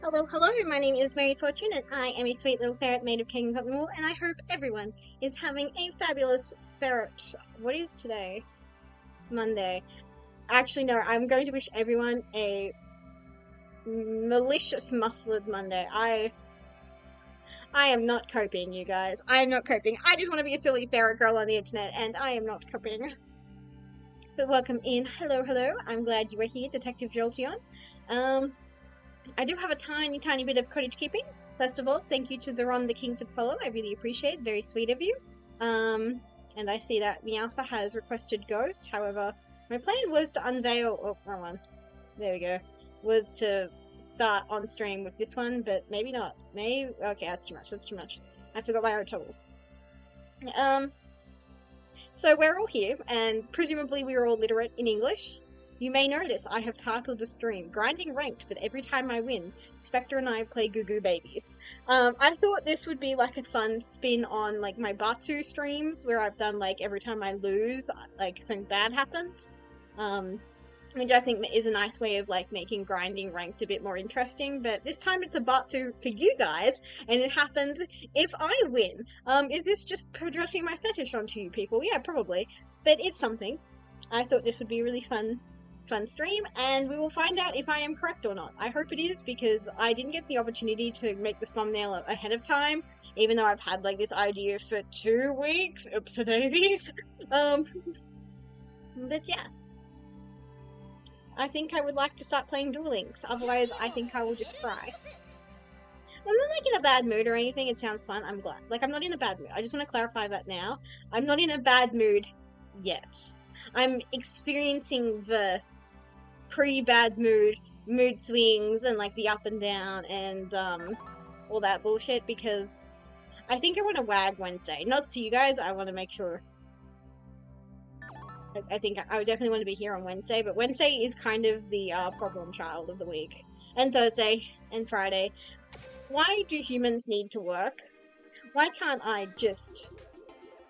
Hello, hello, my name is Mary Fortune, and I am a sweet little ferret made of King Cottonwool, and I hope everyone is having a fabulous ferret. What is today? Monday. Actually, no, I'm going to wish everyone a malicious mustard Monday. I am not coping, you guys. I am not coping. I just want to be a silly ferret girl on the internet, and I am not coping. But welcome in. Hello, hello. I'm glad you are here, Detective Jolteon. I do have a tiny bit of cottage keeping. First of all, thank you to Zeron the King for the follow. I really appreciate it. Very sweet of you. And I see that Meowtha has requested Ghost. However, my plan was to unveil... Oh, wrong one. There we go. Was to start on stream with this one, but maybe not. Maybe... Okay, that's too much. That's too much. I forgot my own toggles. So we're all here, and presumably we're all literate in English. You may notice I have titled the stream Grinding Ranked, but every time I win, Spectre and I play Goo Goo Babies. I thought this would be like a fun spin on like my Batsu streams, where I've done like every time I lose, like something bad happens. Which I think is a nice way of like making grinding ranked a bit more interesting, but this time it's a Batsu for you guys, and it happens if I win. Is this just projecting my fetish onto you people? Yeah, probably, but it's something. I thought this would be a really fun stream, and we will find out if I am correct or not. I hope it is, because I didn't get the opportunity to make the thumbnail ahead of time, even though I've had like this idea for 2 weeks. Oops, daisies. But yes, I think I would like to start playing Duel Links. Otherwise, I think I will just cry. I'm not like in a bad mood or anything. It sounds fun. I'm glad. Like, I'm not in a bad mood. I just want to clarify that now. I'm not in a bad mood yet. I'm experiencing the pre-bad mood swings and like the up and down and all that bullshit, because I think I want to wag Wednesday. Not to you guys, I want to make sure. I think I would definitely want to be here on Wednesday, but Wednesday is kind of the problem child of the week. And Thursday and Friday. Why do humans need to work? Why can't I just,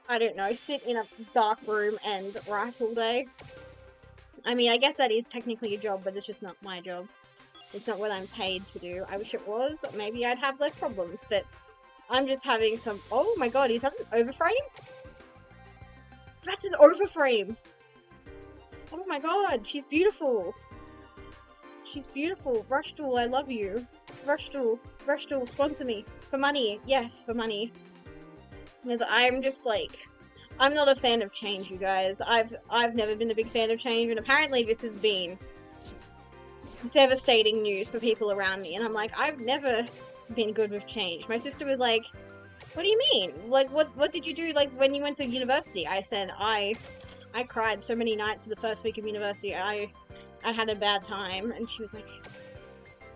I don't know, sit in a dark room and write all day? I mean, I guess that is technically a job, but it's just not my job. It's not what I'm paid to do. I wish it was. Maybe I'd have less problems, but I'm just having some... Oh my god, is that an overframe? That's an overframe! Oh my god, she's beautiful! She's beautiful. Rushdool, I love you. Rushdool, sponsor me. For money. Yes, for money. Because I'm just like... I'm not a fan of change, you guys. I've never been a big fan of change, and apparently this has been devastating news for people around me, and I'm like, I've never been good with change. My sister was like, what do you mean? Like, what did you do, like, when you went to university? I said, I cried so many nights the first week of university. I had a bad time, and she was like,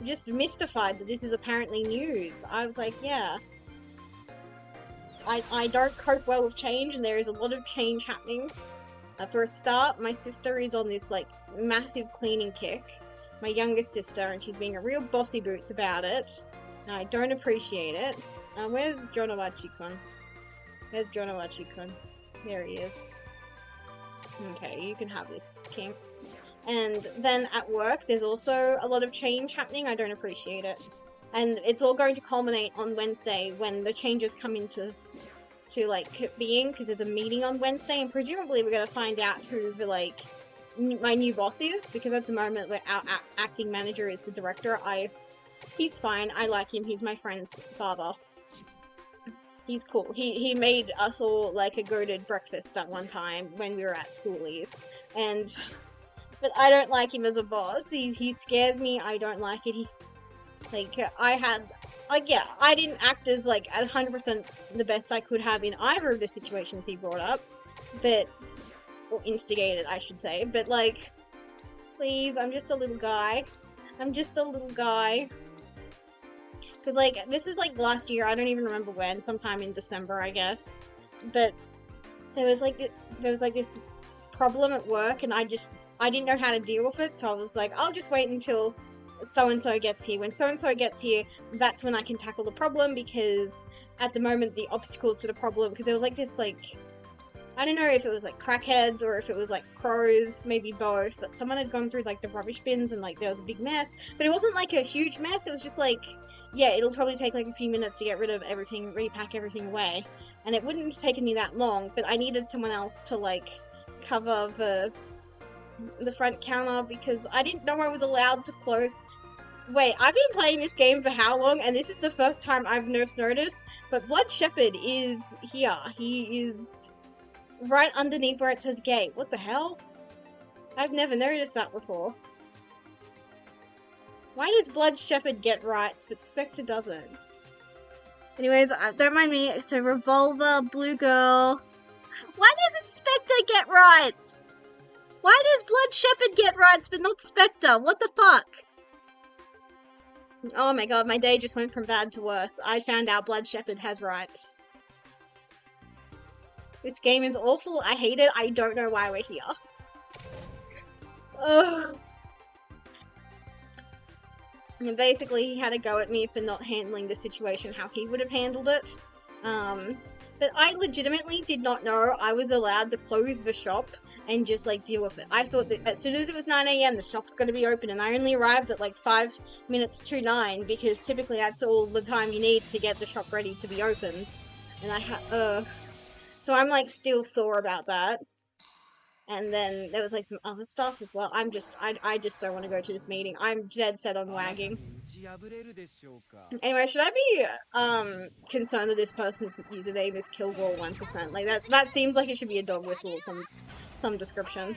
just mystified that this is apparently news. I was like, yeah. I don't cope well with change, and there is a lot of change happening. For a start, my sister is on this, like, massive cleaning kick. My youngest sister, and she's being a real bossy boots about it. And I don't appreciate it. Where's Jonawachi-kun? There's Jonawachi-kun. There he is. Okay, you can have this, King. And then at work, there's also a lot of change happening. I don't appreciate it. And it's all going to culminate on Wednesday when the changes come into like being, because there's a meeting on Wednesday, and presumably we're going to find out who the like my new boss is, because at the moment where our acting manager is the director. He's fine. I like him. He's my friend's father. He's cool. He made us all like a goated breakfast at one time when we were at schoolies, but I don't like him as a boss. He scares me. I don't like it. I didn't act as, like, 100% the best I could have in either of the situations he brought up, or instigated, I should say, but, like, please, I'm just a little guy. Because, like, this was, like, last year, I don't even remember when, sometime in December, I guess, but there was, like, this problem at work, and I didn't know how to deal with it, so I was like, I'll just wait until so-and-so gets here. When so-and-so gets here, that's when I can tackle the problem, because at the moment the obstacles to the problem, because there was like this, like, I don't know if it was like crackheads or if it was like crows, maybe both, but someone had gone through like the rubbish bins and like there was a big mess, but it wasn't like a huge mess, it was just like, yeah, it'll probably take like a few minutes to get rid of everything, repack everything away, and it wouldn't have taken me that long, but I needed someone else to like cover the front counter because I didn't know I was allowed to close. Wait, I've been playing this game for how long? And this is the first time I've noticed, but Blood Shepherd is here. He is right underneath where it says gate. What the hell? I've never noticed that before. Why does Blood Shepherd get rights, but Spectre doesn't? Anyways, don't mind me. So Revolver, Blue Girl. Why doesn't Spectre get rights? Why does Blood Shepherd get rights, but not Spectre? What the fuck? Oh my god, my day just went from bad to worse. I found out Blood Shepherd has rights. This game is awful. I hate it. I don't know why we're here. Ugh. And basically, he had a go at me for not handling the situation how he would have handled it. But I legitimately did not know I was allowed to close the shop and just like deal with it. I thought that as soon as it was 9 AM, the shop's going to be open, and I only arrived at like 5 minutes to 9 because typically that's all the time you need to get the shop ready to be opened. And I had, so I'm like still sore about that. And then there was like some other stuff as well. I just don't want to go to this meeting. I'm dead set on wagging. Anyway, should I be concerned that this person's username is Kilgore1%? Like that seems like it should be a dog whistle or some description.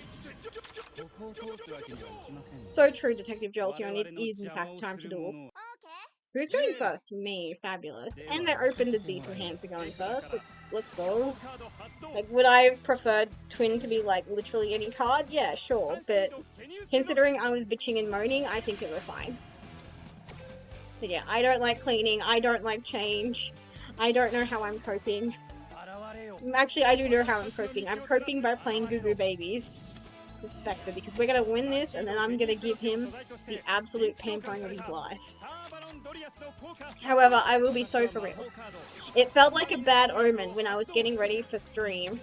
So true, Detective Jolteon. It is in fact time to duel. Who's going first? Me. Fabulous. And they opened a decent hand for going first. Let's go. Like, would I have preferred Twin to be, like, literally any card? Yeah, sure. But considering I was bitching and moaning, I think it was fine. But yeah, I don't like cleaning. I don't like change. I don't know how I'm coping. Actually, I do know how I'm coping. I'm coping by playing Goo Goo Babies with Spectre, because we're gonna win this, and then I'm gonna give him the absolute pampering of his life. However, I will be so for real. It felt like a bad omen when I was getting ready for stream.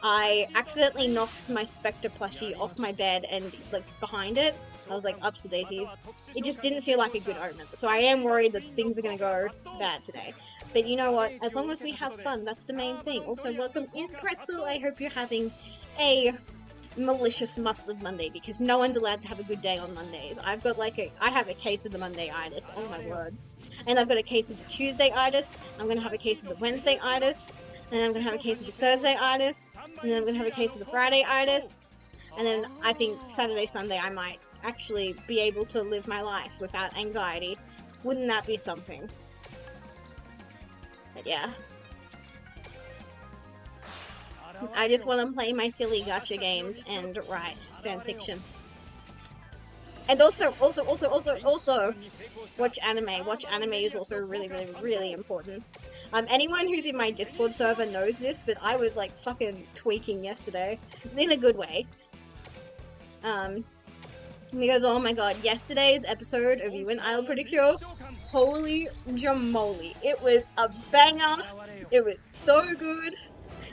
I accidentally knocked my Spectre plushie off my bed and like behind it. I was like, ups to daisies. It just didn't feel like a good omen. So I am worried that things are gonna go bad today. But you know what? As long as we have fun, that's the main thing. Also, welcome in, Pretzel. I hope you're having a malicious month of Monday, because no one's allowed to have a good day on Mondays. I have a case of the Monday-itis, oh my word. And I've got a case of the Tuesday-itis, I'm gonna have a case of the Wednesday-itis, and then I'm gonna have a case of the Thursday-itis, and then I'm gonna have a case of the Friday-itis, and then I think Saturday, Sunday I might actually be able to live my life without anxiety. Wouldn't that be something? But yeah. I just want to play my silly gacha games and write fanfiction. And also, watch anime. Watch anime is also really important. Anyone who's in my Discord server knows this, but I was like fucking tweaking yesterday. In a good way. Because oh my god, yesterday's episode of You and I'll Pedicure, holy jamoly. It was a banger. It was so good.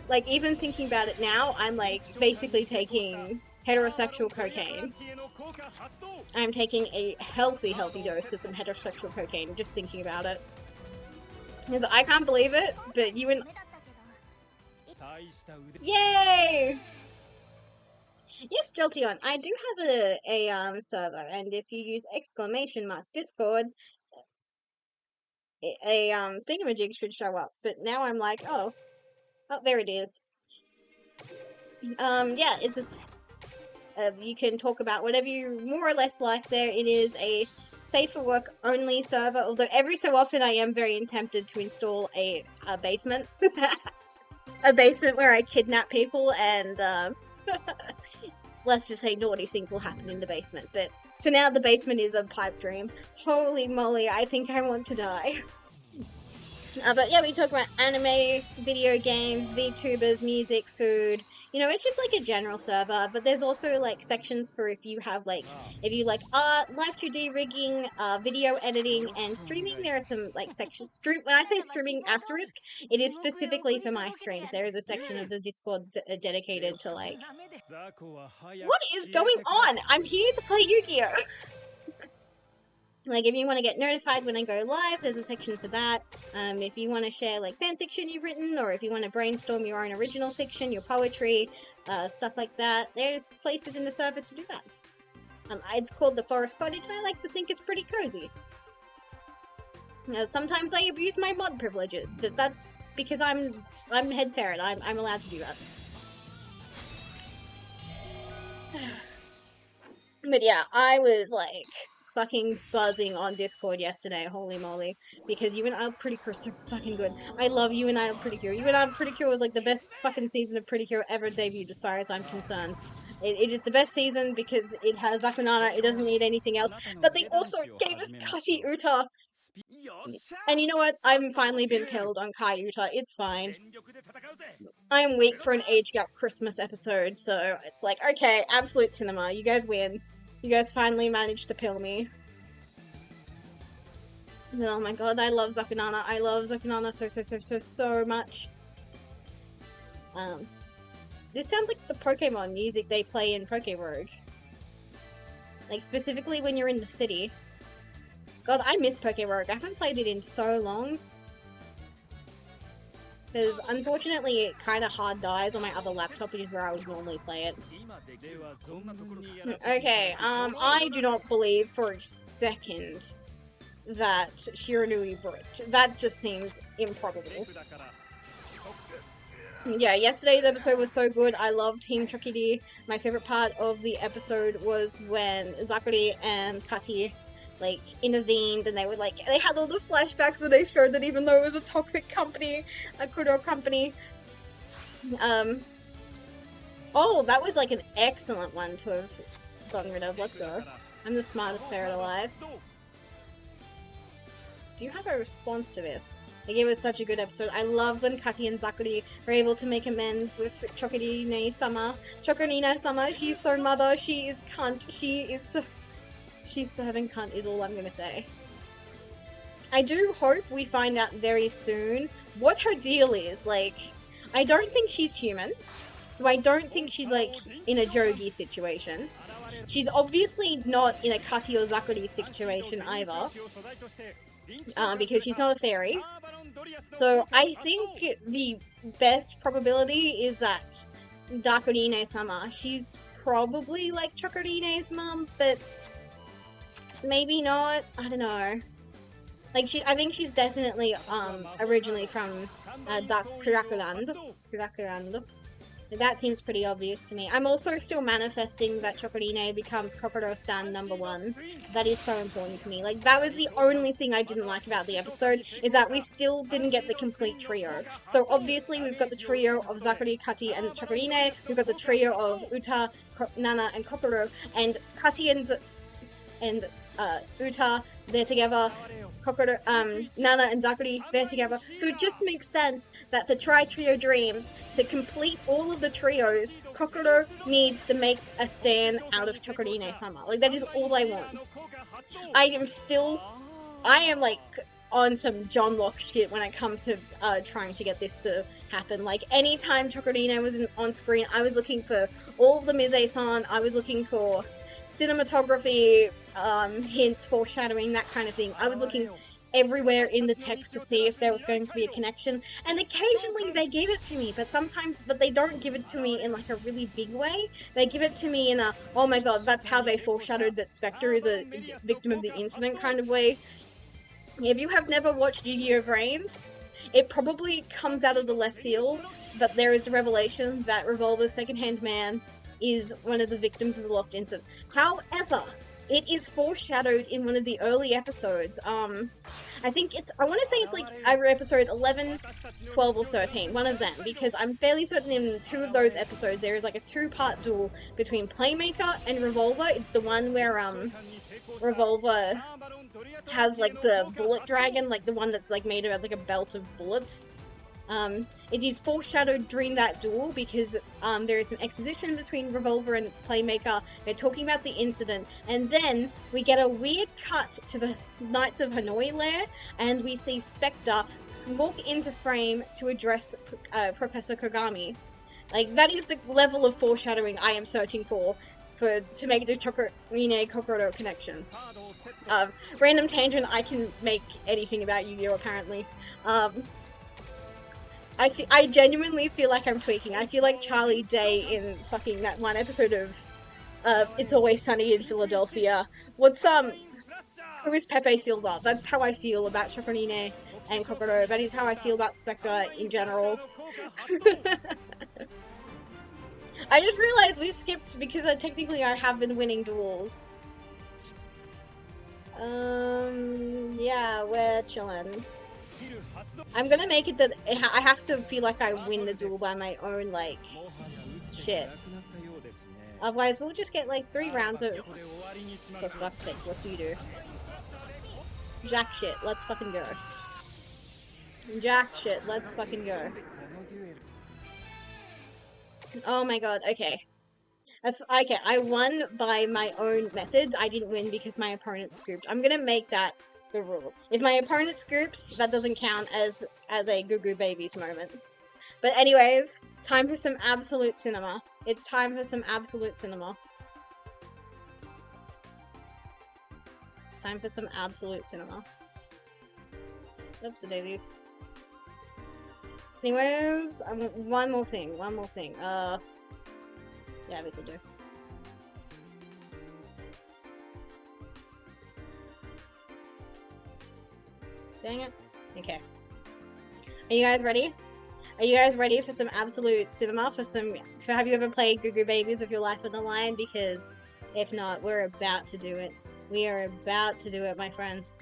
Like, even thinking about it now, I'm, like, basically taking heterosexual cocaine. I'm taking a healthy dose of some heterosexual cocaine, just thinking about it. Because I can't believe it, but you and... Yay! Yes, Jolteon, I do have a server, and if you use !Discord, a thingamajig should show up. But now I'm like, oh, there it is. Yeah, it's just, you can talk about whatever you more or less like there. It is a safe for work only server, although every so often I am very tempted to install a basement. A basement where I kidnap people and, let's just say naughty things will happen in the basement. But for now, the basement is a pipe dream. Holy moly, I think I want to die. But yeah, we talk about anime, video games, VTubers, music, food, You know, it's just like a general server, but there's also like sections for if you have like if you like art, live 2D rigging, video editing, and streaming. There are some like sections. When I say streaming asterisk, it is specifically for my streams. There is a section of the Discord dedicated to like what is going on. I'm here to play Yu-Gi-Oh. Like, if you want to get notified when I go live, there's a section for that. If you want to share, like, fan fiction you've written, or if you want to brainstorm your own original fiction, your poetry, stuff like that, there's places in the server to do that. It's called the Forest Cottage, and I like to think it's pretty cozy. Sometimes I abuse my mod privileges, but that's because I'm head ferret. I'm allowed to do that. But yeah, I was, like, fucking buzzing on Discord yesterday, holy moly, because You and I Are Pretty Cure is so fucking good. I love You and I Are Pretty Cure. You and I Are Pretty Cure was like the best fucking season of Pretty Cure ever debuted as far as I'm concerned. It is the best season because it has Zakunana, it doesn't need anything else, but they also gave us Kati Uta. And you know what? I've finally been killed on Kai Uta, it's fine. I'm weak for an age gap Christmas episode, so it's like, okay, absolute cinema, you guys win. You guys finally managed to pill me. Oh my god, I love Zakunana. I love Zakunana so much. This sounds like the Pokemon music they play in Pokérogue. Like, specifically when you're in the city. God, I miss Pokérogue. I haven't played it in so long. Because, unfortunately, it kind of hard dies on my other laptop, which is where I would normally play it. Okay, I do not believe for a second that Shiranui bricked. That just seems improbable. Yeah, yesterday's episode was so good. I loved Team Chokiri. My favorite part of the episode was when Zakuri and Kati like intervened, and they had all the flashbacks where they showed that even though it was a toxic company, a Kuro company, oh, that was like an excellent one to have gotten rid of. Let's go. I'm the smartest ferret alive. Do you have a response to this? Like, it was such a good episode. I love when Kati and Zakuri were able to make amends with Chokurine-sama. Chokurine-sama, she's so mother, she is cunt, she's serving cunt is all I'm gonna say. I do hope we find out very soon what her deal is. Like, I don't think she's human, so I don't think she's, like, in a Jogi situation. She's obviously not in a Kati or Zakuri situation either, because she's not a fairy. So I think the best probability is that Dakurine-sama, she's probably like Chokurine's mum, but maybe not. I don't know. Like, I think she's definitely originally from Kurakuland. That seems pretty obvious to me. I'm also still manifesting that Chokurine becomes Kokoro-stan #1. That is so important to me. Like, that was the only thing I didn't like about the episode, is that we still didn't get the complete trio. So obviously we've got the trio of Zakuri, Kati, and Chokurine. We've got the trio of Uta, Nana, and Kokoro. And Kati and Uta, they're together. Kokoro, Nana and Zakuri, they're together. So it just makes sense that the Tri-Trio Dreams, to complete all of the trios, Kokoro needs to make a stand out of Chokurine-sama. Like, that is all I want. I am like on some John Locke shit when it comes to trying to get this to happen. Like, anytime Chokurine was on screen, I was looking for all the mise-en, I was looking for cinematography, hints, foreshadowing, that kind of thing. I was looking everywhere in the text to see if there was going to be a connection, and occasionally they give it to me, but they don't give it to me in like a really big way. They give it to me in a, oh my god, that's how they foreshadowed that Spectre is a victim of the incident kind of way. If you have never watched Yu-Gi-Oh! Vrains, it probably comes out of the left field, but there is the revelation that Revolver's second-hand man is one of the victims of the Lost Incident. However, it is foreshadowed in one of the early episodes. I want to say it's like either episode 11, 12, or 13, one of them, because I'm fairly certain in 2 of those episodes there is like a 2-part duel between Playmaker and Revolver. It's the one where, Revolver has like the bullet dragon, like the one that's like made out of like a belt of bullets. It is foreshadowed during that duel because there is an exposition between Revolver and Playmaker. They're talking about the incident, and then we get a weird cut to the Knights of Hanoi lair, and we see Spectre walk into frame to address Professor Kogami. Like, that is the level of foreshadowing I am searching for to make the Chokorine Kokoro connection. Random tangent, I can make anything about Yu-Gi-Oh! Apparently. I genuinely feel like I'm tweaking. I feel like Charlie Day in fucking that one episode of It's Always Sunny in Philadelphia. Who is Pepe Silva? That's how I feel about Chokorine and Kokoro. That is how I feel about Spectre in general. I just realized we've skipped because technically I have been winning duels. Yeah, we're chilling. I'm gonna make it that I have to feel like I win the duel by my own, like, shit. Otherwise, we'll just get, like, 3 rounds of... For fuck's sake, what do you do? Jack shit, let's fucking go. Jack shit, let's fucking go. Oh my god, okay. That's okay, I won by my own methods. I didn't win because my opponent scooped. I'm gonna make that the rule. If my opponent scoops, that doesn't count as a Goo Goo Babies moment. But anyways, time for some absolute cinema. It's time for some absolute cinema. It's time for some absolute cinema. Oops, the daisies. Anyways, one more thing. Yeah, this'll do. Dang it. Okay. Are you guys ready? Are you guys ready for some absolute cinema? Have you ever played Goo Goo Babies with your life on the line? Because if not, we're about to do it. We are about to do it, my friends.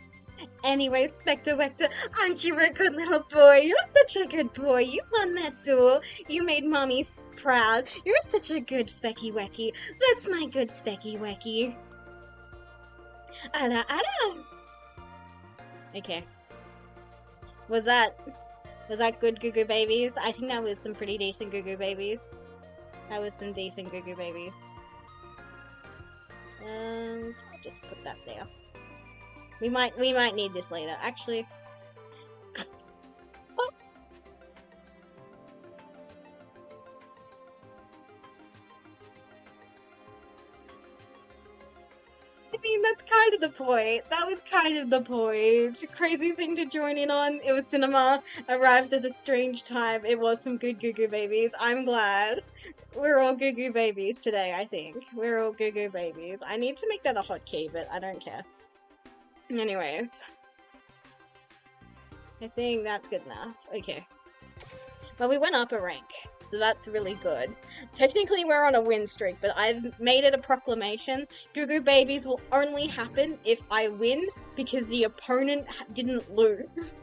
Anyway, Spectre Vector, aren't you a good little boy? You're such a good boy. You won that duel. You made mommy proud. You're such a good Specky Wecky. That's my good Specky Wecky. Ada, ada. Okay. Was that good Goo Goo Babies? I think that was some pretty decent Goo Goo Babies. That was some decent Goo Goo Babies. I'll just put that there. We might need this later. Actually, oh. I mean, that's kind of the point. That was kind of the point. Crazy thing to join in on. It was cinema. Arrived at a strange time. It was some good Goo Goo Babies. I'm glad. We're all Goo Goo Babies today, I think. We're all Goo Goo Babies. I need to make that a hotkey, but I don't care. Anyways, I think that's good enough. Okay. Well, we went up a rank, so that's really good. Technically, we're on a win streak, but I've made it a proclamation. Goo Goo Babies will only happen if I win, because the opponent didn't lose.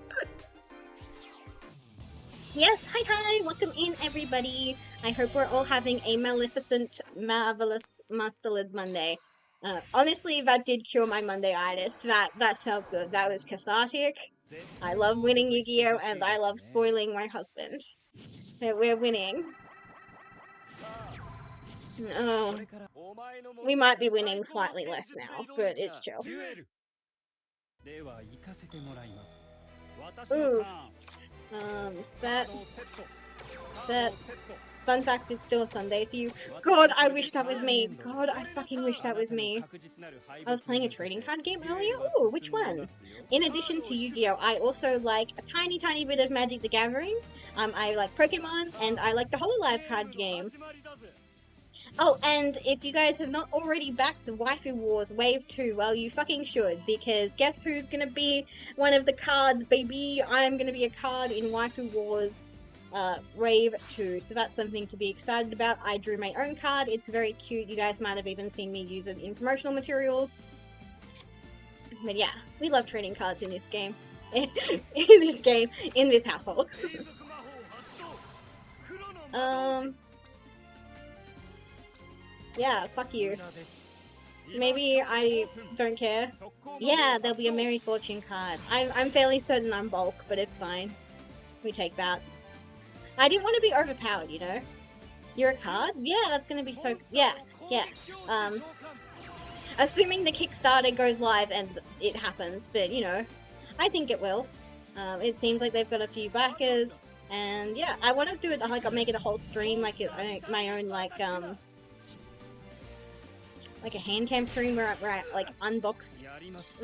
Yes, hi, welcome in, everybody. I hope we're all having a maleficent, marvelous, masterled Monday. Honestly, that did cure my Monday-itis. That felt good. That was cathartic. I love winning Yu-Gi-Oh! And I love spoiling my husband. We're winning. Oh. We might be winning slightly less now, but it's chill. Oof. Set. Fun fact, it's still a Sunday for you. God, I wish that was me. God, I fucking wish that was me. I was playing a trading card game earlier? Ooh, which one? In addition to Yu-Gi-Oh! I also like a tiny bit of Magic the Gathering. I like Pokemon, and I like the Hololive card game. Oh, and if you guys have not already backed Waifu Wars Wave 2, well, you fucking should, because guess who's gonna be one of the cards, baby? I'm gonna be a card in Waifu Wars Wave 2, so that's something to be excited about. I drew my own card. It's very cute. You guys might have even seen me use it in promotional materials. But yeah, we love trading cards in this game. in this household. Yeah, fuck you. Maybe I don't care. Yeah, there'll be a Married Fortune card. I'm fairly certain I'm bulk, but it's fine. We take that. I didn't want to be overpowered, you know? You're a card? Yeah, that's gonna be so... Yeah, yeah. Assuming the Kickstarter goes live and it happens, but, you know, I think it will. It seems like they've got a few backers, and yeah, I want to do it, like, make it a whole stream, like, my own, like a hand cam stream where I like, unbox.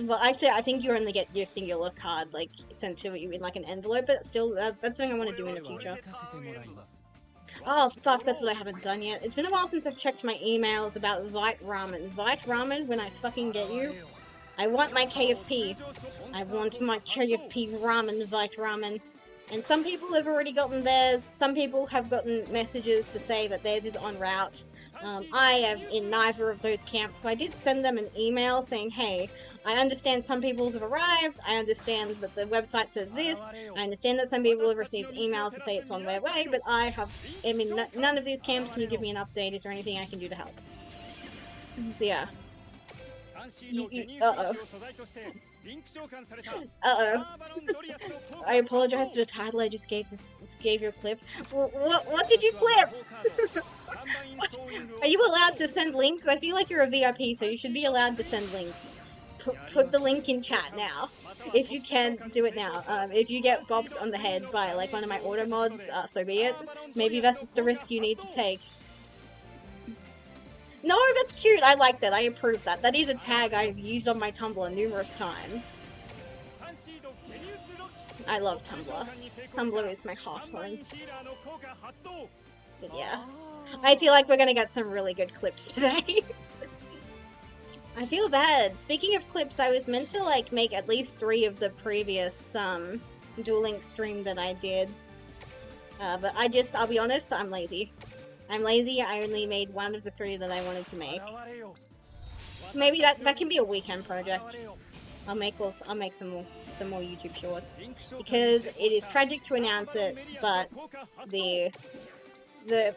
Well, actually, I think you only get your singular card, like, sent to you in, like, an envelope, but still, that's something I want to do in the future. Oh, fuck, that's what I haven't done yet. It's been a while since I've checked my emails about Vite Ramen. Vite Ramen, when I fucking get you, I want my KFP. I want my KFP ramen, Vite Ramen. And some people have already gotten theirs. Some people have gotten messages to say that theirs is en route. I am in neither of those camps, so I did send them an email saying, hey, I understand some people's have arrived, I understand that the website says this, I understand that some people have received emails to say it's on their way, but I am in none of these camps. Can you give me an update? Is there anything I can do to help? So yeah. Uh-oh. Uh-oh. I apologize for the title I just gave your clip. What did you clip? Are you allowed to send links? I feel like you're a VIP, so you should be allowed to send links. Put the link in chat now. If you can, do it now. If you get bopped on the head by, like, one of my auto mods, so be it. Maybe that's just a risk you need to take. No, that's cute. I like that. I approve that. That is a tag I've used on my Tumblr numerous times. I love Tumblr. Tumblr is my heart home. But yeah. I feel like we're gonna get some really good clips today. I feel bad. Speaking of clips, I was meant to, like, make at least 3 of the previous, Duel Link stream that I did. But I'll be honest, I'm lazy. I'm lazy, I only made 1 of the 3 that I wanted to make. Maybe that can be a weekend project. I'll make some more YouTube shorts. Because it is tragic to announce it, but the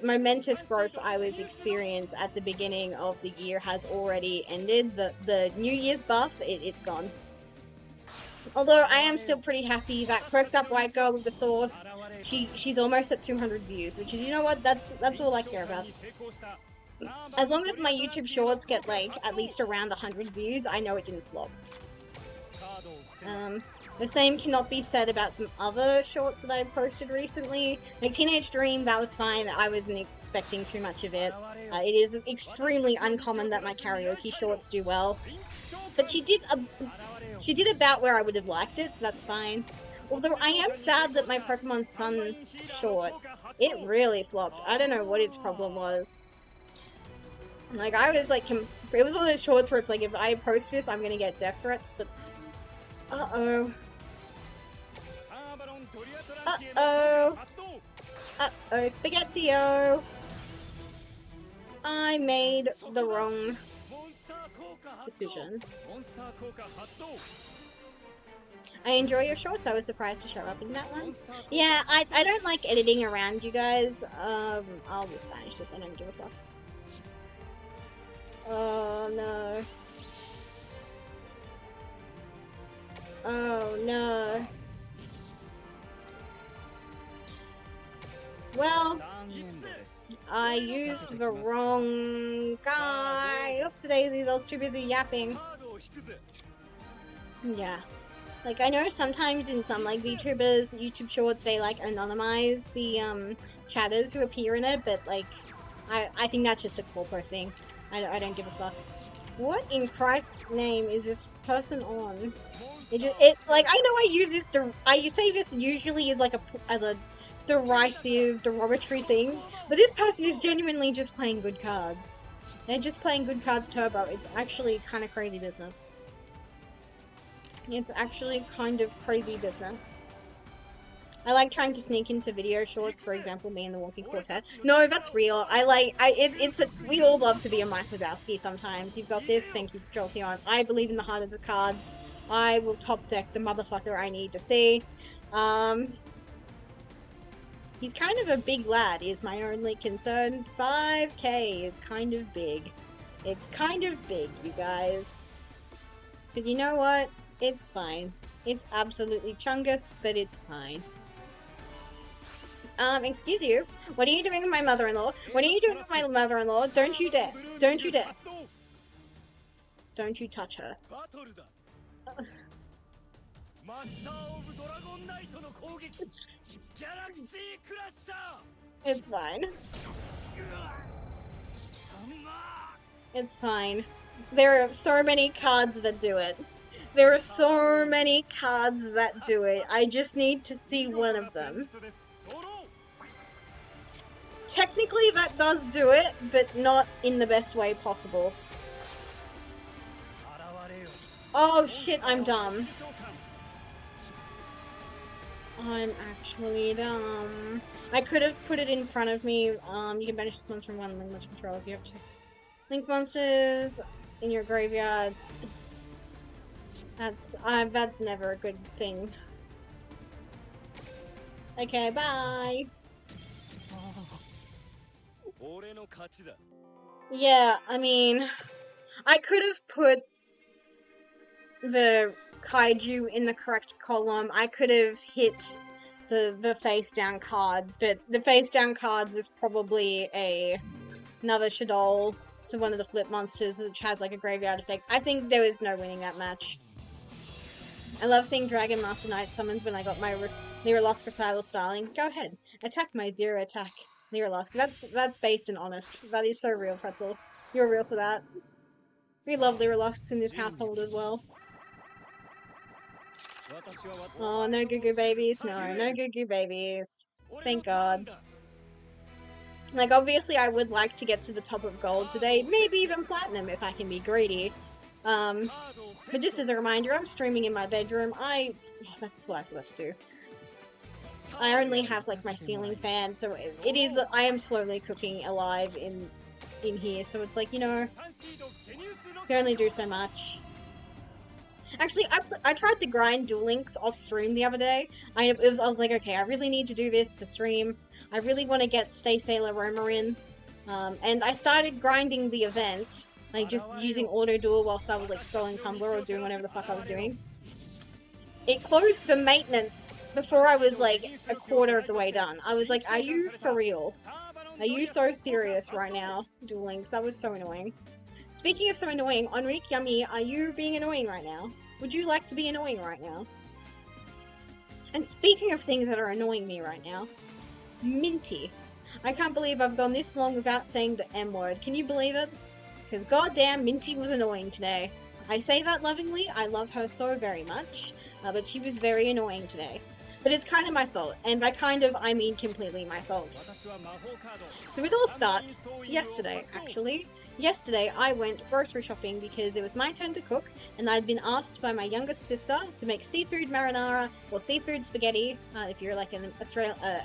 momentous growth I was experiencing at the beginning of the year has already ended. The New Year's buff, it's gone. Although I am still pretty happy that Cracked Up White Girl with the sauce, she's almost at 200 views, which is, you know what, that's all I care about. As long as my YouTube shorts get, like, at least around 100 views, I know it didn't flop. The same cannot be said about some other shorts that I posted recently. Like Teenage Dream, that was fine. I wasn't expecting too much of it. It is extremely uncommon that my karaoke shorts do well. But she did about where I would have liked it, so that's fine. Although I am sad that my Pokemon Sun short, it really flopped. I don't know what its problem was. Like, I was like, it was one of those shorts where it's like, if I post this, I'm gonna get death threats, but... Uh-oh. Uh-oh. Uh-oh, Spaghetti-O. I made the wrong decision. I enjoy your shorts. I was surprised to show up in that one. Yeah, I don't like editing around you guys. I'll just banish this. I don't give a fuck. Oh, no. Oh, no. Well, I used the wrong guy. Oops, daisies, I was too busy yapping. Yeah. Like, I know sometimes in some, like, VTubers, YouTube shorts, they, like, anonymize the, chatters who appear in it, but, like, I think that's just a corporate thing. I don't give a fuck. What in Christ's name is this person on? It's like, I know I use this, I say this usually as, like, as a derisive, derogatory thing, but this person is genuinely just playing good cards. They're just playing good cards turbo. It's actually kind of crazy business. It's actually kind of crazy business. I like trying to sneak into video shorts, for example, me and the Walking Quartet. No, that's real. We all love to be a Mike Wazowski sometimes. You've got this, thank you, Jolteon. I believe in the heart of the cards. I will top deck the motherfucker I need to see. He's kind of a big lad, is my only concern. 5k is kind of big. It's kind of big, you guys. But you know what? It's fine. It's absolutely chungus, but it's fine. excuse you. What are you doing with my mother-in-law? What are you doing with my mother-in-law? Don't you dare. Don't you dare. Don't you touch her. It's fine. It's fine. There are so many cards that do it. There are so many cards that do it. I just need to see one of them. Technically that does do it, but not in the best way possible. Oh shit, I'm dumb. I'm actually dumb. I could have put it in front of me. You can banish this monster from one link monster control if you have to. Link monsters in your graveyard. That's never a good thing. Okay, bye. Yeah, I mean, I could have put the kaiju in the correct column. I could have hit the face down card, but the face down card was probably another Shadol, so one of the flip monsters which has like a graveyard effect. I think there was no winning that match. I love seeing Dragon Master Knight summons when I got my Lyrilosk for Silo styling. Go ahead, attack my 0 attack Lyrilosk. That's based and honest. That is so real, Pretzel. You're real for that. We love Lyrolosks in this household as well. Oh, no Goo Goo babies. No Goo Goo babies. Thank God. Like, obviously I would like to get to the top of gold today. Maybe even platinum if I can be greedy. But just as a reminder, I'm streaming in my bedroom. That's what I forgot to do. I only have, like, my ceiling fan, so it is... I am slowly cooking alive in here, so it's like, you know... can only do so much. Actually, I tried to grind Duel Links off stream the other day. I was like, okay, I really need to do this for stream. I really want to get Stay Sailor Roma in. And I started grinding the event, like just using auto duel whilst I was like scrolling Tumblr or doing whatever the fuck I was doing. It closed for maintenance before I was like a quarter of the way done. I was like, are you for real? Are you so serious right now, Duel Links? That was so annoying. Speaking of so annoying, Enrique Yummy, are you being annoying right now? Would you like to be annoying right now? And speaking of things that are annoying me right now, Minty. I can't believe I've gone this long without saying the M word. Can you believe it? Because goddamn, Minty was annoying today. I say that lovingly, I love her so very much, but she was very annoying today. But it's kind of my fault, and I mean completely my fault. So it all starts yesterday, actually. Yesterday, I went grocery shopping because it was my turn to cook, and I'd been asked by my youngest sister to make seafood marinara, or seafood spaghetti, if you're like an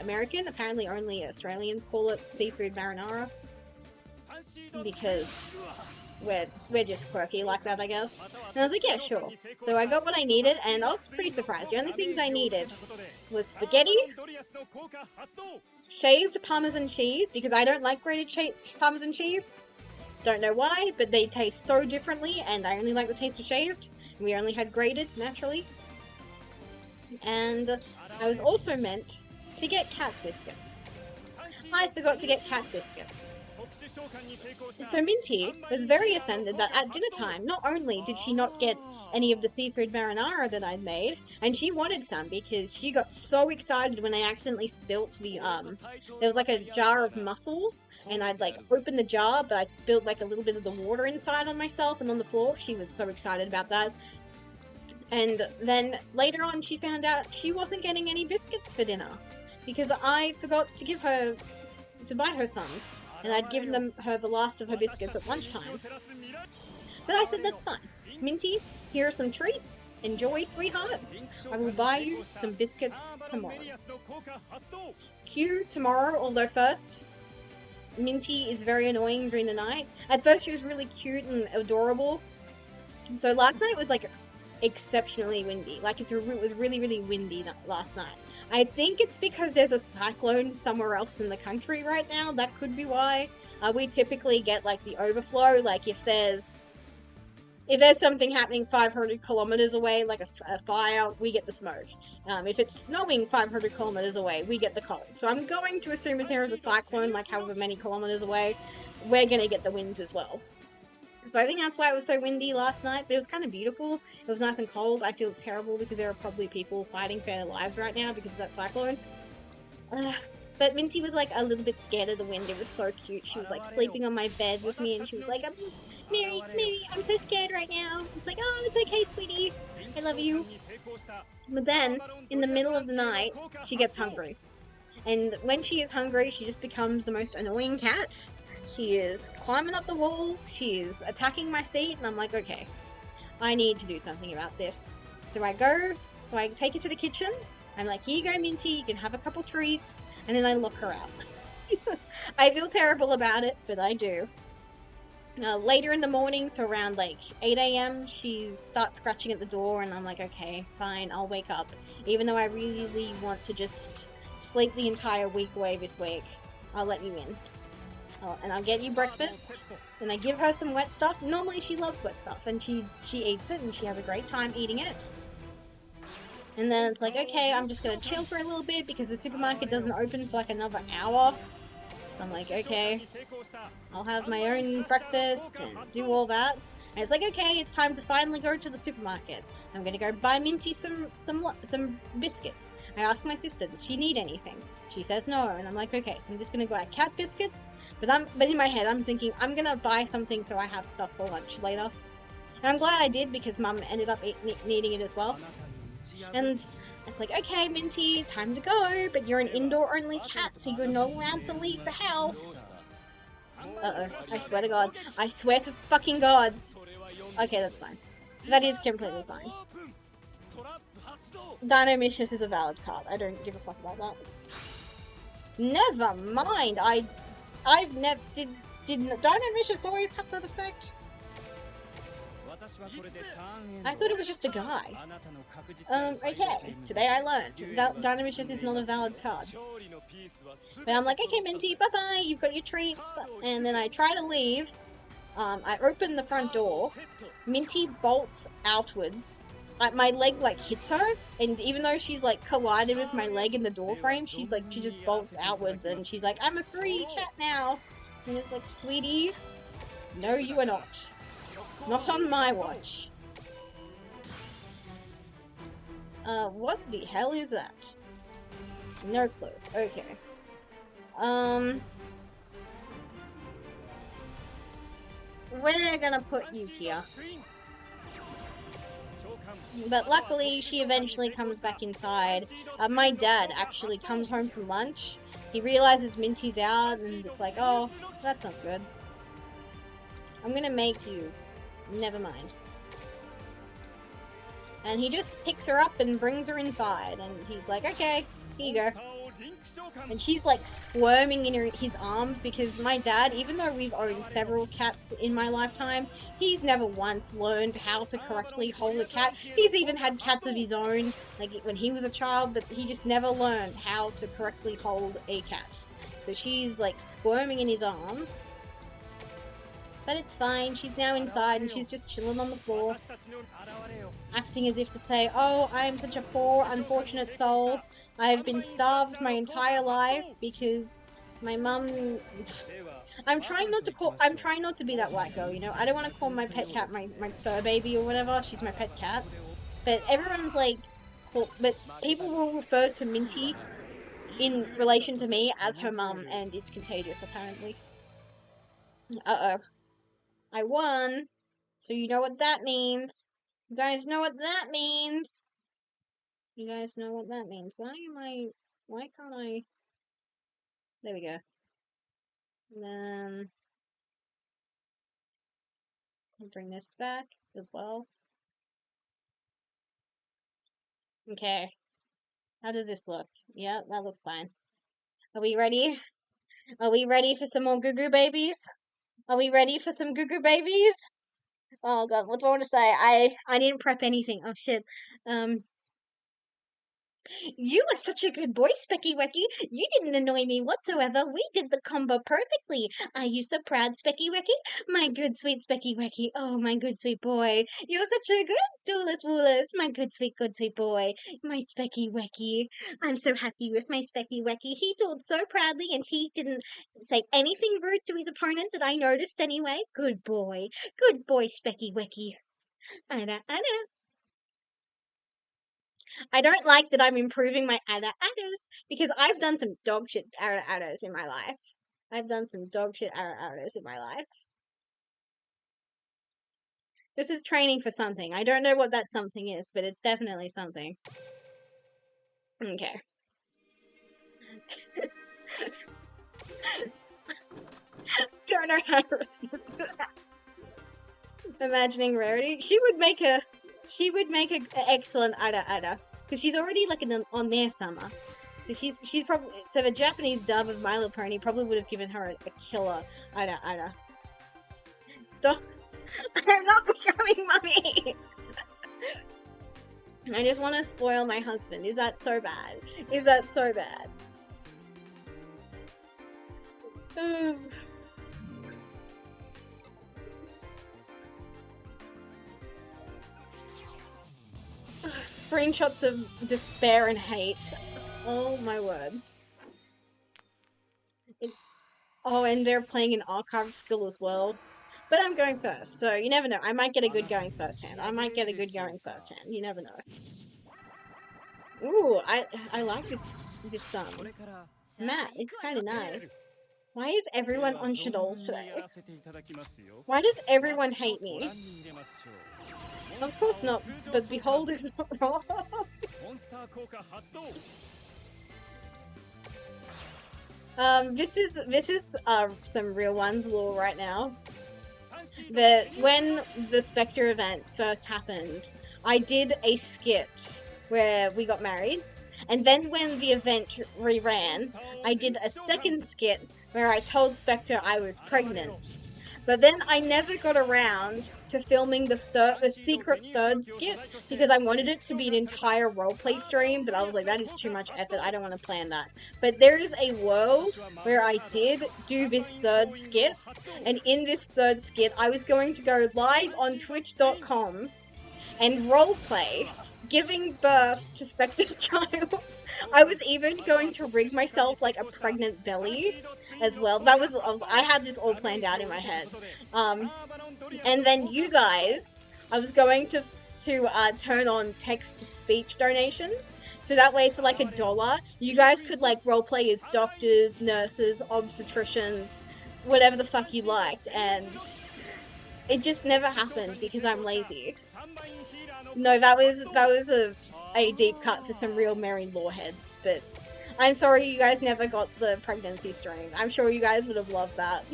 American. Apparently only Australians call it seafood marinara, because we're just quirky like that, I guess. And I was like, yeah, sure. So I got what I needed, and I was pretty surprised. The only things I needed was spaghetti, shaved Parmesan cheese, because I don't like grated Parmesan cheese. Don't know why, but they taste so differently, and I only like the taste of shaved. We only had grated, naturally. And I was also meant to get cat biscuits. I forgot to get cat biscuits. So Minty was very offended that at dinner time, not only did she not get any of the seafood marinara that I'd made, and she wanted some because she got so excited when I accidentally spilt the, there was like a jar of mussels, and I'd like opened the jar, but I'd spilled like a little bit of the water inside on myself and on the floor. She was so excited about that. And then later on she found out she wasn't getting any biscuits for dinner because I forgot to buy her some. And I'd given her the last of her biscuits at lunchtime. But I said, that's fine. Minty, here are some treats. Enjoy, sweetheart. I will buy you some biscuits tomorrow. Cue tomorrow, although first, Minty is very annoying during the night. At first she was really cute and adorable. So last night was like exceptionally windy. Like it was really, really windy last night. I think it's because there's a cyclone somewhere else in the country right now. That could be why. We typically get like the overflow, like if there's if there's something happening 500 kilometers away, like a fire, we get the smoke. If it's snowing 500 kilometers away, we get the cold. So I'm going to assume if there is a cyclone, like however many kilometers away, we're gonna get the winds as well. So I think that's why it was so windy last night, but it was kind of beautiful. It was nice and cold. I feel terrible because there are probably people fighting for their lives right now because of that cyclone. Uh, but Minty was like a little bit scared of the wind. It was so cute. She was like sleeping on my bed with me and she was like, Mary, Mary, I'm so scared right now. It's like, oh, it's okay, sweetie. I love you. But then, in the middle of the night, she gets hungry. And when she is hungry, she just becomes the most annoying cat. She is climbing up the walls, she is attacking my feet, and I'm like, okay, I need to do something about this. So I take her to the kitchen. I'm like, here you go, Minty, you can have a couple treats, and then I lock her out. I feel terrible about it, but I do. Later in the morning, so around like 8 a.m., she starts scratching at the door, and I'm like, okay, fine, I'll wake up. Even though I really want to just sleep the entire week away this week, I'll let you in. And I'll get you breakfast, and I give her some wet stuff. Normally she loves wet stuff, and she eats it, and she has a great time eating it. And then it's like, okay, I'm just gonna chill for a little bit because the supermarket doesn't open for like another hour. So I'm like, okay, I'll have my own breakfast and do all that. And it's like, okay, it's time to finally go to the supermarket. I'm gonna go buy Minty some biscuits. I ask my sister, does she need anything? She says no, and I'm like, okay, so I'm just gonna buy cat biscuits. But in my head, I'm thinking I'm gonna buy something so I have stuff for lunch later. And I'm glad I did because Mum ended up needing it as well. And it's like, okay, Minty, time to go, but you're an indoor-only cat, so you're not allowed to leave the house. Uh-oh, I swear to God. I swear to fucking God. Okay, that's fine. That is completely fine. Dino-Mishus is a valid card. I don't give a fuck about that. Never mind. I've never did Dino-Mishus always have that effect? I thought it was just a guy. Okay. Today I learned that Dynamicious is not a valid card. But I'm like, okay, Minty, bye-bye, you've got your treats. And then I try to leave. I open the front door. Minty bolts outwards. My leg, like, hits her. And even though she's, like, collided with my leg in the door frame, she just bolts outwards. And she's like, I'm a free cat now. And it's like, sweetie, no, you are not. Not on my watch. What the hell is that? No clue. Okay. We're gonna put you here. But luckily, she eventually comes back inside. My dad actually comes home from lunch. He realizes Minty's out, and it's like, oh, that's not good. I'm gonna make you. Never mind. And he just picks her up and brings her inside, and he's like, okay, here you go. And she's like squirming in his arms because my dad, even though we've owned several cats in my lifetime, he's never once learned how to correctly hold a cat. He's even had cats of his own, like when he was a child, but he just never learned how to correctly hold a cat. So she's like squirming in his arms. But it's fine, she's now inside and she's just chilling on the floor, acting as if to say, oh, I am such a poor, unfortunate soul. I have been starved my entire life because my mum... I'm trying not to be that white girl, you know? I don't want to call my pet cat my fur baby or whatever, she's my pet cat. But everyone's like... But people will refer to Minty in relation to me as her mum, and it's contagious, apparently. Uh-oh. I won. So you know what that means. You guys know what that means. You guys know what that means. Why can't I? There we go. And then I'll bring this back as well. Okay. How does this look? Yeah, that looks fine. Are we ready? Are we ready for some more goo babies? Are we ready for some goo babies? Oh god, what do I want to say? I didn't prep anything. Oh shit. You were such a good boy, Specky Wecky. You didn't annoy me whatsoever. We did the combo perfectly. Are you so proud, Specky Wecky? My good sweet Specky Wecky. Oh, my good sweet boy. You're such a good Duelist Woolist. My good sweet boy. My Specky Wecky. I'm so happy with my Specky Wecky. He dueled so proudly and he didn't say anything rude to his opponent that I noticed anyway. Good boy. Good boy, Specky Wecky. Anna, Anna. I don't like that I'm improving my Adders because I've done some dog shit Adders in my life. I've done some dog shit Adders in my life. This is training for something. I don't know what that something is, but it's definitely something. Okay. Don't know how to respond to that. Imagining Rarity. She would make an excellent Ada because she's already like on their summer. So she's probably the Japanese dub of My Little Pony probably would have given her a killer Ada. I'm not becoming mummy. I just want to spoil my husband. Is that so bad? Is that so bad? Screenshots of despair and hate. Oh my word. Oh, and they're playing an archive skill as well. But I'm going first, so you never know. I might get a good going first hand. You never know. Ooh, I like this mat. It's kind of nice. Why is everyone on Shadows today? Why does everyone hate me? Of course not, but Behold is not wrong. This is some real ones lore right now. But when the Spectre event first happened, I did a skit where we got married. And then when the event reran, I did a second skit where I told Spectre I was pregnant. But then I never got around to filming the secret third skit because I wanted it to be an entire roleplay stream, but I was like, that is too much effort, I don't want to plan that. But there is a world where I did do this third skit, and in this third skit, I was going to go live on twitch.com and roleplay giving birth to Spectre's child. I was even going to rig myself like a pregnant belly as well. I had this all planned out in my head. And then you guys, I was going to turn on text-to-speech donations. So that way for like $1, you guys could like roleplay as doctors, nurses, obstetricians, whatever the fuck you liked. And it just never happened because I'm lazy. No, that was a deep cut for some real merry loreheads, but I'm sorry you guys never got the pregnancy stream. I'm sure you guys would have loved that.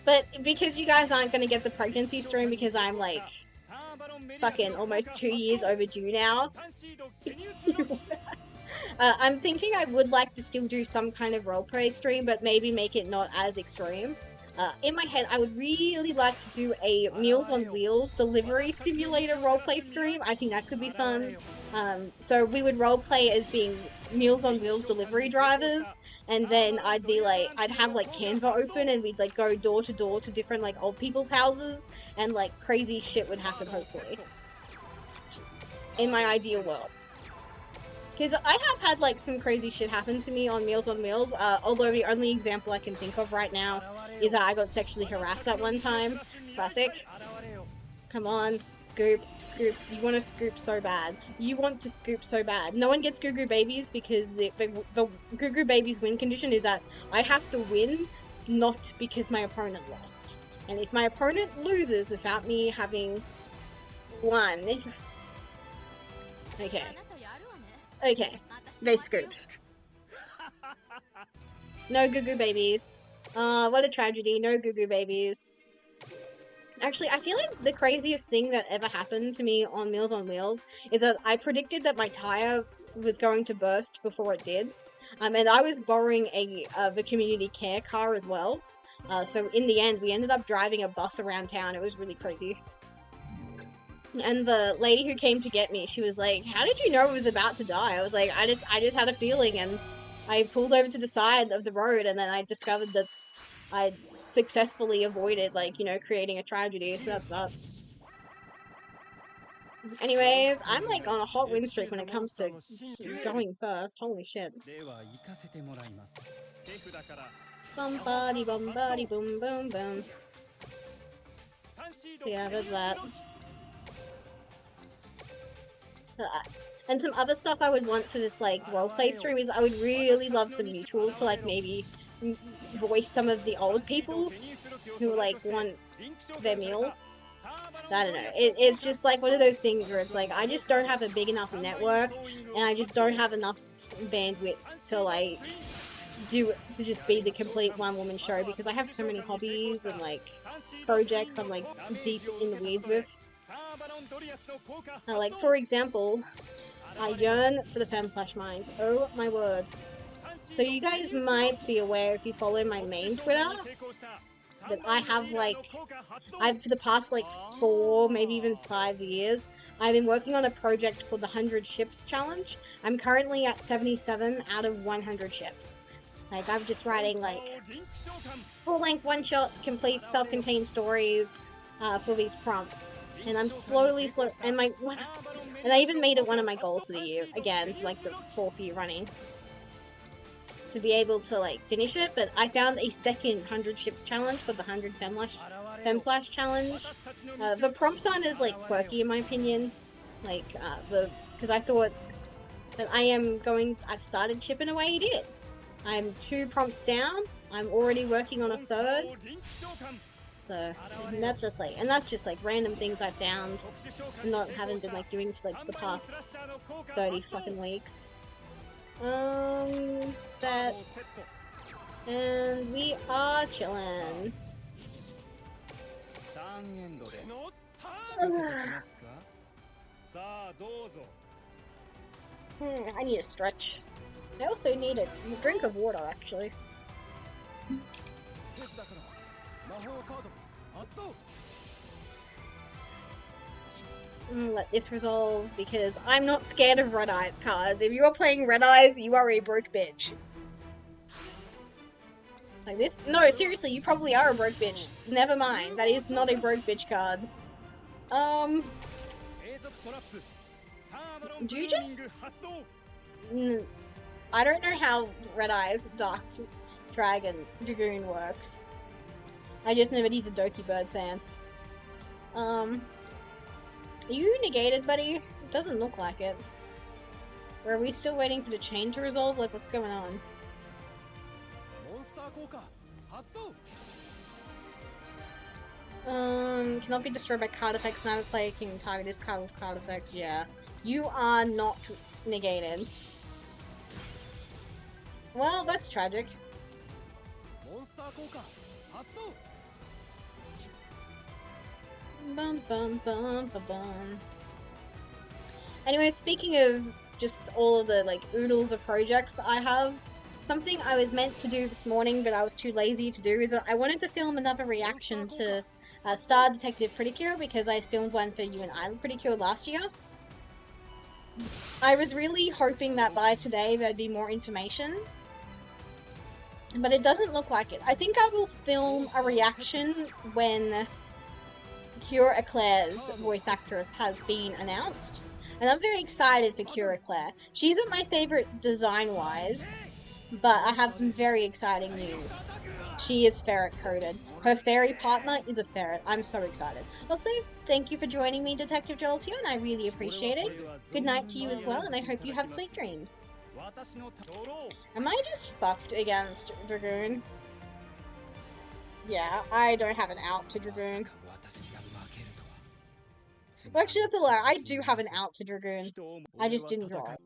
But because you guys aren't going to get the pregnancy stream because I'm like fucking almost 2 years overdue now. I'm thinking I would like to still do some kind of roleplay stream, but maybe make it not as extreme. In my head, I would really like to do a Meals on Wheels delivery simulator roleplay stream. I think that could be fun. So we would roleplay as being Meals on Wheels delivery drivers, and then I'd have like Canva open, and we'd like go door to door to different like old people's houses, and like crazy shit would happen, hopefully. In my ideal world. Because I have had, like, some crazy shit happen to me on Meals on Wheels, although the only example I can think of right now is that I got sexually harassed at one time. Classic. Come on, scoop. You want to scoop so bad. You want to scoop so bad. No one gets Goo Goo Babies because the Goo Goo Babies win condition is that I have to win, not because my opponent lost. And if my opponent loses without me having won... Okay, they scooped. No Goo Goo Babies. What a tragedy, no Goo Goo Babies. Actually, I feel like the craziest thing that ever happened to me on Meals on Wheels is that I predicted that my tire was going to burst before it did. And I was borrowing the community care car as well. So in the end, we ended up driving a bus around town. It was really crazy. And the lady who came to get me, she was like, "How did you know it was about to die?" I was like, I just had a feeling, and I pulled over to the side of the road, and then I discovered that I successfully avoided, like, you know, creating a tragedy. So that's that. Anyways, I'm like on a hot win streak when it comes to going first. Holy shit. Bum body boom boom boom. So yeah, there's that. Uh, and some other stuff I would want for this like roleplay stream is I would really love some mutuals to like maybe voice some of the old people who like want their meals. I don't know. It's just like one of those things where it's like I just don't have a big enough network, and I just don't have enough bandwidth to like to just be the complete one woman show because I have so many hobbies and like projects I'm like deep in the weeds with. Like for example, I yearn for the femme/minds. Oh my word. So you guys might be aware if you follow my main Twitter that I have like I've for the past like 4, maybe even 5 years, I've been working on a project called the 100 Ships Challenge. I'm currently at 77 out of 100 ships. Like I'm just writing like full-length one-shot, complete self-contained stories for these prompts, and I'm slow, and and I even made it one of my goals for the year again, for like the 4th year running, to be able to like finish it. But I found a second 100 ships challenge for the 100 fem slash challenge. The prompts aren't as like quirky in my opinion, like because I thought that I've started chipping away at it. I'm 2 prompts down. I'm already working on a 3rd. So that's just like random things I found and haven't been like doing for like the past 30 fucking weeks. Set. And we are chilling. I need a stretch. I also need a drink of water, actually. I'm gonna let this resolve because I'm not scared of Red Eyes cards. If you are playing Red Eyes, you are a broke bitch. Like this? No, seriously, you probably are a broke bitch. Never mind, that is not a broke bitch card. Do you just... I don't know how Red Eyes Dark Dragon Dragoon works. I just know that he's a Doki Bird fan. Are you negated, buddy? It doesn't look like it. Or are we still waiting for the chain to resolve? Like, what's going on? Cannot be destroyed by card effects. Neither player can target this card with card effects. Yeah. You are not negated. Well, that's tragic. Bum, bum, bum, bum, bum. Anyway, speaking of just all of the like oodles of projects I have, something I was meant to do this morning but I was too lazy to do is that I wanted to film another reaction to Star Detective Pretty Cure because I filmed one for You and I Pretty Cure last year. I was really hoping that by today there'd be more information, but it doesn't look like it. I think I will film a reaction when Cure Eclair's voice actress has been announced. And I'm very excited for Cure Eclair. She isn't my favorite design-wise, but I have some very exciting news. She is ferret coded. Her fairy partner is a ferret. I'm so excited. Also, thank you for joining me, Detective Jolteon. I really appreciate it. Good night to you as well, and I hope you have sweet dreams. Am I just fucked against Dragoon? Yeah, I don't have an out to Dragoon. Well, actually, that's a lie. I do have an out to Dragoon. I just didn't draw it.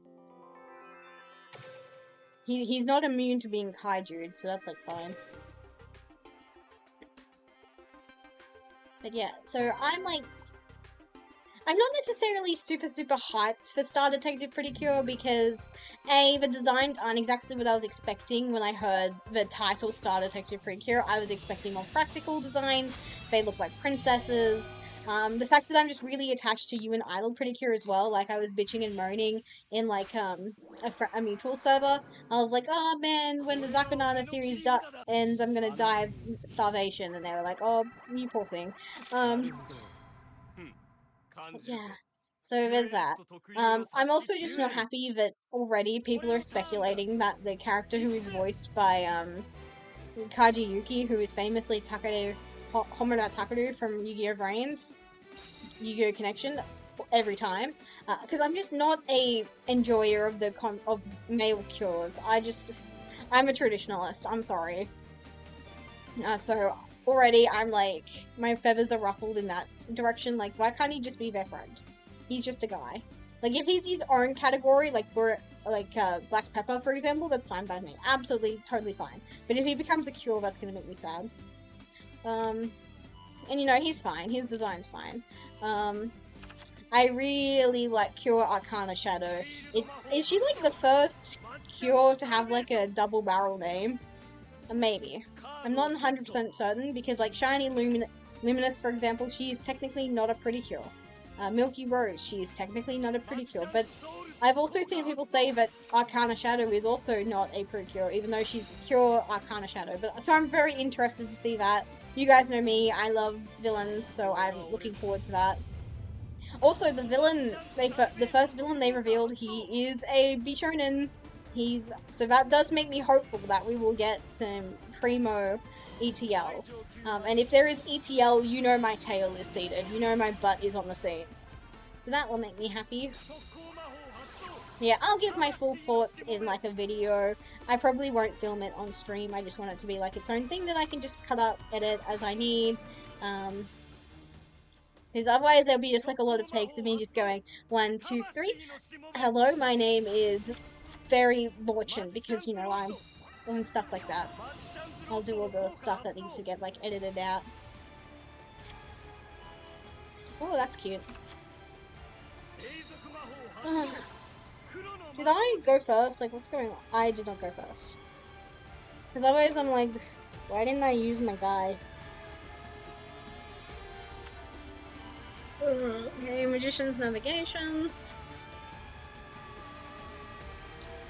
He's not immune to being kaiju'd, so that's like fine. But yeah, so I'm like... I'm not necessarily super hyped for Star Detective Pretty Cure because A, the designs aren't exactly what I was expecting when I heard the title Star Detective Pretty Cure. I was expecting more practical designs. They look like princesses. The fact that I'm just really attached to you and Idol Pretty Cure as well, like I was bitching and moaning in like a mutual server. I was like, oh man, when the Zakunana series ends, I'm gonna die of starvation, and they were like, oh, you poor thing. Yeah. So there's that. I'm also just not happy that already people are speculating that the character who is voiced by Kaji Yuki, who is famously Homura Takaru from Yu-Gi-Oh! Brains, Yu-Gi-Oh! Connection, every time. Because I'm just not a enjoyer of of male cures. I'm a traditionalist. I'm sorry. So already I'm like, my feathers are ruffled in that direction. Like, why can't he just be their friend? He's just a guy. Like, if he's his own category, like Black Pepper, for example, that's fine by me. Absolutely, totally fine. But if he becomes a cure, that's gonna make me sad. And you know, he's fine. His design's fine. I really like Cure Arcana Shadow. Is she like the first Cure to have like a double barrel name? Maybe. I'm not 100% certain because, like, Shiny Luminous, for example, she is technically not a pretty cure. Milky Rose, she is technically not a pretty cure. But I've also seen people say that Arcana Shadow is also not a pretty cure, even though she's Cure Arcana Shadow. So I'm very interested to see that. You guys know me, I love villains, so I'm looking forward to that. Also, the first villain they revealed, he is a Bishonen. So that does make me hopeful that we will get some primo ETL. And if there is ETL, you know my tail is seated. You know my butt is on the seat. So that will make me happy. Yeah, I'll give my full thoughts in like a video. I probably won't film it on stream. I just want it to be like its own thing that I can just cut up, edit as I need. Because otherwise there'll be just like a lot of takes of me just going 1, 2, 3. Hello, my name is Fairy Fortune, because you know I'm doing stuff like that. I'll do all the stuff that needs to get like edited out. Oh, that's cute. Did I go first? Like, what's going on? I did not go first. Because otherwise I'm like, why didn't I use my guy? Okay, Magician's Navigation.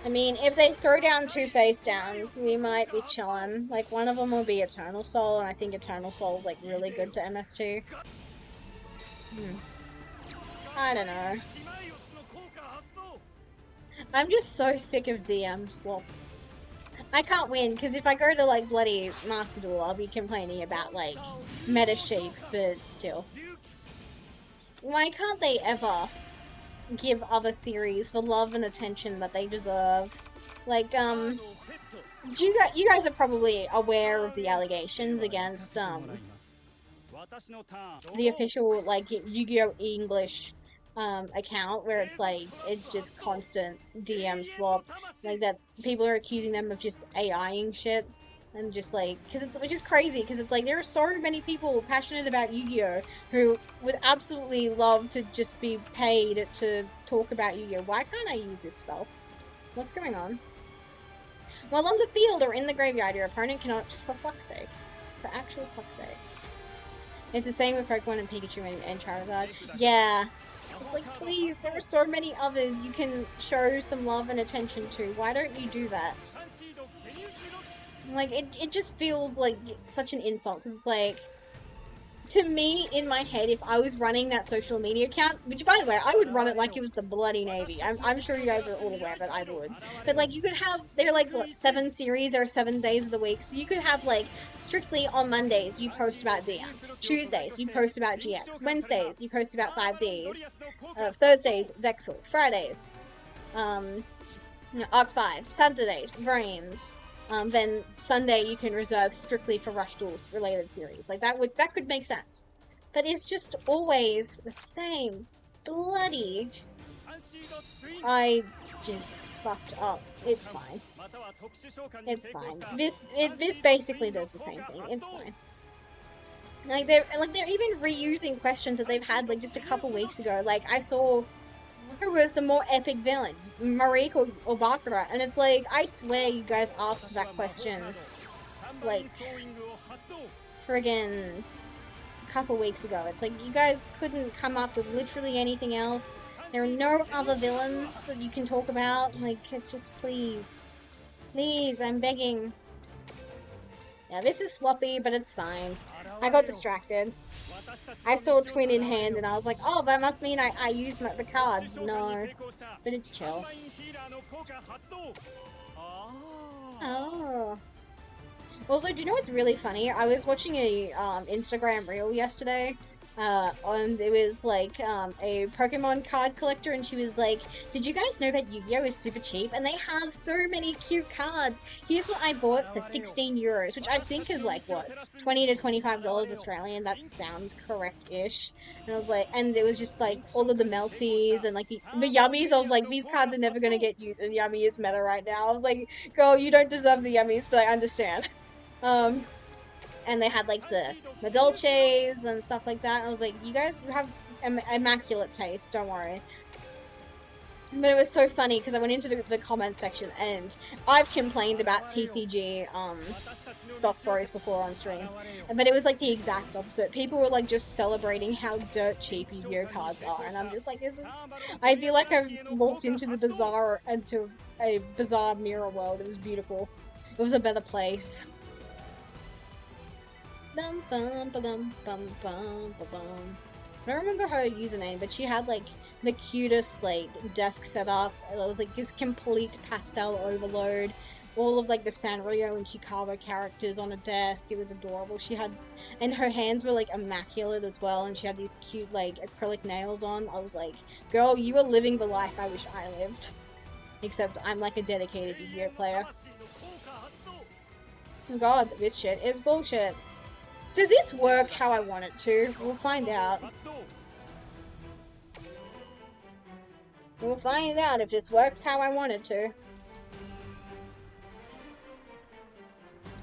I mean, if they throw down 2 face downs, we might be chillin'. Like, one of them will be Eternal Soul, and I think Eternal Soul is like really good to MS2. I don't know. I'm just so sick of DM slop. I can't win, because if I go to like bloody Master Duel, I'll be complaining about like meta sheep, but still. Why can't they ever give other series the love and attention that they deserve? Like, you guys are probably aware of the allegations against, the official, like, Yu-Gi-Oh! English, account, where it's like, it's just constant DM slop, like, that people are accusing them of just AIing shit. And just like, which is crazy, because it's like, there are so many people passionate about Yu-Gi-Oh! Who would absolutely love to just be paid to talk about Yu-Gi-Oh! Why can't I use this spell? What's going on? While on the field or in the graveyard, your opponent cannot, for fuck's sake. For actual fuck's sake. It's the same with Pokemon and Pikachu and Charizard. Yeah. It's like, please, there are so many others you can show some love and attention to. Why don't you do that? Like, it just feels like such an insult, because it's like, to me, in my head, if I was running that social media account, which, by the way, I would run it like it was the bloody Navy. I'm sure you guys are all aware that I would. But, like, you could have, they're like, what, 7 series or 7 days of the week, so you could have, like, strictly on Mondays, you post about DM. Tuesdays, you post about GX. Wednesdays, you post about 5Ds. Thursdays, Zexal. Fridays, Arc 5. Saturdays, Brains. Then Sunday you can reserve strictly for Rush Duels related series. Like, that could make sense. But it's just always the same bloody... I just fucked up. It's fine. It's fine. This basically does the same thing. It's fine. They're even reusing questions that they've had like just a couple weeks ago. Like I saw who was the more epic villain, Marik or Baccarat, and it's like I swear you guys asked that question like friggin' a couple weeks ago. It's like you guys couldn't come up with literally anything else. There are no other villains that you can talk about. Like it's just please, please, I'm begging. Yeah, this is sloppy, but it's fine. I got distracted. I saw Twin in hand and I was like, oh, that must mean I used the cards. No, but it's chill. Oh. Also, do you know what's really funny? I was watching a Instagram reel yesterday, and it was like a Pokemon card collector, and she was like, "Did you guys know that Yu-Gi-Oh is super cheap, and they have so many cute cards? Here's what I bought for 16 euros, which I think is like what, 20 to $25 Australian. That sounds correct-ish." And I was like, and it was just like all of the melties and like the yummies. I was like, these cards are never gonna get used, and yummy is meta right now. I was like, girl, you don't deserve the yummies, but I understand. Um, and they had like the Madolches and stuff like that. I was like, you guys have immaculate taste, don't worry. But it was so funny because I went into the comment section and I've complained about TCG stock bros before on stream, but it was like the exact opposite. People were like just celebrating how dirt cheap Yu-Gi-Oh cards are, and I'm just like, I feel like I've walked into a bizarre mirror world. It was beautiful. It was a better place. Bum, bum, ba-dum, bum, bum, ba-bum. I don't remember her username, but she had like the cutest like desk setup. It was like this complete pastel overload. All of like the Sanrio and Chikava characters on a desk. It was adorable. She had, and her hands were like immaculate as well. And she had these cute like acrylic nails on. I was like, girl, you are living the life I wish I lived. Except I'm like a dedicated Yu-Gi-Oh player. Oh God, this shit is bullshit. Does this work how I want it to? We'll find out. We'll find out if this works how I want it to.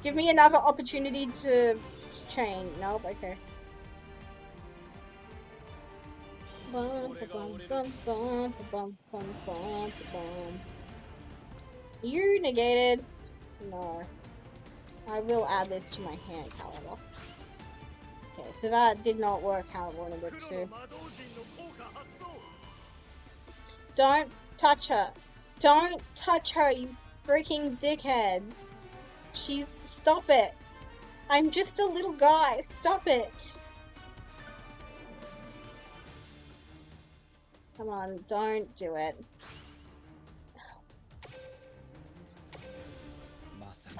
Give me another opportunity to change. Nope, okay. You negated. No. I will add this to my hand calendar. Okay, so that did not work how I wanted it to. Don't touch her. Don't touch her, you freaking dickhead. Stop it. I'm just a little guy. Stop it. Come on, don't do it.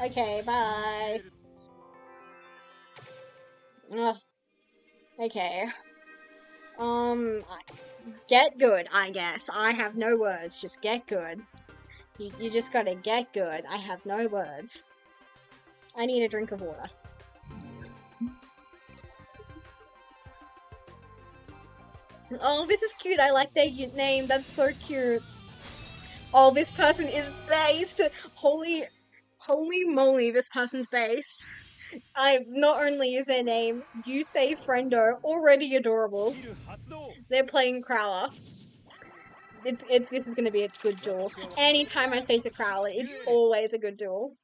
Okay, bye. Ugh. Okay. Get good, I guess. I have no words. Just get good. You just gotta get good. I have no words. I need a drink of water. Oh, this is cute. I like their name. That's so cute. Oh, this person is based. Holy moly, this person's based. Not only is their name Yusei Friendo already adorable. They're playing Crowler. This is gonna be a good duel. Anytime I face a Crowler, it's always a good duel.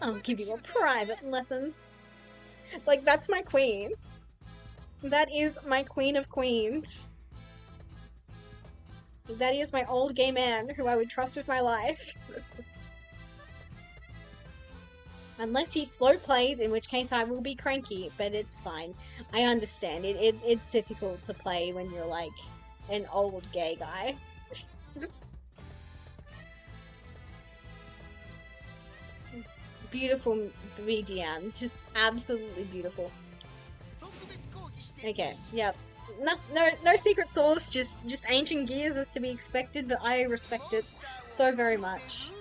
I'll give you a private lesson. Like, that's my queen. That is my queen of queens. That is my old gay man who I would trust with my life. Unless he slow plays, in which case I will be cranky, but it's fine. I understand. It's difficult to play when you're like an old gay guy. Beautiful BGM. Just absolutely beautiful. Okay, yep. No secret sauce, just ancient gears as to be expected, but I respect it so very much.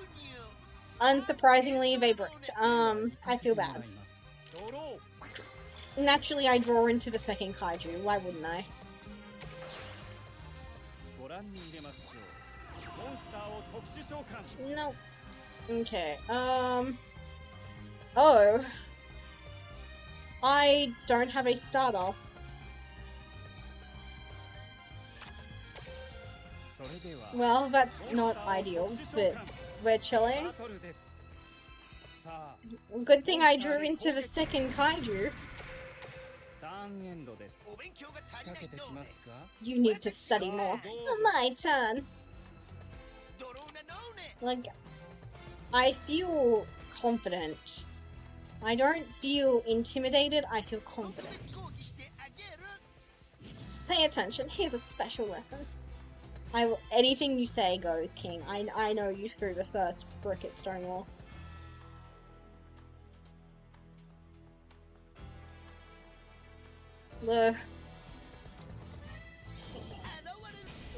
Unsurprisingly, they bricked. I feel bad. Naturally, I draw into the second kaiju. Why wouldn't I? No. Okay, oh. I don't have a starter. Well, that's not ideal, but we're chilling. Good thing I drew into the second kaiju. You need to study more. My turn. Like, I feel confident. I don't feel intimidated, I feel confident. Pay attention, here's a special lesson. Anything you say goes, King. I know you threw the first brick at Stonewall. Look.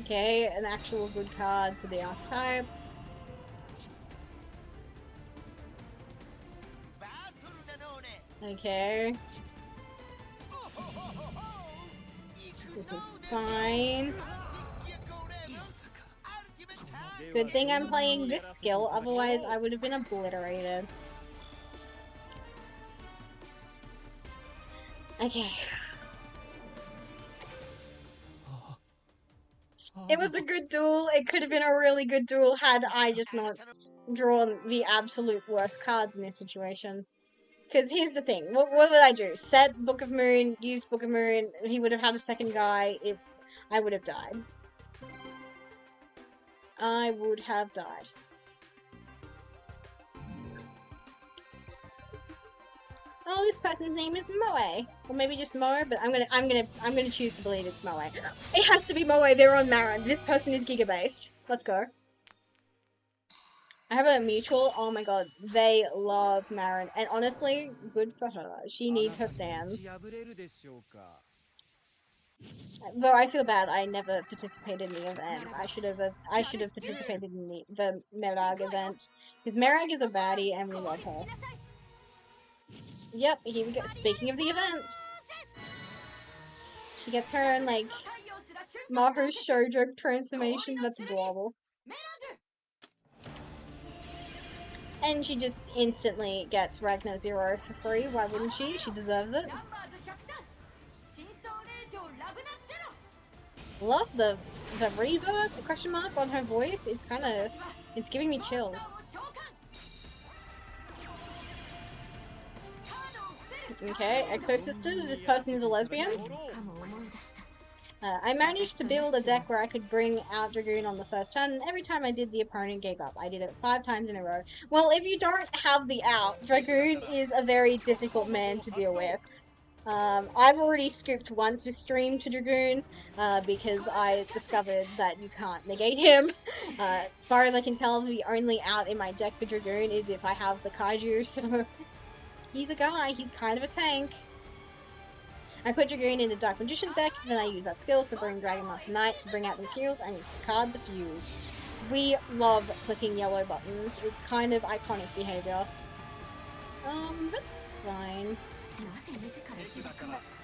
Okay, an actual good card for the archetype. Okay. This is fine. Good thing I'm playing this skill, otherwise I would have been obliterated. Okay. It was a good duel. It could have been a really good duel had I just not drawn the absolute worst cards in this situation. Because here's the thing. What would I do? Set Book of Moon, use Book of Moon. He would have had a second guy if I would have died. I would have died. Oh, this person's name is Moe, or maybe just Moe. But I'm gonna choose to believe it's Moe. It has to be Moe. They're on Marin. This person is Giga based. Let's go. I have a mutual. Oh my god, they love Marin, and honestly, good for her. She needs her stands. Though I feel bad, I never participated in the event. I should have participated in the Merag event, because Merag is a baddie and we love her. Yep, here we go. Speaking of the event, she gets her own like Maho Shoujo transformation. That's adorable. And she just instantly gets Ragnar Zero for free. Why wouldn't she? She deserves it. Love the reverb, the question mark on her voice. It's giving me chills. Okay, Exo Sisters, this person is a lesbian. I managed to build a deck where I could bring out Dragoon on the first turn, and every time I did, the opponent gave up. I did it 5 times in a row. Well, if you don't have the out, Dragoon is a very difficult man to deal with. I've already scooped once with Stream to Dragoon, because I discovered that you can't negate him. As far as I can tell, the only out in my deck for Dragoon is if I have the Kaiju, so he's a guy, he's kind of a tank. I put Dragoon in the Dark Magician deck, then I use that skill to bring Dragon Master Knight to bring out the materials and card the fuse. We love clicking yellow buttons, it's kind of iconic behavior. That's fine.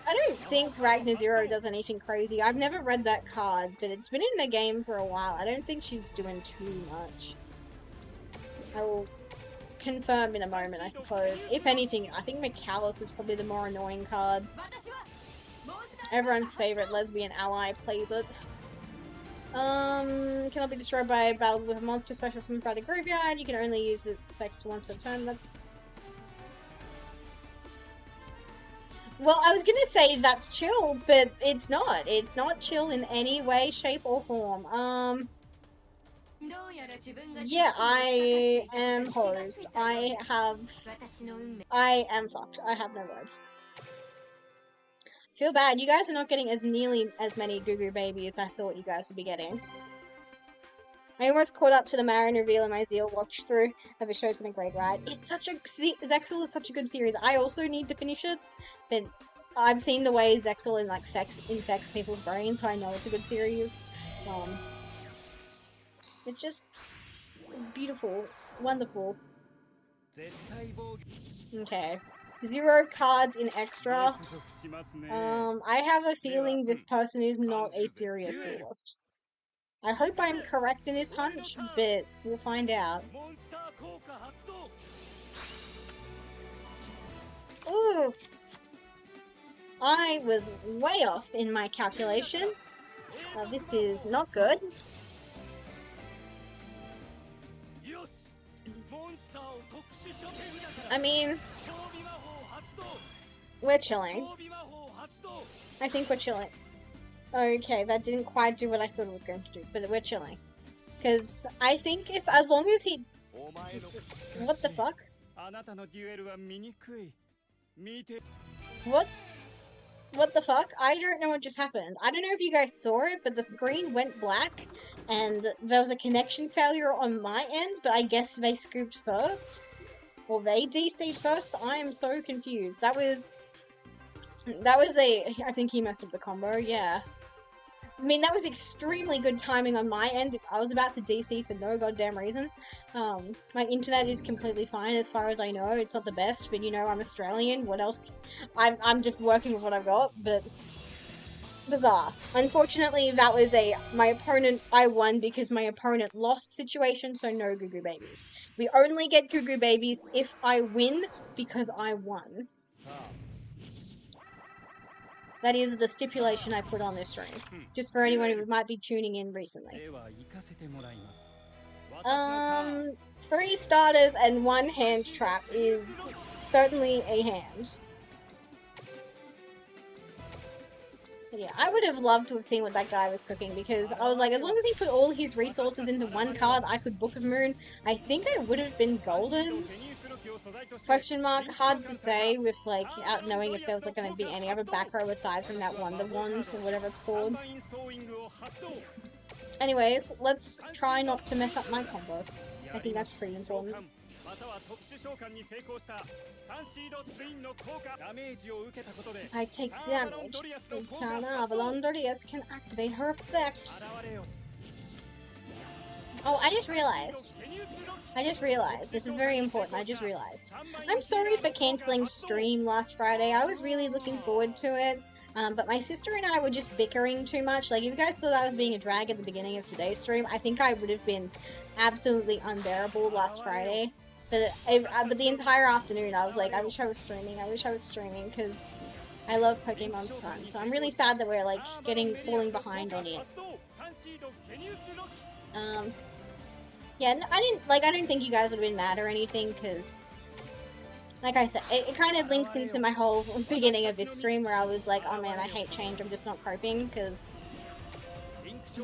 I don't think Ragnar Zero does anything crazy. I've never read that card, but it's been in the game for a while. I don't think she's doing too much. I will confirm in a moment, I suppose. If anything, I think McCallus is probably the more annoying card. Everyone's favorite lesbian ally plays it. Cannot be destroyed by a battle with a monster special summon by the graveyard. You can only use its effects once per turn. That's... Well, I was gonna say that's chill, but it's not. It's not chill in any way, shape, or form. Yeah, I am hosed. I am fucked. I have no words. Feel bad. You guys are not getting nearly as many Goo Goo Baby as I thought you guys would be getting. I almost caught up to the Marin reveal in my Zeal watch through. The show's been a great ride. It's such a... Zexal is such a good series. I also need to finish it, but I've seen the way Zexal infects people's brains, so I know it's a good series. It's just beautiful. Wonderful. Okay. 0 cards in extra. I have a feeling this person is not a serious duelist. I hope I'm correct in this hunch, but we'll find out. Ooh! I was way off in my calculation. This is not good. I mean, we're chilling. I think we're chilling. Okay, that didn't quite do what I thought it was going to do, but we're chilling. Because I think as long as he... What the fuck? What the fuck? I don't know what just happened. I don't know if you guys saw it, but the screen went black, and there was a connection failure on my end, but I guess they scooped first? Or they DC'd first? I am so confused. That was I think he messed up the combo, yeah. I mean, that was extremely good timing on my end. I was about to DC for no goddamn reason. My internet is completely fine as far as I know. It's not the best, but you know, I'm Australian. What else? I'm just working with what I've got, but bizarre. Unfortunately, that was my opponent, I won because my opponent lost situation, so no Goo Goo Babies. We only get Goo Goo Babies if I win because I won. That is the stipulation I put on this stream, just for anyone who might be tuning in recently. 3 starters and 1 hand trap is certainly a hand. Yeah, I would have loved to have seen what that guy was cooking, because I was like, as long as he put all his resources into 1 card, I could Book of Moon. I think I would have been golden. Question mark, hard to say with like out knowing if there was like going to be any other back row aside from that Wonder Wand or whatever it's called. Anyways, let's try not to mess up my combo. I think that's pretty important. I take damage. Sana Valondorias can activate her effect. Oh, I just realized. This is very important. I just realized. I'm sorry for cancelling stream last Friday. I was really looking forward to it. But my sister and I were just bickering too much. Like, if you guys thought I was being a drag at the beginning of today's stream, I think I would have been absolutely unbearable last Friday. But the entire afternoon, I was like, I wish I was streaming, because I love Pokemon Sun. So I'm really sad that we're, like, falling behind on it. Yeah, I don't think you guys would have been mad or anything, because, like I said, it kind of links into my whole beginning of this stream, where I was like, oh man, I hate change, I'm just not coping, because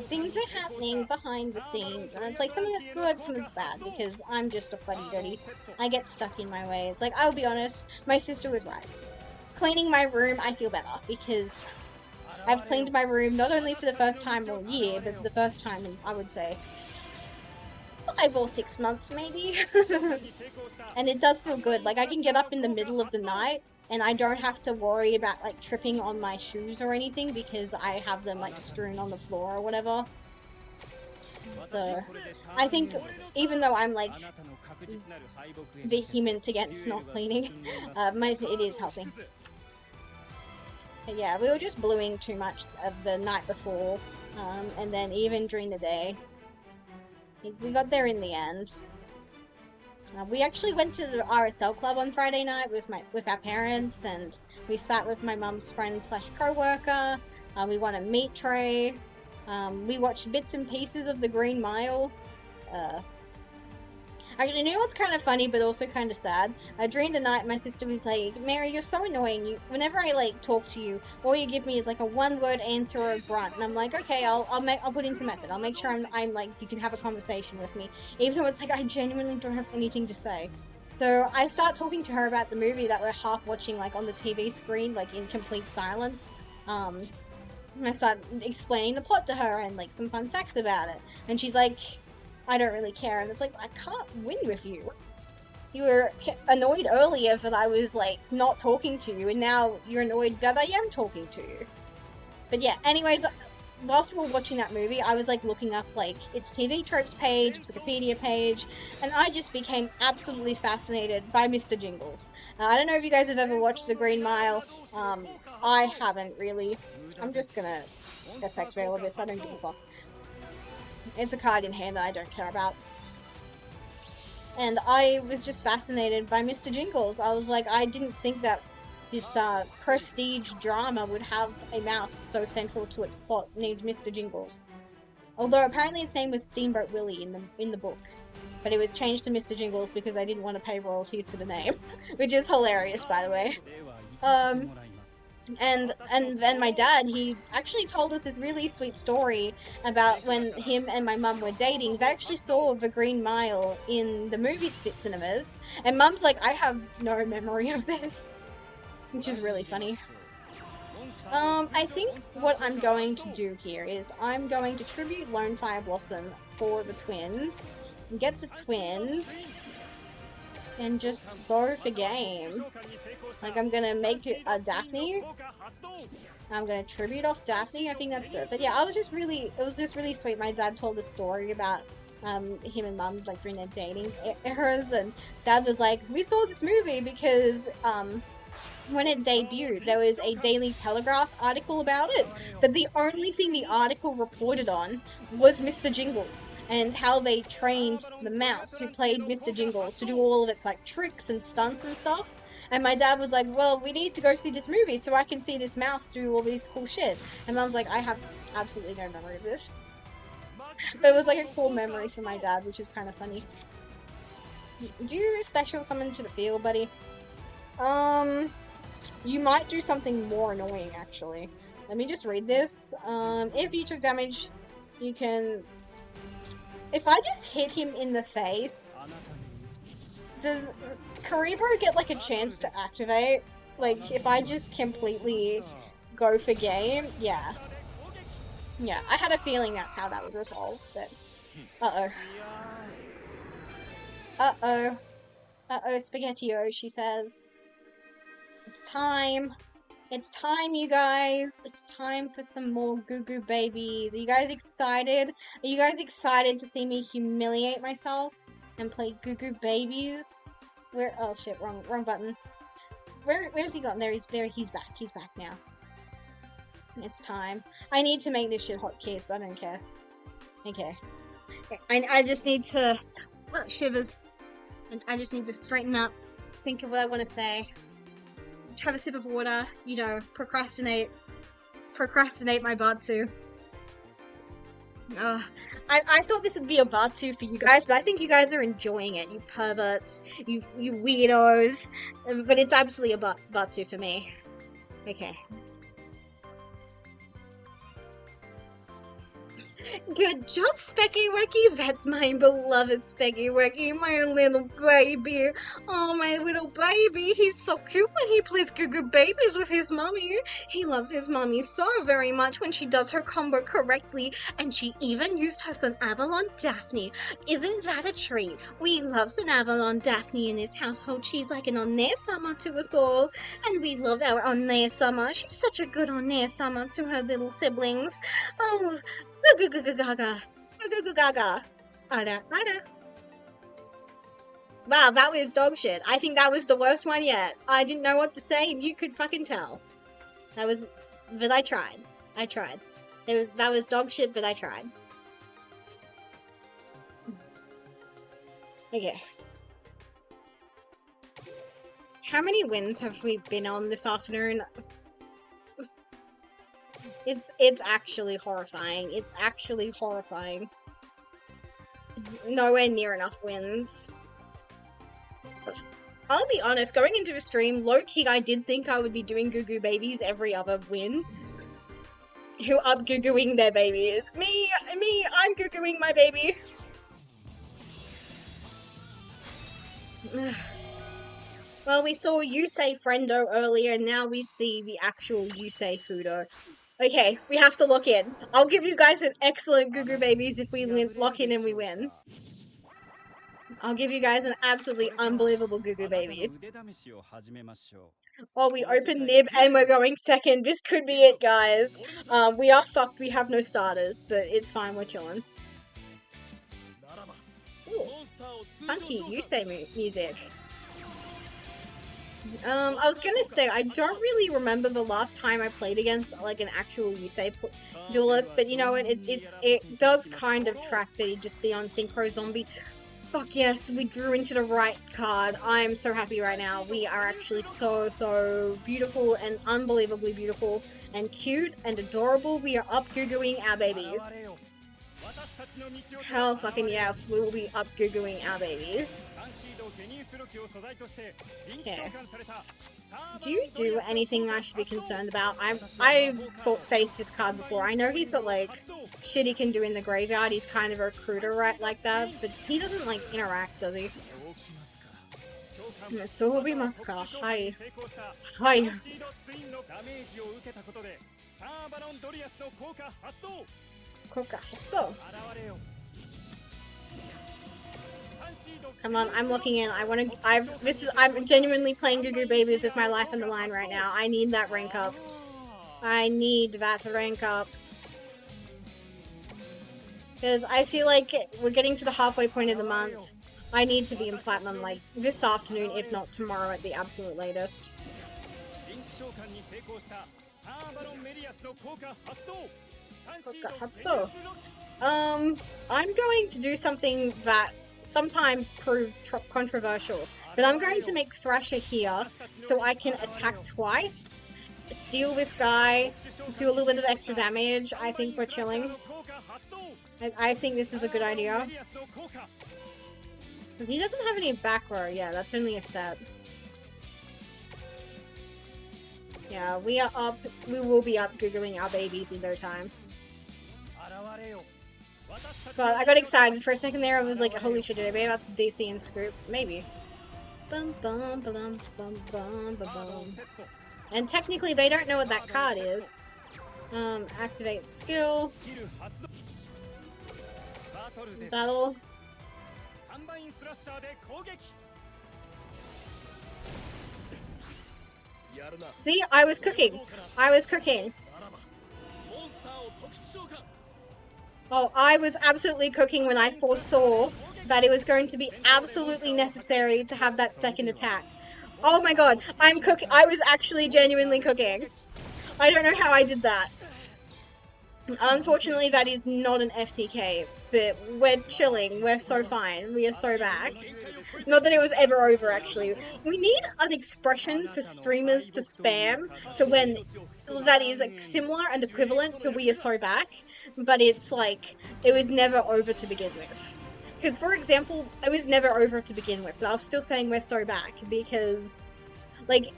things are happening behind the scenes, and it's like, some of it's good, some of it's bad, because I'm just a fuddy-duddy. I get stuck in my ways. Like, I'll be honest, my sister was right. Cleaning my room, I feel better, because I've cleaned my room not only for the first time all year, but for the first time in, I would say, 5 or 6 months, maybe. And it does feel good. Like, I can get up in the middle of the night, and I don't have to worry about, like, tripping on my shoes or anything, because I have them, like, strewn on the floor or whatever. So, I think, even though I'm, like, vehement against not cleaning, it is helping. But yeah, we were just bluing too much of the night before, and then even during the day. We got there in the end. We actually went to the RSL club on Friday night with our parents, and we sat with my mum's friend / co-worker. We won a meat tray. We watched bits and pieces of the Green Mile. Actually, you know what's kind of funny, but also kind of sad? During the night, my sister was like, Mary, you're so annoying. Whenever I, like, talk to you, all you give me is, like, a one-word answer or a grunt. And I'm like, okay, I'll put into method. I'll make sure I'm, like, you can have a conversation with me. Even though it's like, I genuinely don't have anything to say. So I start talking to her about the movie that we're half watching, like, on the TV screen, like, in complete silence. And I start explaining the plot to her and, like, some fun facts about it. And she's like, I don't really care, and it's like, I can't win with you. You were annoyed earlier that I was, like, not talking to you, and now you're annoyed that I am talking to you. But yeah, anyways, whilst we were watching that movie, I was, like, looking up, like, its TV tropes page, its Wikipedia page, and I just became absolutely fascinated by Mr. Jingles. I don't know if you guys have ever watched The Green Mile. I haven't, really. I'm just gonna effect veil of this, I don't give a fuck. It's a card in hand that I don't care about. And I was just fascinated by Mr. Jingles. I was like, I didn't think that prestige drama would have a mouse so central to its plot named Mr. Jingles. Although apparently its name was Steamboat Willie in the book. But it was changed to Mr. Jingles because I didn't want to pay royalties for the name. Which is hilarious, by the way. And then my dad, he actually told us this really sweet story about when him and my mum were dating. They actually saw The Green Mile in the movie cinemas. And mum's like, I have no memory of this. Which is really funny. I think what I'm going to do here is I'm going to tribute Lone Fire Blossom for the twins. And get the twins. And just go for game. Like, I'm gonna make it a Daphne. I'm gonna tribute off Daphne. I think that's good. But yeah, it was just really sweet. My dad told a story about him and mum, like, during their dating eras, and dad was like, we saw this movie because when it debuted, there was a Daily Telegraph article about it, but the only thing the article reported on was Mr. Jingles and how they trained the mouse who played Mr. Jingles to do all of its, like, tricks and stunts and stuff. And my dad was like, well, we need to go see this movie so I can see this mouse do all this cool shit. And mum's like, I have absolutely no memory of this. But it was like a cool memory for my dad, which is kind of funny. Do you special summon to the field, buddy? You might do something more annoying, actually. Let me just read this. If you took damage, you can... If I just hit him in the face... Does Karibo get, like, a chance to activate? Like, if I just completely go for game? Yeah. Yeah, I had a feeling that's how that would resolve, but... Uh-oh. Uh-oh. Uh-oh, Spaghetti-O, she says. It's time. It's time, you guys. It's time for some more Goo Goo Babies. Are you guys excited? Are you guys excited to see me humiliate myself and play Goo Goo Babies? Where? Oh shit! Wrong button. Where's he gone? There he's back. He's back now. It's time. I need to make this shit hotkeys, but I don't care. Okay. I just need to shivers. And I just need to straighten up. Think of what I want to say. Have a sip of water, you know, procrastinate my Batsu. I thought this would be a Batsu for you guys, but I think you guys are enjoying it, you perverts, you weirdos, but it's absolutely a Batsu for me. Okay. Good job, Specky Wecky. That's my beloved Specky Wecky, my little baby. Oh, my little baby. He's so cute when he plays Goo Goo Babies with his mommy. He loves his mommy so very much when she does her combo correctly, and she even used her son Avalon Daphne. Isn't that a treat? We love son Avalon Daphne in his household. She's like an Onne-sama to us all, and we love our Onne-sama. She's such a good Onne-sama to her little siblings. Oh, Goo Goo Goo Gaga. Goo Goo Gaga. Ada. Wow, that was dog shit. I think that was the worst one yet. I didn't know what to say, and you could fucking tell. But I tried. That was dog shit, but I tried. Okay. How many wins have we been on this afternoon? It's actually horrifying. It's actually horrifying. Nowhere near enough wins. I'll be honest, going into the stream, low-key I did think I would be doing Goo Goo Babies every other win. Who up Goo Gooing their babies. Me, I'm Goo Gooing my baby. Well, we saw Yusei Friendo earlier, and now we see the actual Yusei Fudo. Okay, we have to lock in. I'll give you guys an excellent Goo Goo Babies if we lock in and we win. I'll give you guys an absolutely unbelievable Goo Goo Babies. Oh, we open Nib and we're going second. This could be it, guys. We are fucked. We have no starters, but it's fine. We're chilling. Ooh, funky Yusei music. I was gonna say, I don't really remember the last time I played against, like, an actual Yusei duelist, but you know what, it does kind of track that he'd just be on Synchro Zombie. Fuck yes, we drew into the right card. I'm so happy right now. We are actually so beautiful and unbelievably beautiful and cute and adorable. We are up goo-gooing our babies. Hell fucking yes, we will be up goo-gooing our babies. Okay. Do you do anything I should be concerned about? I faced this card before. I know he's got like shit he can do in the graveyard. He's kind of a recruiter, right, like that, but he doesn't like interact, does he? Sohobi Maska. Hi. Hi. Koka Hasto. Come on, I'm looking in. I'm genuinely playing Goo Goo Babies with my life on the line right now. I need that rank up. I need that rank up. Because I feel like we're getting to the halfway point of the month. I need to be in Platinum like this afternoon, if not tomorrow at the absolute latest. I'm going to do something that sometimes proves controversial, but I'm going to make Thrasher here so I can attack twice, steal this guy, do a little bit of extra damage. I think we're chilling. I think this is a good idea. Because he doesn't have any back row. Yeah, that's only a set. Yeah, we are up. We will be up googling our babies in no time. But I got excited for a second there. I was like, holy shit, did I be about to DC and scoop? Maybe. Bum, bum, bum, bum, bum, bum. And technically, they don't know what that card is. Activate skill. Battle. See, I was cooking. I was cooking. Oh, I was absolutely cooking when I foresaw that it was going to be absolutely necessary to have that second attack. Oh my god, I'm cooking. I was actually genuinely cooking. I don't know how I did that. Unfortunately, that is not an FTK, but we're chilling. We're so fine. We are so back. Not that it was ever over, actually. We need an expression for streamers to spam for when that is similar and equivalent to we are so back, but it's like, it was never over to begin with. Because, for example, it was never over to begin with, but I was still saying we're so back because, like,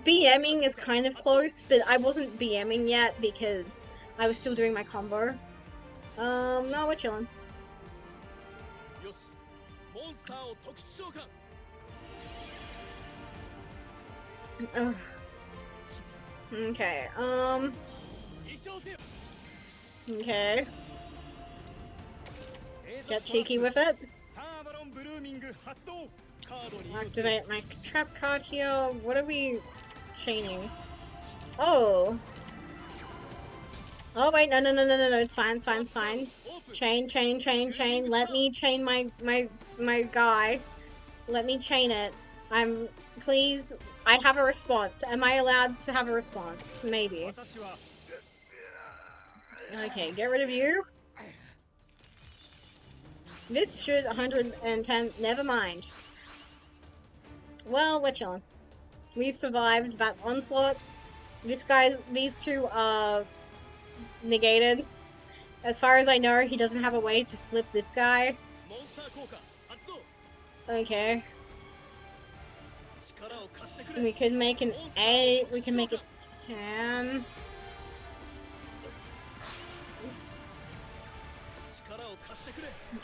BMing is kind of close, but I wasn't BMing yet because I was still doing my combo. No, we're chilling. Ugh. Okay, okay. Get cheeky with it. Activate my trap card here. What are we chaining? Oh. Oh wait, no, it's fine, it's fine, it's fine. Chain. Let me chain my guy. Let me chain it. Please, I have a response. Am I allowed to have a response? Maybe. Okay, get rid of you. This should 110, never mind. Well, we're chilling. We survived that onslaught. These two are negated. As far as I know, he doesn't have a way to flip this guy. Okay. We could make an 8, we can make it 10.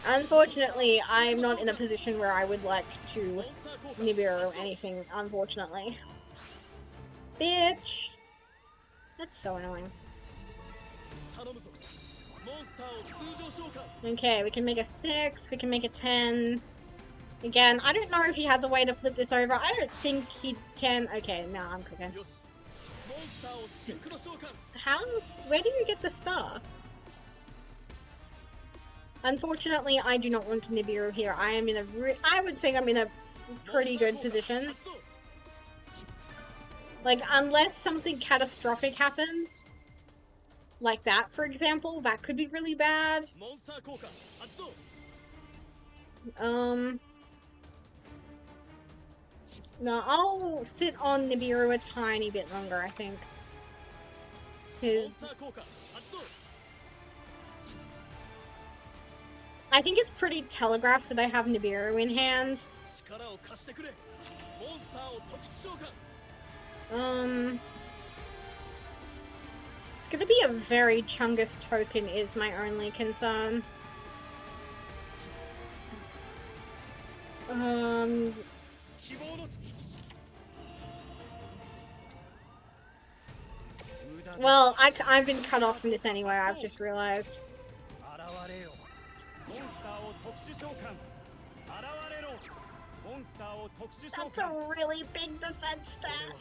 Unfortunately, I'm not in a position where I would like to Nibiru anything, unfortunately. Bitch! That's so annoying. Okay, we can make a 6, we can make a 10. Again, I don't know if he has a way to flip this over. I don't think he can. Okay, now I'm cooking. Where do you get the star? Unfortunately, I do not want to Nibiru here. I would say I'm in a pretty good position. Like, unless something catastrophic happens, like that, for example, that could be really bad. No, I'll sit on Nibiru a tiny bit longer, I think. Because I think it's pretty telegraphed that I have Nibiru in hand. It's gonna be a very Chungus token is my only concern. Well, I've been cut off from this anyway, I've just realized. That's a really big defense stat.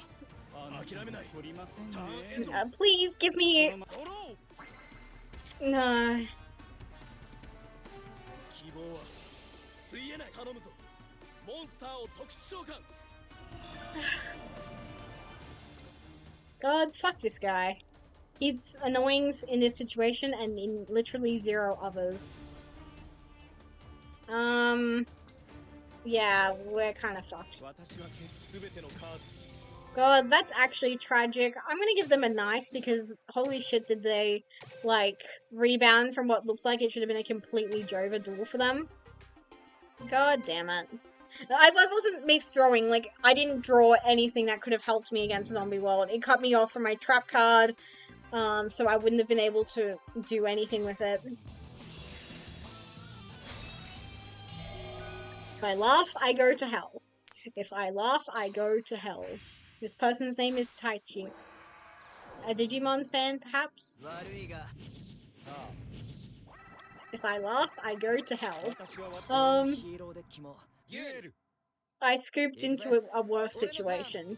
Please give me... No. God, fuck this guy. He's annoying in this situation and in literally zero others. Yeah, we're kind of fucked. God, that's actually tragic. I'm gonna give them a nice because holy shit did they, like, rebound from what looked like it should have been a completely Jova duel for them. God damn it. I wasn't me throwing, like, I didn't draw anything that could have helped me against Zombie World. It cut me off from my trap card, so I wouldn't have been able to do anything with it. If I laugh, I go to hell. If I laugh, I go to hell. This person's name is Taichi. A Digimon fan, perhaps? If I laugh, I go to hell. I scooped into a worse situation.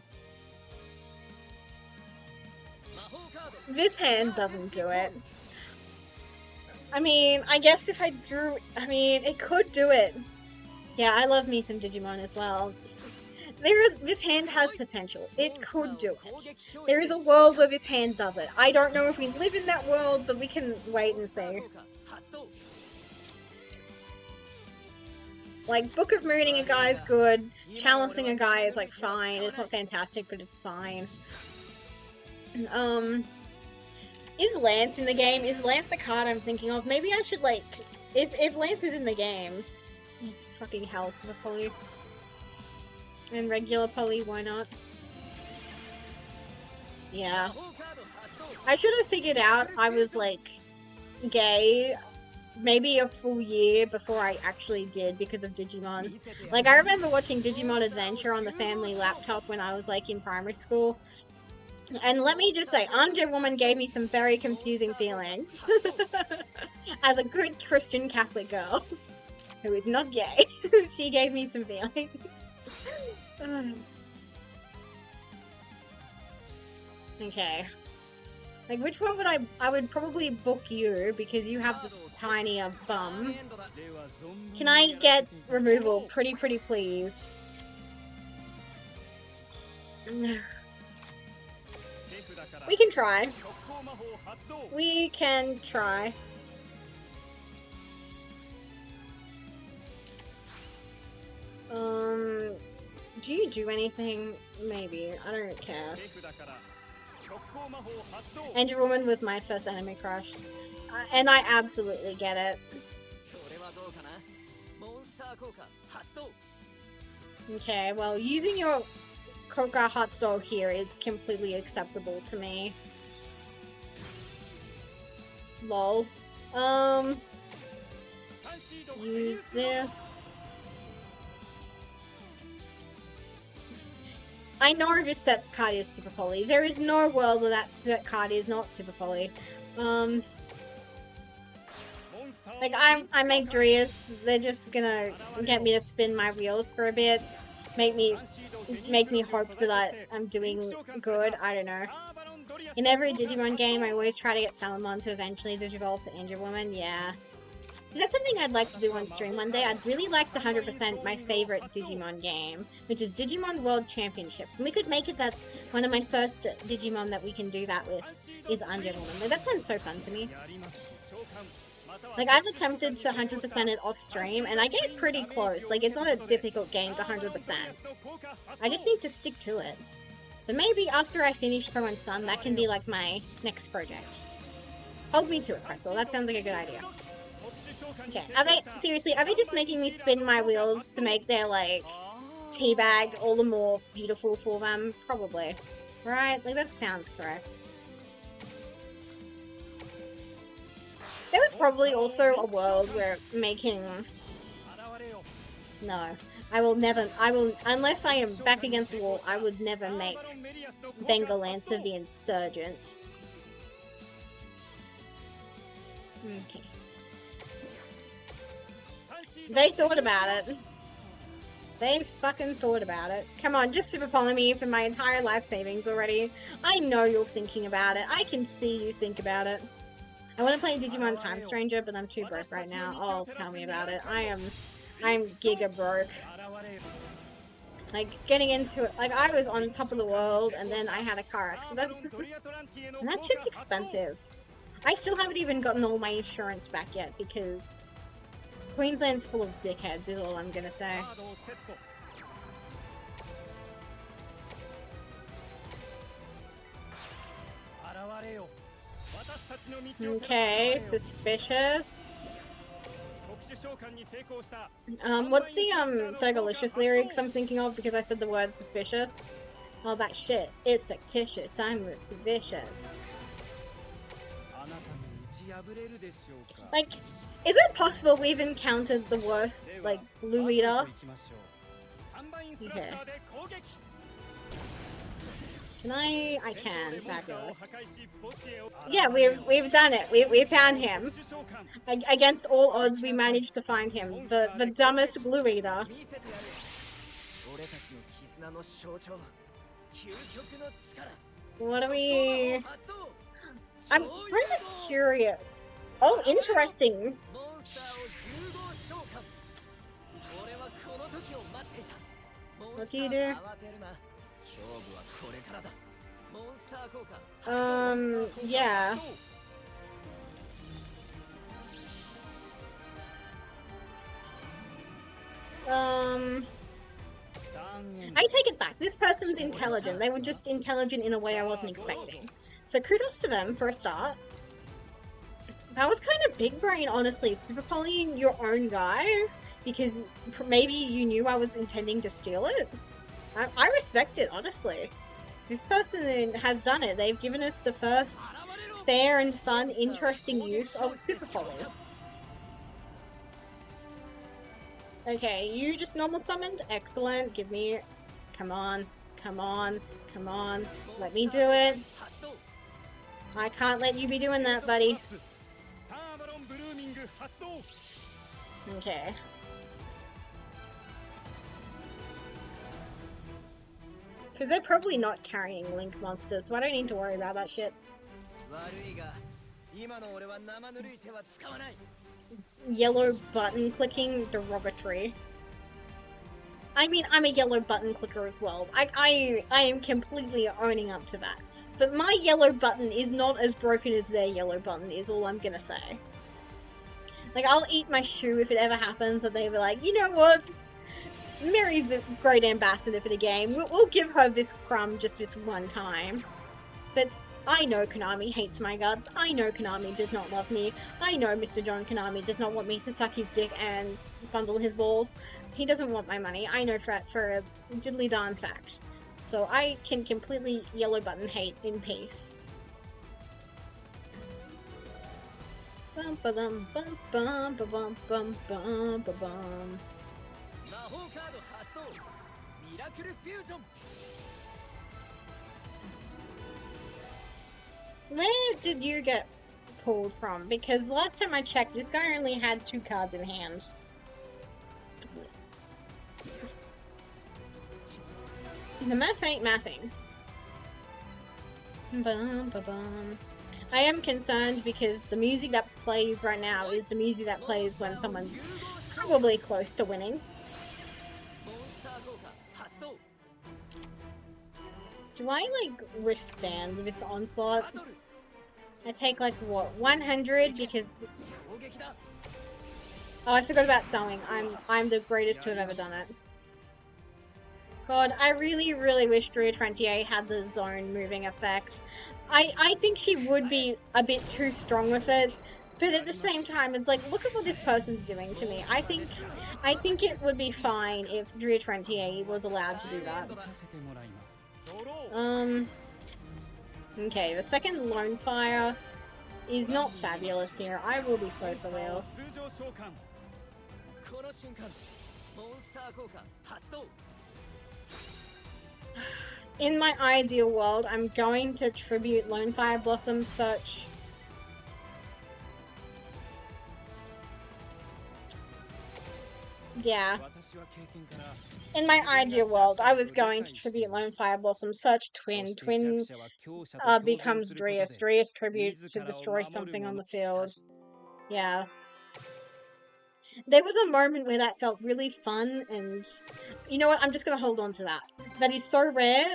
This hand doesn't do it. I mean, I guess if I drew... I mean, it could do it. Yeah, I love me some Digimon as well. This hand has potential. It could do it. There is a world where this hand does it. I don't know if we live in that world, but we can wait and see. Like, Book of Mooning a guy is good. Chalicing a guy is, like, fine. It's not fantastic, but it's fine. Is Lance in the game? Is Lance the card I'm thinking of? Maybe I should, like, if Lance is in the game... Fucking hell, Super Poly. And regular Poly, why not? Yeah. I should have figured out I was, like, gay maybe a full year before I actually did because of Digimon. Like, I remember watching Digimon Adventure on the family laptop when I was, like, in primary school. And let me just say, Anja Woman gave me some very confusing feelings. As a good Christian Catholic girl. Who is not gay. She gave me some feelings. Okay. Like, which one would I would probably book you, because you have the tinier bum. Can I get removal? Pretty please. We can try. We can try. Do you do anything? Maybe. I don't care. Angel Woman was my first anime crush. And I absolutely get it. Okay, well, using your Koka Hotstall here is completely acceptable to me. Lol. Use this. I know this set card is Super Poly. There is no world where that set card is not Super Poly. Like, I make Drias, they're just gonna get me to spin my wheels for a bit. Make me hope that I'm doing good, I don't know. In every Digimon game, I always try to get Salamon to eventually digivolve to Angel Woman, yeah. So that's something I'd like to do on stream one day. I'd really like to 100% my favorite Digimon game, which is Digimon World Championships. And we could make it that one of my first Digimon that we can do that with is Angel Woman. That sounds so fun to me. Like, I've attempted to 100% it off stream, and I get pretty close. Like, it's not a difficult game to 100%. I just need to stick to it. So maybe after I finish Pro and Sun, that can be like my next project. Hold me to it, Pretzel. That sounds like a good idea. Okay, seriously, are they just making me spin my wheels to make their, like, teabag all the more beautiful for them? Probably. Right? Like, that sounds correct. There was probably also a world where making... No. Unless I am back against the wall, I would never make Bengalancer the Insurgent. Okay. They thought about it. They fucking thought about it. Come on, just super follow me for my entire life savings already. I know you're thinking about it. I can see you think about it. I want to play Digimon Time Stranger, but I'm too broke right now. Oh, tell me about it. I'm giga broke. Like, getting into it, like, I was on top of the world, and then I had a car accident. And that shit's expensive. I still haven't even gotten all my insurance back yet, because Queensland's full of dickheads, is all I'm gonna say. Okay, suspicious. What's the Fergalicious lyrics I'm thinking of because I said the word suspicious? Oh, that shit is fictitious. I'm suspicious. Like, is it possible we've encountered the worst, like, Blue Eater? Okay. Can I can. Fabulous. Yeah, we've done it. We found him. Against all odds, we managed to find him. The dumbest Blue Eater. What are we... I'm kind of curious. Oh, interesting. What do you do? Yeah. I take it back. This person's intelligent. They were just intelligent in a way I wasn't expecting. So kudos to them for a start. That was kind of big brain, honestly. Super polying your own guy because maybe you knew I was intending to steal it. I respect it, honestly. This person has done it. They've given us the first fair and fun, interesting use of Super Poly. Okay, you just normal summoned? Excellent. Give me... Come on. Come on. Come on. Let me do it. I can't let you be doing that, buddy. Okay. Because they're probably not carrying Link monsters, so I don't need to worry about that shit. Yellow button clicking, derogatory. I mean, I'm a yellow button clicker as well. I am completely owning up to that. But my yellow button is not as broken as their yellow button is all I'm gonna say. Like, I'll eat my shoe if it ever happens that they be like, you know what? Mary's a great ambassador for the game. We'll give her this crumb just this one time. But I know Konami hates my guts. I know Konami does not love me. I know Mr. John Konami does not want me to suck his dick and fondle his balls. He doesn't want my money. I know for a diddly darn fact. So I can completely yellow button hate in peace. Bum ba dum bum bum ba bum bum bum ba bum. Where did you get pulled from? Because the last time I checked, this guy only had 2 cards in hand. The math ain't mathing. Bum, ba, bum. I am concerned because the music that plays right now is the music that plays when someone's probably close to winning. Do I, like, withstand this onslaught? I take like what, 100 because oh, I forgot about sewing. I'm the greatest to have ever done it. God, I really, really wish Drea 28 had the zone moving effect. I think she would be a bit too strong with it, but at the same time, it's like, look at what this person's doing to me. I think it would be fine if Drea 28 was allowed to do that. Okay, the second lone fire is not fabulous here. I will be so for real. In my ideal world, I'm going to tribute Lone Fire Blossom such. Yeah. In my ideal world, I was going to tribute Lone Fire Blossom such Twin. Twin becomes Dreas. Dreas tribute to destroy something on the field. Yeah. There was a moment where that felt really fun, and you know what? I'm just gonna hold on to that. That is so rare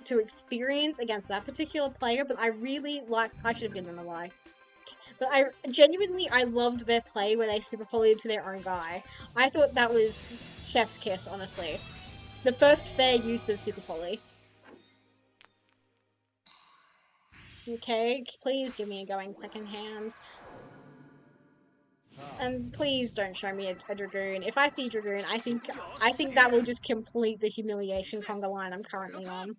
to experience against that particular player, but I really liked. I should have given them a lie. But I genuinely loved their play where they super polyed to their own guy. I thought that was chef's kiss, honestly. The first fair use of super poly. Okay, please give me a going second hand. And please don't show me a Dragoon. If I see Dragoon, I think that will just complete the humiliation conga line I'm currently on.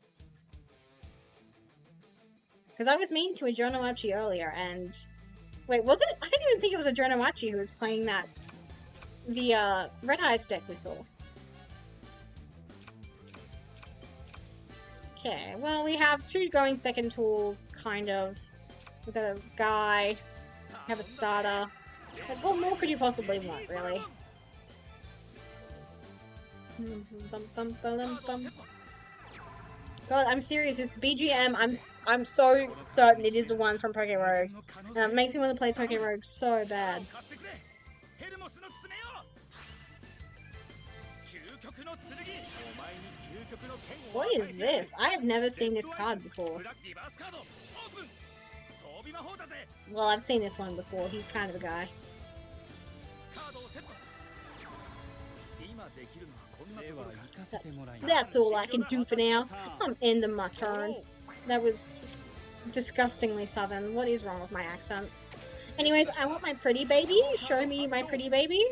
Because I was mean to a Jonomachi earlier, and... Wait, was it? I didn't even think it was a Jonomachi who was playing that... The, Red Eyes deck we saw. Okay, well, we have two going second tools, kind of. We've got a guy, we have a starter. Like, what more could you possibly want, really? God, I'm serious. This BGM, I'm so certain it is the one from Poké Rogue. It makes me want to play Poké Rogue so bad. What is this? I have never seen this card before. Well, I've seen this one before. He's kind of a guy. That's all I can do for now. I'm ending my turn. That was disgustingly southern. What is wrong with my accents? Anyways, I want my pretty baby. Show me my pretty baby.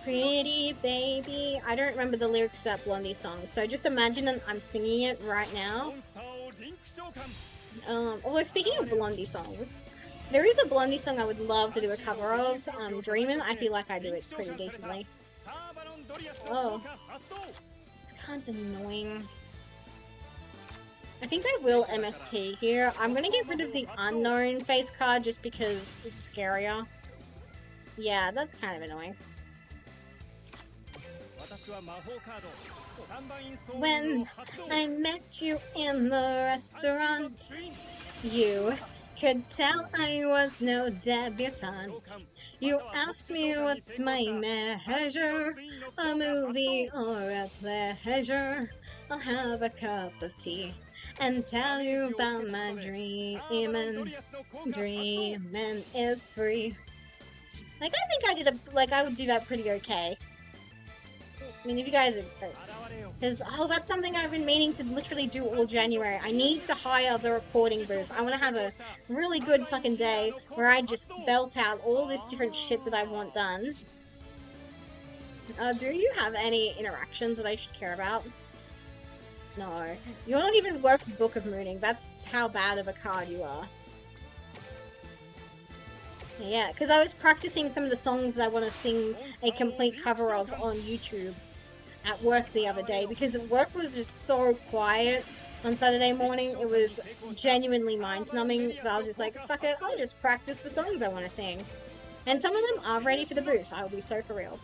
Pretty baby. I don't remember the lyrics to that Blondie song, so just imagine that I'm singing it right now. Although speaking of Blondie songs, there is a Blondie song I would love to do a cover of, Dreamin'. I feel like I do it pretty decently. Oh. This card's annoying. I think I will MST here. I'm gonna get rid of the unknown face card just because it's scarier. Yeah, that's kind of annoying. When I met you in the restaurant, you could tell I was no debutante. You asked me what's my measure, a movie or a pleasure. I'll have a cup of tea and tell you about my dreamin'. Dreamin' is free. Like, I think I would do that pretty okay. I mean, if you guys are... Because, oh, that's something I've been meaning to literally do all January. I need to hire the recording booth. I want to have a really good fucking day where I just belt out all this different shit that I want done. Do you have any interactions that I should care about? No. You're not even worth Book of Mooning. That's how bad of a card you are. Yeah, because I was practicing some of the songs that I want to sing a complete cover of on YouTube at work the other day, because work was just so quiet on Saturday morning. It was genuinely mind-numbing, but I was just like, fuck it, I'll just practice the songs I want to sing. And some of them are ready for the booth, I'll be so for real.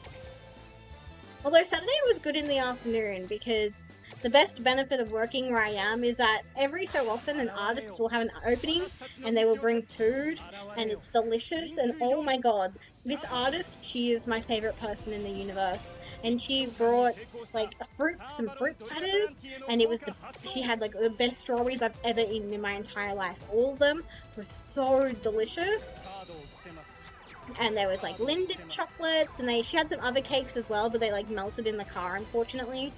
Although Saturday was good in the afternoon, because the best benefit of working where I am is that every so often an artist will have an opening and they will bring food and it's delicious. And oh my god, this artist, she is my favorite person in the universe. And she brought like some fruit platters, and she had like the best strawberries I've ever eaten in my entire life. All of them were so delicious. And there was like Linden chocolates, and she had some other cakes as well, but they like melted in the car, unfortunately.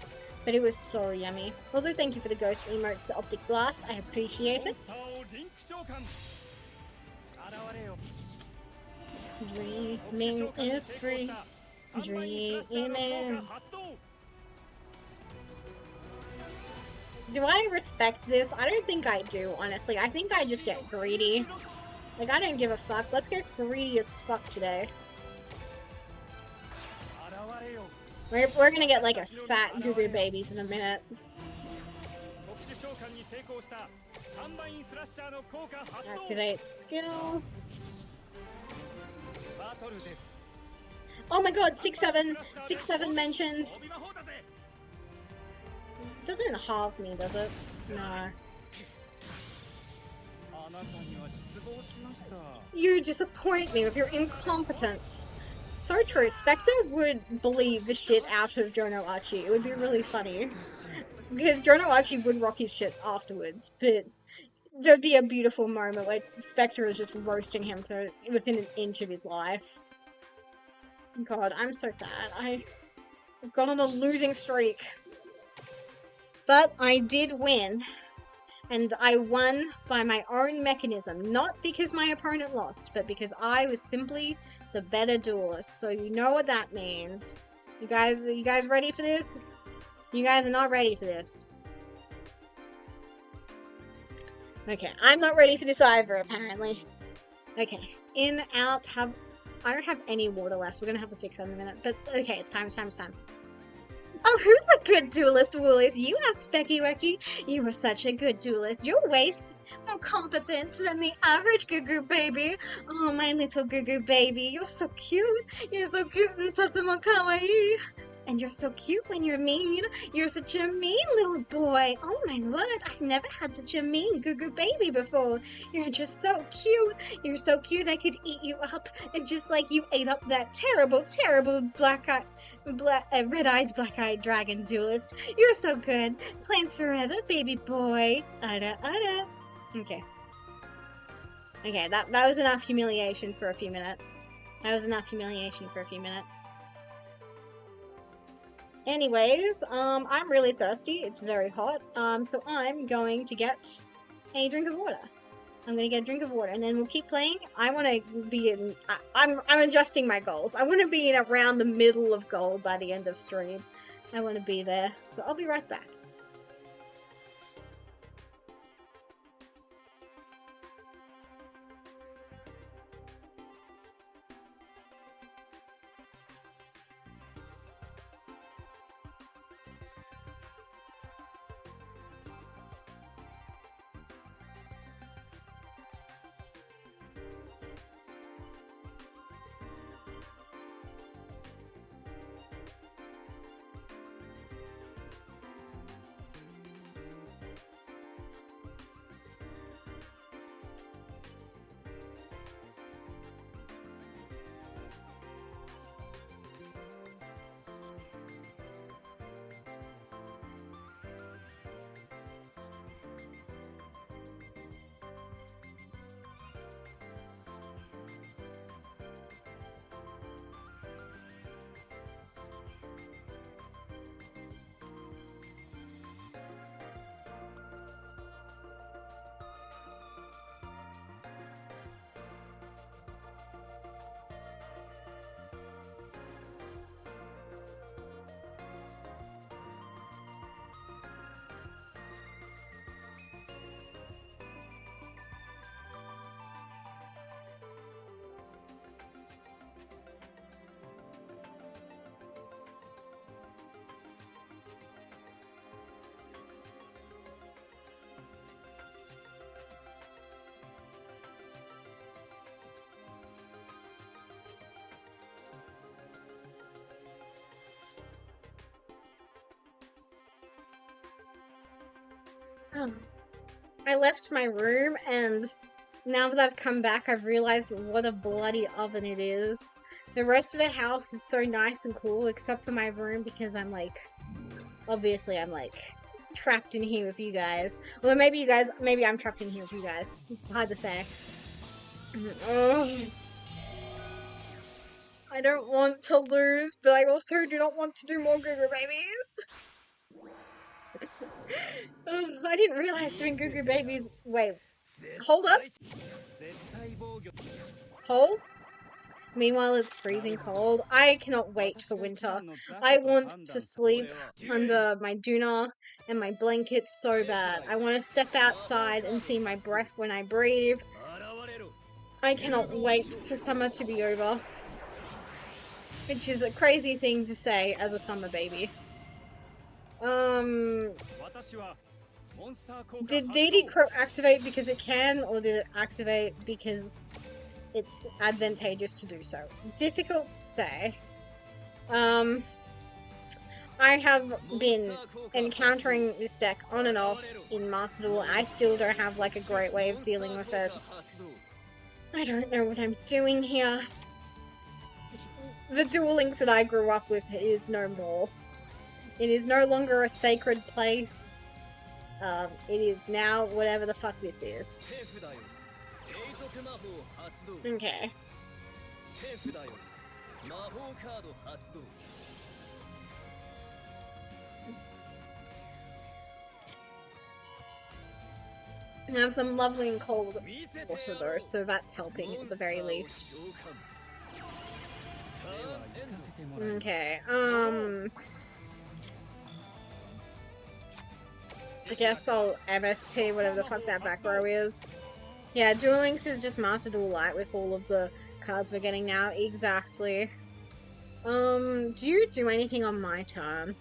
But it was so yummy. Also, thank you for the ghost emotes, Optic Blast. I appreciate it. Dreaming is free. Dreaming. Do I respect this? I don't think I do, honestly. I think I just get greedy. Like, I don't give a fuck. Let's get greedy as fuck today. We're gonna get like a fat Goo Goo Babies in a minute. Activate skill. Oh my god, 6-7. 6-7 mentioned. Doesn't halve me, does it? No. You disappoint me with your incompetence. So true. Spectre would believe the shit out of Jono Archie. It would be really funny. Because Jono Archie would rock his shit afterwards, but there'd be a beautiful moment where Spectre is just roasting him for within an inch of his life. God, I'm so sad. I've gone on a losing streak. But I did win. And I won by my own mechanism, not because my opponent lost, but because I was simply the better duelist. So you know what that means. You guys ready for this? You guys are not ready for this. Okay, I'm not ready for this either, apparently. Okay, in, out, I don't have any water left. We're gonna have to fix that in a minute. But okay, it's time. Oh, who's a good duelist, Woolies? You are Specky Wecky. You are such a good duelist. You're way more competent than the average Goo Goo Baby. Oh, my little Goo Goo Baby. You're so cute. You're so cute and tatamo kawaii. And you're so cute when you're mean. You're such a mean little boy. Oh my word, I've never had such a mean Goo Goo Baby before. You're just so cute. You're so cute I could eat you up. And just like you ate up that terrible red eyes, black-eyed dragon duelist. You're so good. Plants forever, baby boy. Ada. Okay. Okay, that was enough humiliation for a few minutes. Anyways, I'm really thirsty. It's very hot. So I'm going to get a drink of water. And then we'll keep playing. I want to be in... I'm adjusting my goals. I want to be in around the middle of gold by the end of stream. I want to be there. So I'll be right back. I left my room, and now that I've come back, I've realized what a bloody oven it is. The rest of the house is so nice and cool, except for my room, because I'm like, obviously I'm like trapped in here with you guys. Well, maybe I'm trapped in here with you guys. It's hard to say. Ugh. I don't want to lose, but I also do not want to do more Goo Goo Babies. I didn't realize doing Goo Goo Babies. Wait, hold up. Hold. Meanwhile, it's freezing cold. I cannot wait for winter. I want to sleep under my doona and my blankets so bad. I want to step outside and see my breath when I breathe. I cannot wait for summer to be over. Which is a crazy thing to say as a summer baby. Did DD Crow activate because it can, or did it activate because it's advantageous to do so? Difficult to say. I have been encountering this deck on and off in Master Duel. I still don't have like a great way of dealing with it. I don't know what I'm doing here. The Duel Links that I grew up with is no more. It is no longer a sacred place. It is now whatever the fuck this is. Okay. I have some lovely and cold water though, so that's helping at the very least. Okay, I guess I'll MST whatever the fuck that back row is. Yeah, Duel Links is just Master Duel Lite with all of the cards we're getting now. Exactly. Do you do anything on my turn?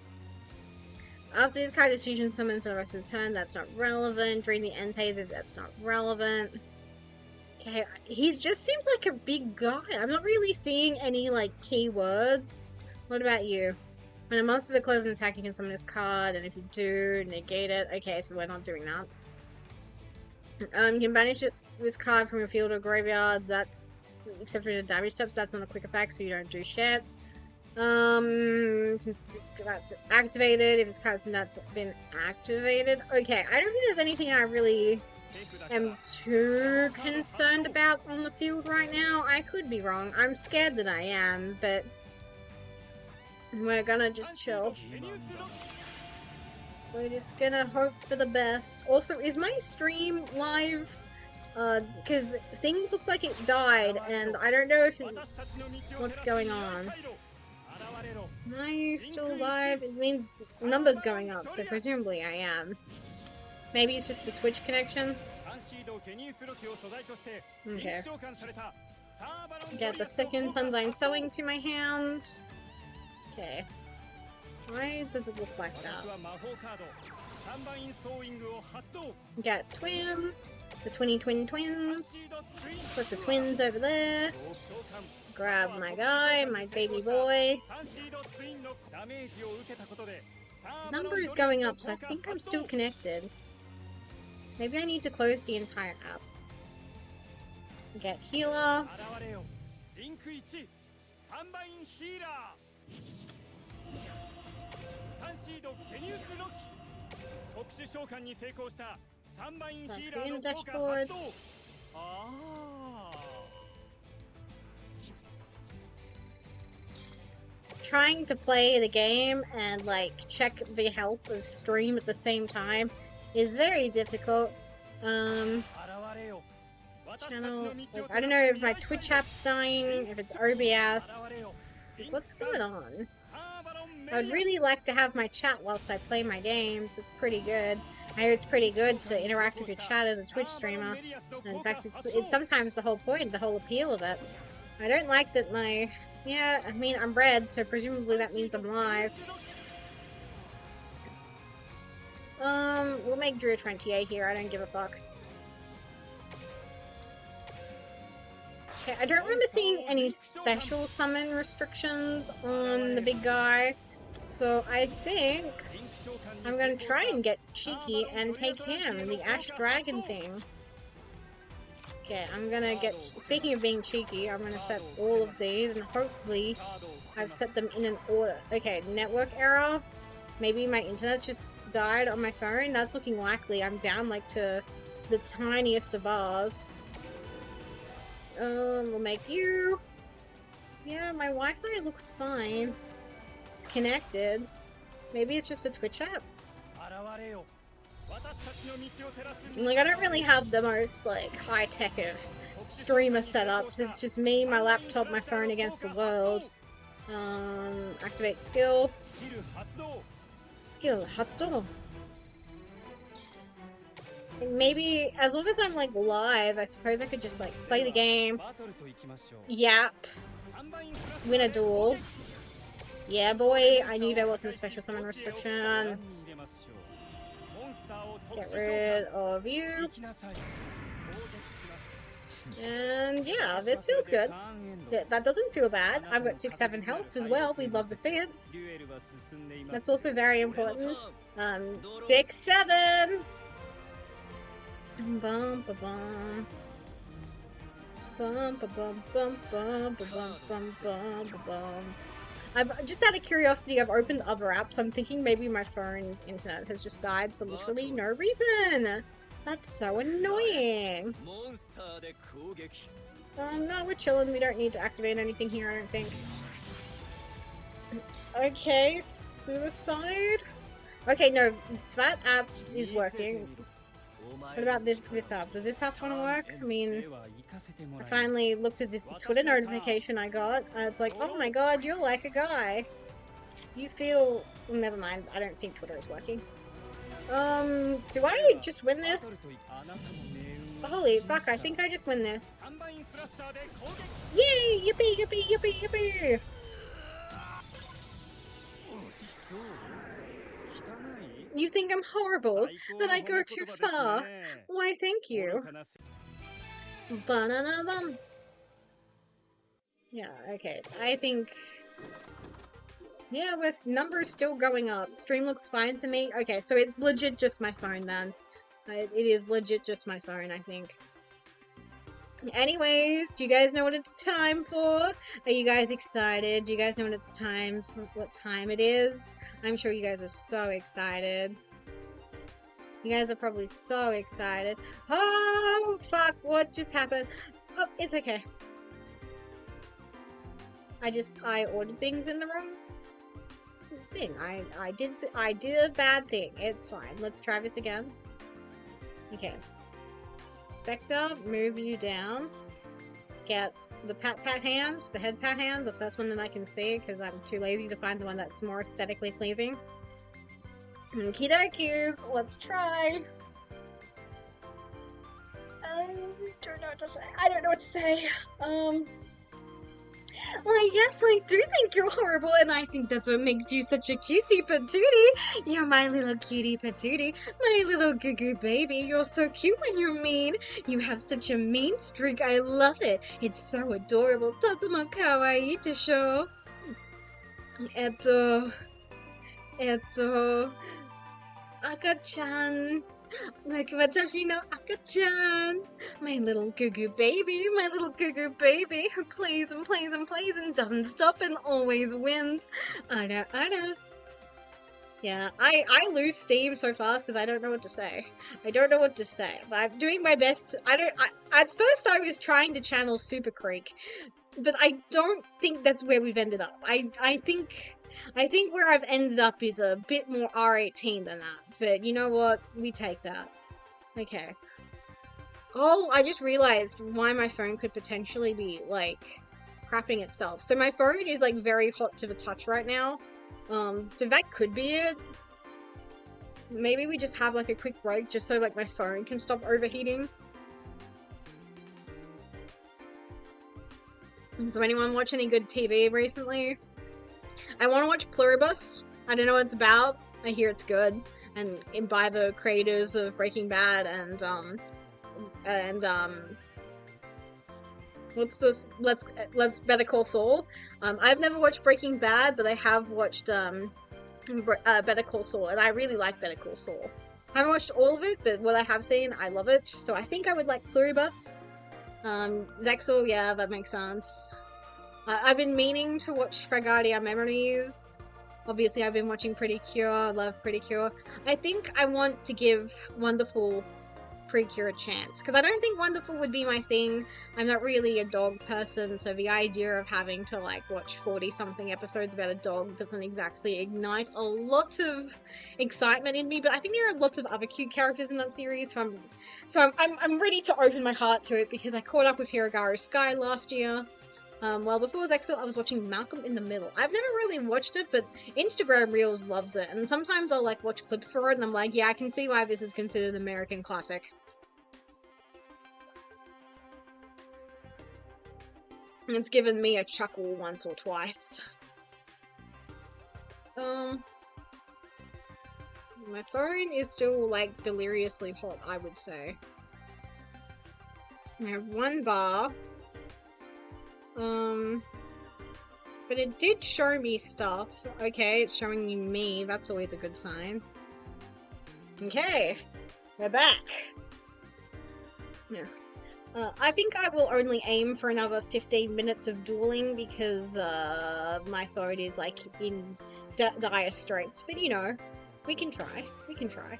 After this card is fusion summon for the rest of the turn, that's not relevant. Drain the end phase if that's not relevant. Okay, he just seems like a big guy. I'm not really seeing any, like, keywords. What about you? When a monster declares an attack, you can summon this card, and if you do, negate it. Okay, so we're not doing that. You can banish this card from your field or graveyard. That's except for the damage steps. That's not a quick effect, so you don't do shit. That's activated. If this card's not been activated. Okay, I don't think there's anything I really am too concerned about on the field right now. I could be wrong. I'm scared that I am, but we're gonna just chill. We're just gonna hope for the best. Also, is my stream live? Because things look like it died, and I don't know if what's going on. Am I still live? It means numbers going up, so presumably I am. Maybe it's just the Twitch connection? Okay. Get the second Sunline Sewing to my hand. Okay. Why does it look like that? Got Twin. The twins. Put the twins over there. Grab my guy, my baby boy. Number is going up, so I think I'm still connected. Maybe I need to close the entire app. Get healer. Green dashboard. Trying to play the game and like check the health of stream at the same time is very difficult. Channel, like, I don't know if my Twitch app's dying, if it's OBS. What's going on? I would really like to have my chat whilst I play my games. It's pretty good. I hear it's pretty good to interact with your chat as a Twitch streamer. And in fact, it's sometimes the whole point, the whole appeal of it. I don't like that my... Yeah, I mean, I'm red, so presumably that means I'm live. We'll make Drew 20A here, I don't give a fuck. Okay, I don't remember seeing any special summon restrictions on the big guy, so I think I'm gonna try and get cheeky and take him, the Ash Dragon thing. Okay, I'm gonna get, speaking of being cheeky, I'm gonna set all of these, and hopefully I've set them in an order. Okay, network error. Maybe my internet's just died on my phone. That's looking likely. I'm down like to the tiniest of bars. We'll make you. Yeah, my Wi-Fi looks fine. It's connected. Maybe it's just a Twitch app. Like, I don't really have the most, like, high-tech of streamer setups. It's just me, my laptop, my phone against the world. Activate skill. Skill, Hotstore. Maybe, as long as I'm, like, live, I suppose I could just, like, play the game. Yap. Win a duel. Yeah, boy, I knew there wasn't a special summon restriction. Get rid of you. And yeah, this feels good. That doesn't feel bad. I've got 6-7 health as well. We'd love to see it. That's also very important. 6-7. Bum bum bum. Bum bum bum bum bum bum bum bum bum. I've just out of curiosity, I've opened other apps. I'm thinking maybe my phone's internet has just died for literally no reason. That's so annoying. No, we're chilling. We don't need to activate anything here, I don't think. Okay, suicide. Okay, no, that app is working. What about this app? Does this app want to work? I mean, I finally looked at this Twitter notification I got. It's like, oh my god, you're like a guy. You feel... Well, never mind. I don't think Twitter is working. Do I just win this? Holy fuck, I think I just win this. Yay! Yippee, yippee, yippee, yippee! You think I'm horrible? That I go too far? Why, thank you. Ba-na-na-bum. Yeah, okay. I think... Yeah, with numbers still going up. Stream looks fine to me. Okay, so it's legit just my phone then. It is legit just my phone, I think. Anyways, do you guys know what it's time for? Are you guys excited? Do you guys know what time it is? I'm sure you guys are so excited. You guys are probably so excited. Oh, fuck, what just happened? Oh, it's okay. I ordered things in the wrong thing. I did a bad thing. It's fine. Let's try this again. Okay. Spectre, move you down. Get the pat hand, the head pat hand, the first one that I can see, because I'm too lazy to find the one that's more aesthetically pleasing. Okie dokies, let's try. I don't know what to say. I don't know what to say. Well, yes, I do think you're horrible, and I think that's what makes you such a cutie patootie. You're my little cutie patootie, my little goo-goo baby. You're so cute when you're mean. You have such a mean streak. I love it. It's so adorable. Totemo kawaii desho. Aka-chan. Like watashi no aka-chan. My little goo-goo baby, my little goo-goo baby who plays and plays and plays and doesn't stop and always wins. I know. Yeah, I lose steam so fast because I don't know what to say. I don't know what to say, but I'm doing my best. At first I was trying to channel Super Creek, but I don't think that's where we've ended up. I think where I've ended up is a bit more R18 than that. But you know what? We take that. Okay. Oh, I just realized why my phone could potentially be, like, crapping itself. So my phone is, like, very hot to the touch right now. So that could be it. Maybe we just have, like, a quick break just so, like, my phone can stop overheating. So anyone watch any good TV recently? I want to watch Pluribus. I don't know what it's about. I hear it's good. And by the creators of Breaking Bad and what's this? Let's Better Call Saul. I've never watched Breaking Bad, but I have watched Better Call Saul, and I really like Better Call Saul. I haven't watched all of it, but what I have seen, I love it. So I think I would like Pluribus. Zexal, yeah, that makes sense. I've been meaning to watch Fragadia Memories. Obviously, I've been watching Pretty Cure. I love Pretty Cure. I think I want to give Wonderful Precure a chance, because I don't think Wonderful would be my thing. I'm not really a dog person, so the idea of having to like watch 40-something episodes about a dog doesn't exactly ignite a lot of excitement in me. But I think there are lots of other cute characters in that series, so I'm ready to open my heart to it, because I caught up with Hiragaru Sky last year. Well, before Zexal, I was watching Malcolm in the Middle. I've never really watched it, but Instagram Reels loves it, and sometimes I'll like watch clips for it, and I'm like, yeah, I can see why this is considered an American classic. And it's given me a chuckle once or twice. My phone is still like deliriously hot, I would say. I have one bar. But it did show me stuff. Okay, it's showing me. That's always a good sign. Okay, we're back. Yeah. I think I will only aim for another 15 minutes of dueling, because my phone is like in dire straits. But you know, we can try. We can try.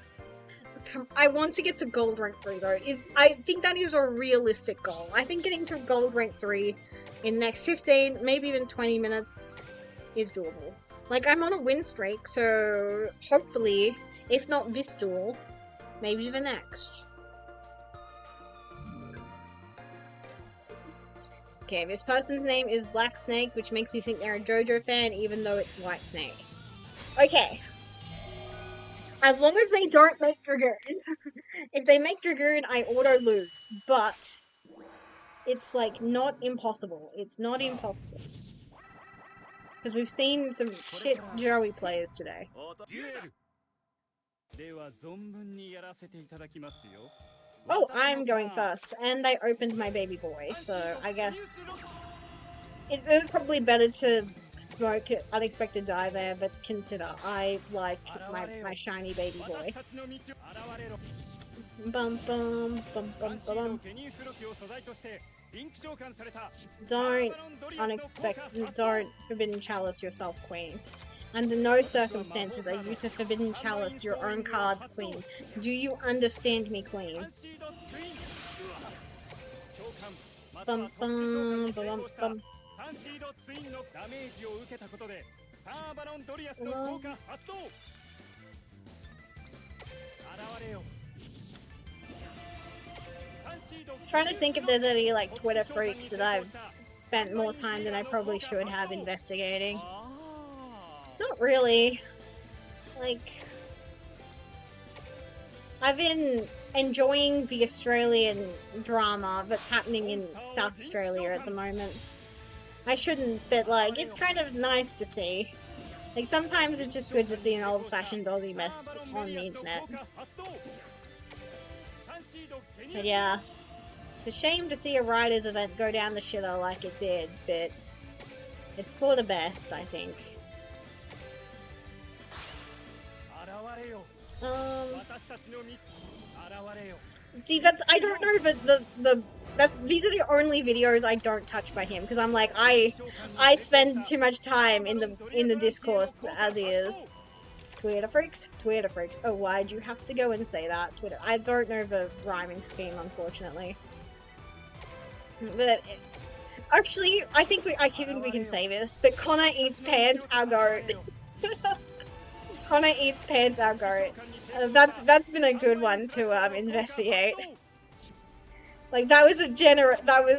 I want to get to gold rank 3 though. I think that is a realistic goal. I think getting to gold rank 3 in the next 15, maybe even 20 minutes is doable. Like, I'm on a win streak, so hopefully, if not this duel, maybe the next. Okay, this person's name is Black Snake, which makes me think they're a JoJo fan, even though it's White Snake. Okay. As long as they don't make Dragoon. If they make Dragoon, I auto-lose. But it's, like, not impossible. It's not impossible. Because we've seen some shit Joey players today. Oh, I'm going first. And they opened my baby boy, so I guess it is probably better to smoke Unexpected Die there, but consider I like my shiny baby boy. Bum bum bum bum bum. Don't Forbidden Chalice yourself, Queen. Under no circumstances are you to Forbidden Chalice your own cards, Queen. Do you understand me, Queen? Bum bum bum bum. Trying to think if there's any like Twitter freaks that I've spent more time than I probably should have investigating. Not really. Like, I've been enjoying the Australian drama that's happening in South Australia at the moment. I shouldn't, but like, it's kind of nice to see. Like, sometimes it's just good to see an old-fashioned Aussie mess on the internet. But yeah, it's a shame to see a Riders event go down the shitter like it did, but it's for the best, I think. See, but I don't know, but these are the only videos I don't touch by him, because I'm like, I spend too much time in the discourse as is. Twitter freaks? Twitter freaks. Oh, why'd you have to go and say that? Twitter. I don't know the rhyming scheme, unfortunately. But actually, I think we can say this. But Connor eats pants, our goat. Connor eats pants, our goat. That's been a good one to investigate. Like, that was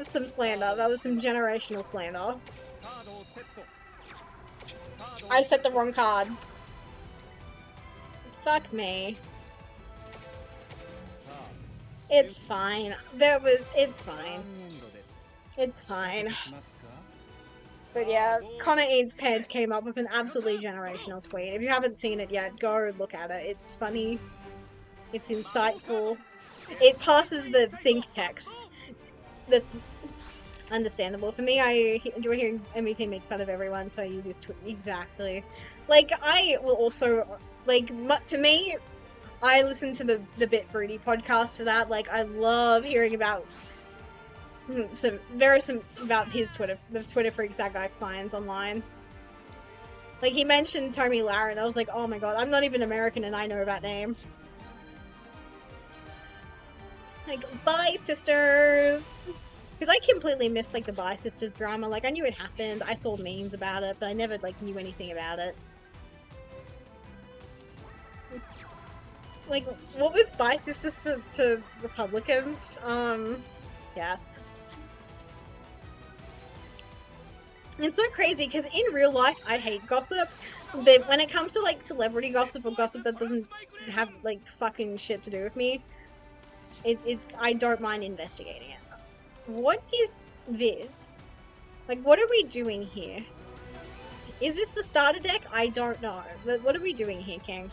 some slander. That was some generational slander. I set the wrong card. Fuck me. It's fine. It's fine. It's fine. But yeah, Connor Eads Pants came up with an absolutely generational tweet. If you haven't seen it yet, go look at it. It's funny. It's insightful. It passes the think text. Understandable. For me, I enjoy hearing MET make fun of everyone, so I use his exactly. Like, I will also, like, to me, I listen to the Bit Fruity podcast for that. Like, I love hearing about some about his the Twitter freaks that guy finds online. Like, he mentioned Tommy Lara, and I was like, oh my god, I'm not even American and I know that name. Like, bye, sisters! Because I completely missed, like, the Bye Sisters drama. Like, I knew it happened, I saw memes about it, but I never, like, knew anything about it. Like, what was Bye Sisters for Republicans? Yeah. It's so crazy, because in real life, I hate gossip, but when it comes to, like, celebrity gossip or gossip that doesn't have, like, fucking shit to do with me, I don't mind investigating it. What is this? Like, what are we doing here? Is this the starter deck? I don't know. But what are we doing here, King?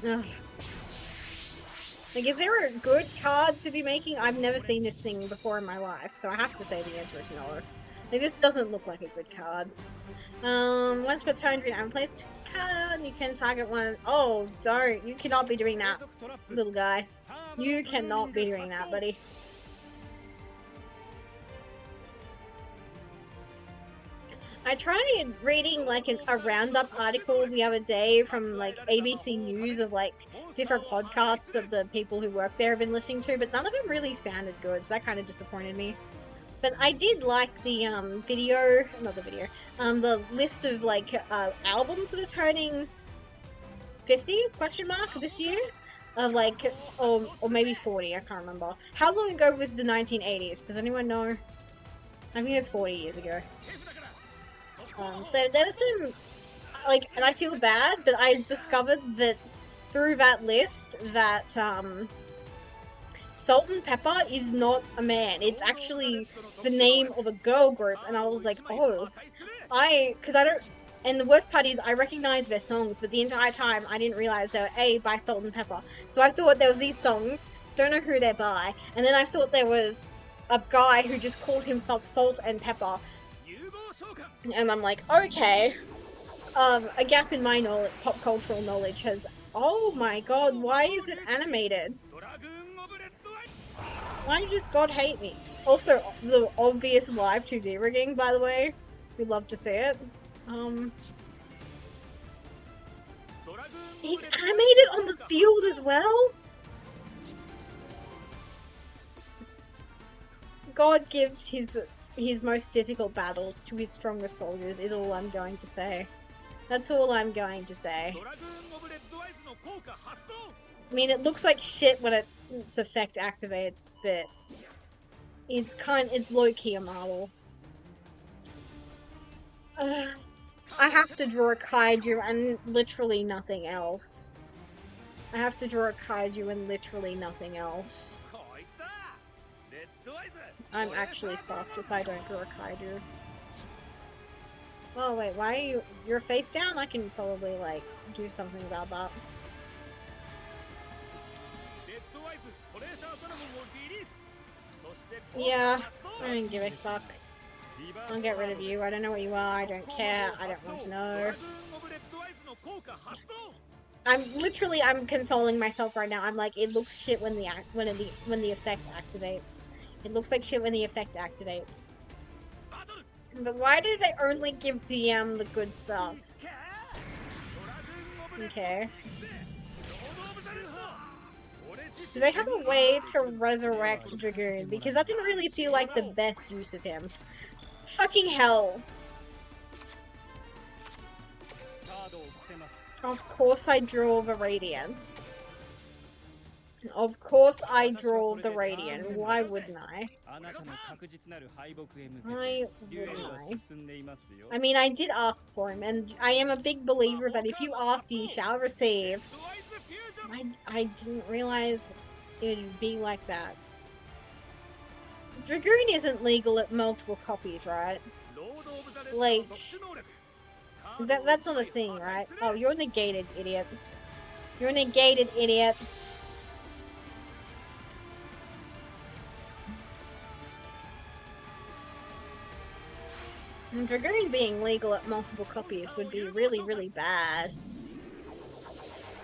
Ugh. Like, is there a good card to be making? I've never seen this thing before in my life, so I have to say the answer is no. Like, this doesn't look like a good card. Once per turn, during an unplaced card, you can target one. Oh, don't. You cannot be doing that, little guy. You cannot be doing that, buddy. I tried reading, like, a roundup article the other day from, like, ABC News of, like, different podcasts of the people who work there have been listening to, but none of them really sounded good, so that kind of disappointed me. But I did like the, the list of, like, albums that are turning 50, question mark, this year? Of, like, or maybe 40, I can't remember. How long ago was the 1980s? Does anyone know? I think it's 40 years ago. So there was some, like, and I feel bad, but I discovered that through that list that, Salt and Pepper is not a man. It's actually the name of a girl group, and I was like, oh, because I don't, and the worst part is I recognize their songs, but the entire time I didn't realize they were by Salt and Pepper. So I thought there was these songs, don't know who they're by, and then I thought there was a guy who just called himself Salt and Pepper. And I'm like, okay, a gap in my knowledge, pop cultural knowledge has, oh my god, why is it animated? Why does God hate me? Also, the obvious live 2D rigging, by the way. We'd love to see it. He's animated on the field as well? God gives his most difficult battles to his strongest soldiers, is all I'm going to say. That's all I'm going to say. I mean, it looks like shit when its effect activates, but it's low-key a marvel. I have to draw a kaiju and literally nothing else. I have to draw a kaiju and literally nothing else. I'm actually fucked if I don't draw a kaiju. Oh wait, why are you're face down? I can probably, like, do something about that. Yeah, I don't give a fuck. I'll get rid of you. I don't know what you are. I don't care. I don't want to know. I'm consoling myself right now. I'm like, it looks shit when the effect activates. It looks like shit when the effect activates. But why did they only give DM the good stuff? Okay. Do they have a way to resurrect Dragoon? Because that didn't really feel like the best use of him. Fucking hell. Of course I draw the Radiant. Of course I draw the Radiant. Why wouldn't I? Why wouldn't I? I mean, I did ask for him, and I am a big believer that if you ask, you shall receive. I didn't realize it would be like that. Dragoon isn't legal at multiple copies, right? Like, that's not a thing, right? Oh, you're negated, idiot. You're negated, idiot. And Dragoon being legal at multiple copies would be really, really bad.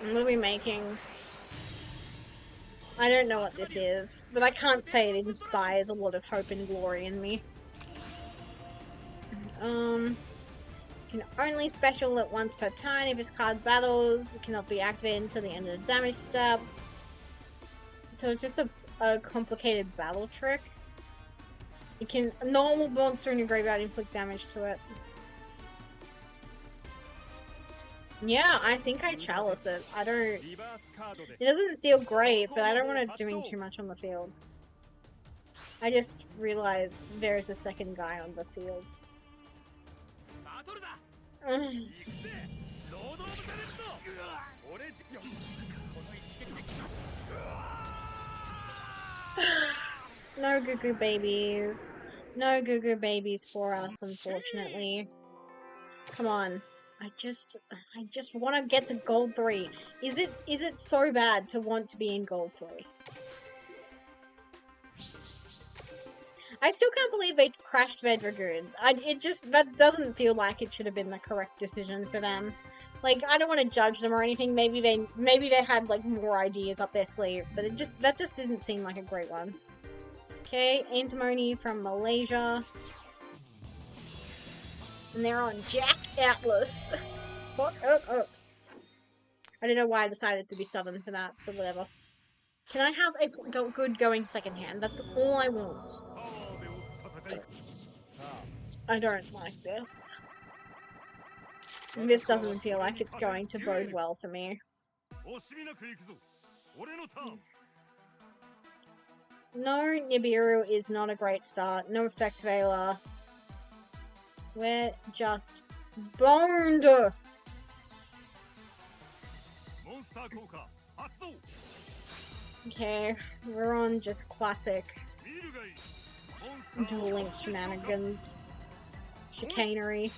And what are we making? I don't know what this is, but I can't say it inspires a lot of hope and glory in me. Can only special it once per turn. If his card battles, it cannot be activated until the end of the damage step. So it's just a complicated battle trick. You can normal monster in your graveyard inflict damage to it. Yeah, I think I chalice it. I don't... It doesn't feel great, but I don't want it doing too much on the field. I just realized there's a second guy on the field. No Goo Goo babies. No Goo Goo babies for us, unfortunately. Come on. I just want to get to gold 3. Is it so bad to want to be in gold 3? I still can't believe they crashed their Dragoon. That doesn't feel like it should have been the correct decision for them. Like, I don't want to judge them or anything. Maybe they had like more ideas up their sleeve, but that just didn't seem like a great one. Okay, antimony from Malaysia. And they're on Jack Atlas. Oh. I don't know why I decided to be Southern for that, but whatever. Can I have a good going second hand? That's all I want. I don't like this. This doesn't feel like it's going to bode well for me. No, Nibiru is not a great start. No Effect Veiler. We're just boned! Okay, we're on just classic Duel Link shenanigans. Chicanery.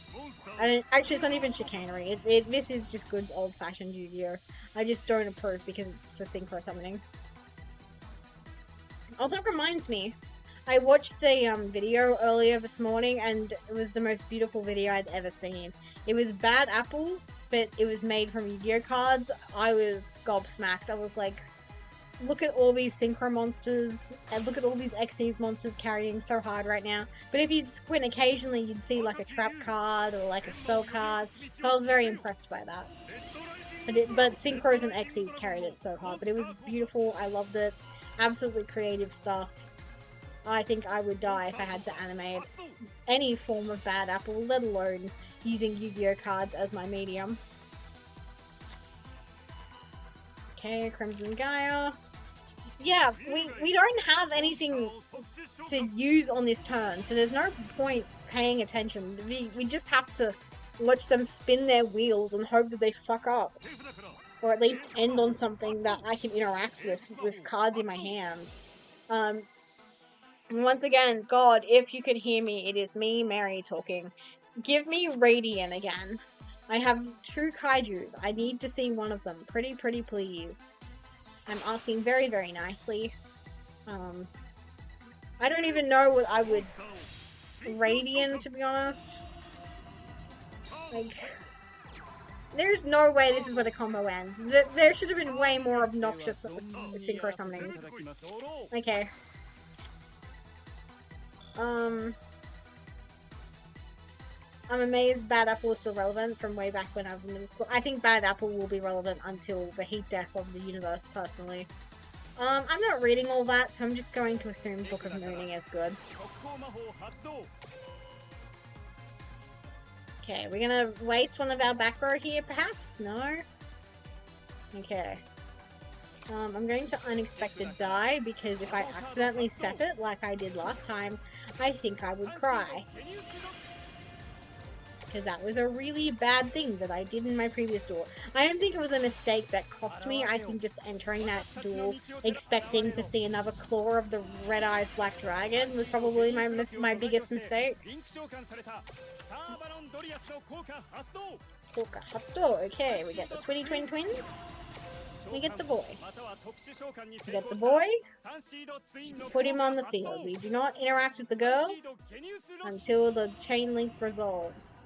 Actually, it's not even chicanery. This is just good old-fashioned Yu-Gi-Oh! I just don't approve because it's for synchro summoning. Oh, that reminds me. I watched a video earlier this morning, and it was the most beautiful video I'd ever seen. It was Bad Apple, but it was made from Yu-Gi-Oh! Cards. I was gobsmacked. I was like, look at all these synchro monsters, and look at all these Xyz monsters carrying so hard right now. But if you'd squint occasionally, you'd see like a trap card or like a spell card. So I was very impressed by that. But synchros and Xyz carried it so hard. But it was beautiful. I loved it. Absolutely creative stuff. I think I would die if I had to animate any form of Bad Apple, let alone using Yu-Gi-Oh! Cards as my medium. Okay, Crimson Gaia. Yeah, we don't have anything to use on this turn, so there's no point paying attention. We just have to watch them spin their wheels and hope that they fuck up. Or at least end on something that I can interact with cards in my hand. Once again, God, if you could hear me, it is me, Mary, talking. Give me Radiant again. I have 2 kaijus. I need to see one of them. Pretty please. I'm asking very, very nicely. I don't even know what I would Radiant, to be honest. Like, there's no way this is where the combo ends. There should have been way more obnoxious synchro summonings. Okay. I'm amazed Bad Apple is still relevant from way back when I was in middle school. I think Bad Apple will be relevant until the heat death of the universe, personally. I'm not reading all that, so I'm just going to assume Book of Mooning is good. Okay, we're gonna waste one of our back row here, perhaps? No? Okay. I'm going to Unexpected Die, because if I accidentally set it, like I did last time, I think I would cry. Because that was a really bad thing that I did in my previous duel. I don't think it was a mistake that cost me. I think just entering that duel, expecting to see another claw of the Red Eyes Black Dragon was probably my biggest mistake. Polka Hotstore, okay, we get the Twins. We get the boy. We get the boy. Put him on the field. We do not interact with the girl until the chain link resolves.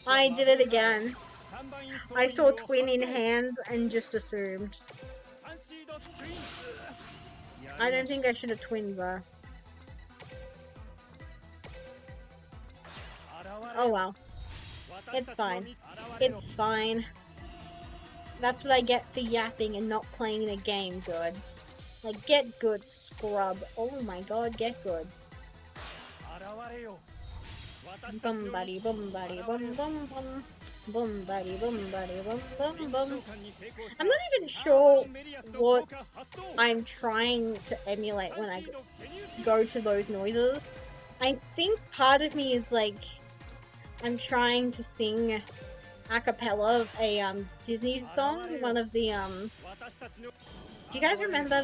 I did it again. I saw twin in hands and just assumed. I don't think I should have twinned though. Oh well. It's fine. It's fine. That's what I get for yapping and not playing the game good. Like, get good, scrub. Oh my god, get good. Bum buddy, bum buddy, bum bum bum. Bum buddy, bum buddy, bum bum bum. I'm not even sure what I'm trying to emulate when I go to those noises. I think part of me is like, I'm trying to sing a cappella of a Disney song, one of the do you guys remember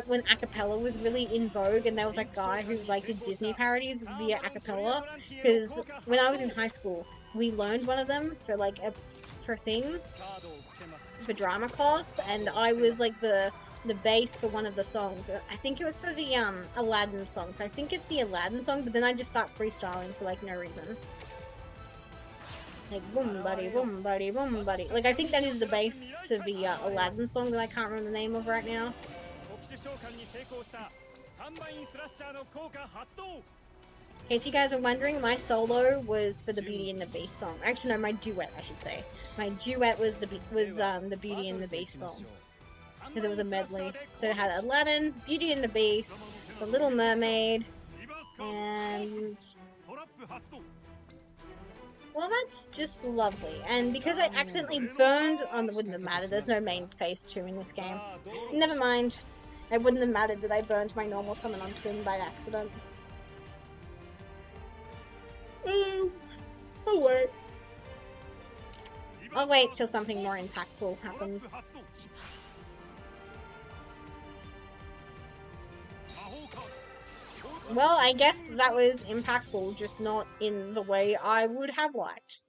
when a cappella was really in vogue and there was a guy who like did Disney parodies via a cappella? Because when I was in high school, we learned one of them for like for drama class, and I was like the bass for one of the songs. I think it was for the Aladdin song, so I think it's the Aladdin song, but then I just start freestyling for like no reason. Like, boom buddy, boom buddy, boom buddy. Like, I think that is the bass to the Aladdin song that I can't remember the name of right now. In case you guys are wondering, my solo was for the Beauty and the Beast song. Actually, no, my duet, I should say. My duet was the Beauty and the Beast song. Because it was a medley. So it had Aladdin, Beauty and the Beast, The Little Mermaid, and... well, that's just lovely. And because I accidentally burned on the... wouldn't have mattered, there's no main phase 2 in this game. Never mind. It wouldn't have mattered that I burned my normal summon on Twin by accident. Oh wait. I'll wait till something more impactful happens. Well, I guess that was impactful, just not in the way I would have liked.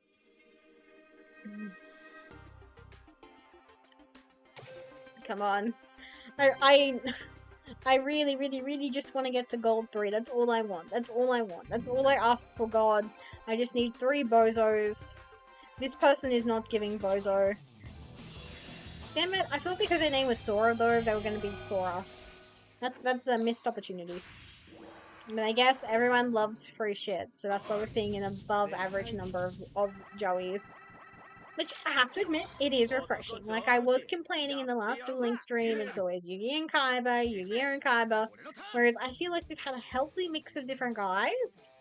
Come on. I really, really, really just want to get to Gold 3. That's all I want. That's all I want. That's all I ask for God. I just need 3 bozos. This person is not giving bozo. Damn it, I thought because their name was Sora, though, they were going to be Sora. That's a missed opportunity. But I guess everyone loves free shit, so that's why we're seeing an above average number of Joeys. Which, I have to admit, it is refreshing. Like, I was complaining in the last dueling stream, it's always Yugi and Kaiba, Yugi and Kaiba. Whereas I feel like we've had a healthy mix of different guys,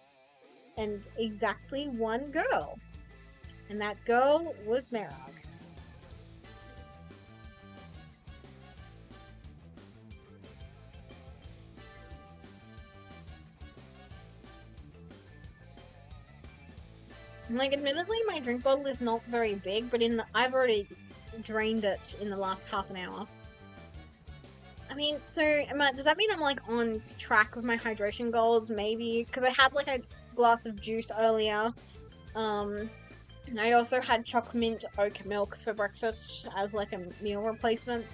and exactly one girl. And that girl was Merog. Like, admittedly, my drink bottle is not very big, but I've already drained it in the last half an hour. I mean, so, does that mean I'm, like, on track with my hydration goals? Maybe, because I had, like, a glass of juice earlier. And I also had chocolate mint oat milk for breakfast as, like, a meal replacement.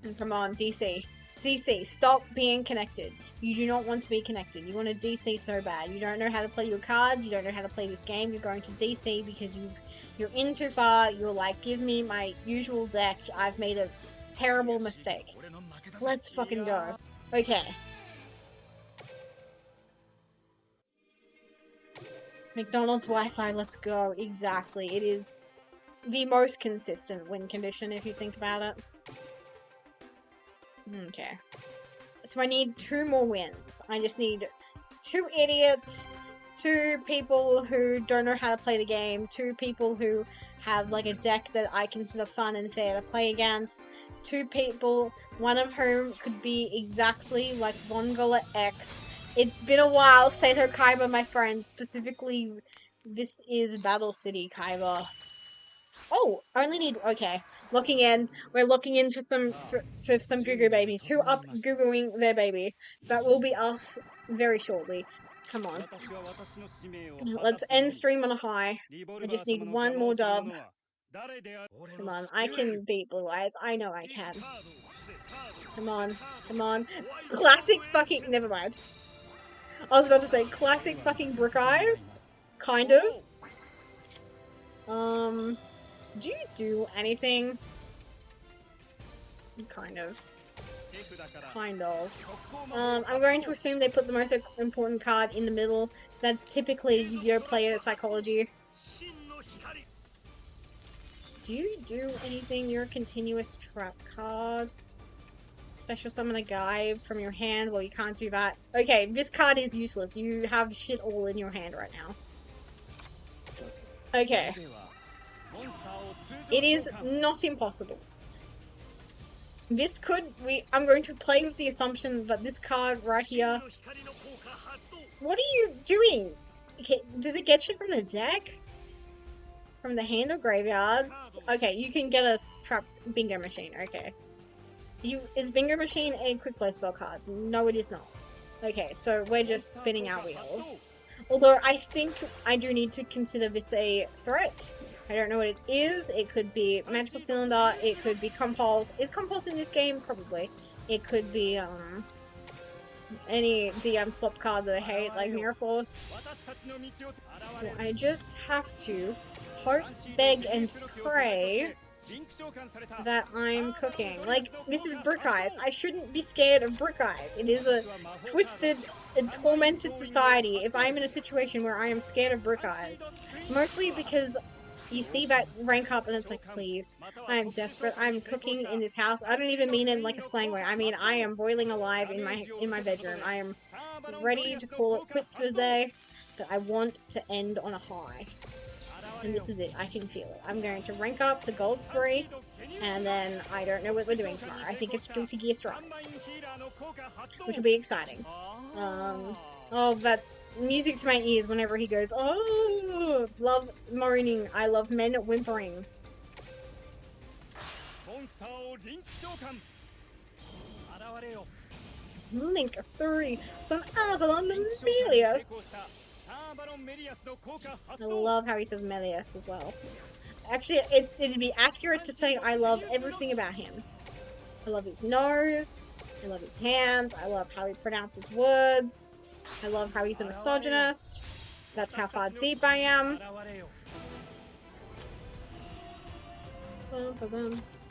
And come on, DC. DC, stop being connected. You do not want to be connected. You want to DC so bad. You don't know how to play your cards. You don't know how to play this game. You're going to DC because you're in too far. You're like, give me my usual deck. I've made a terrible mistake. Let's fucking go. Okay. McDonald's Wi-Fi, let's go. Exactly. It is the most consistent win condition if you think about it. Okay. So I need 2 more wins. I just need 2 idiots, 2 people who don't know how to play the game, 2 people who have like a deck that I consider fun and fair to play against, 2 people, one of whom could be exactly like Vongola X. It's been a while, Seto Kaiba, my friend. Specifically, this is Battle City Kaiba. Oh, only need, okay. Looking in. We're looking in for some Gugu babies. Who up Guguing their baby? That will be us very shortly. Come on. Let's end stream on a high. I just need one more dub. Come on, I can beat Blue Eyes. I know I can. Come on, come on. Classic fucking... Never mind. I was about to say, classic fucking Brick Eyes? Kind of. Do you do anything? Kind of. Kind of. I'm going to assume they put the most important card in the middle. That's typically your player psychology. Do you do anything? You're a continuous trap card. Special summon a guy from your hand. Well, you can't do that. Okay, this card is useless. You have shit all in your hand right now. Okay. It is not impossible. This could... I'm going to play with the assumption that this card right here... What are you doing? Okay, does it get you from the deck? From the hand or graveyards? Okay, you can get a trap bingo machine. Okay. Is bingo machine a quick play spell card? No, it is not. Okay, so we're just spinning our wheels. Although I think I do need to consider this a threat. I don't know what it is. It could be Magical Cylinder. It could be Compulse. Is Compulse in this game? Probably. It could be any DM swap card that I hate, like Mirror Force. So I just have to hope, beg, and pray that I'm cooking. Like, this is Brick Eyes. I shouldn't be scared of Brick Eyes. It is a twisted and tormented society if I'm in a situation where I am scared of Brick Eyes. Mostly because you see that rank up and it's like, please, I am desperate. I'm cooking in this house. I don't even mean it in like a slang way. I mean, I am boiling alive in my bedroom. I am ready to call it quits for the day, but I want to end on a high. And this is it. I can feel it. I'm going to rank up to gold 3, and then I don't know what we're doing tomorrow. I think it's Guilty Gear Strive, which will be exciting. Oh, that music to my ears whenever he goes, oh, love moaning. I love men whimpering. Link 3, some Avalon Melius. I love how he says Melius as well. Actually, it'd be accurate to say I love everything about him. I love his nose. I love his hands. I love how he pronounces words. I love how he's a misogynist. That's how far deep I am.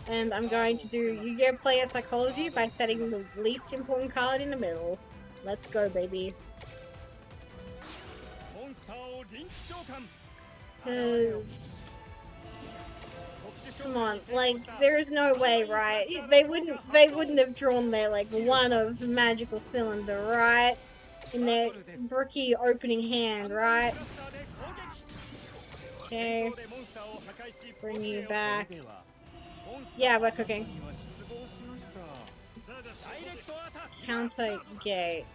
And I'm going to do Yu-Gi-Oh! Player Psychology by setting the least important card in the middle. Let's go, baby. Come on, like, there's no way, right? They wouldn't have drawn their, like, one of Magical Cylinder, right? In their bricky opening hand, right? Okay. Bring you back. Yeah, we're cooking. Counter gate.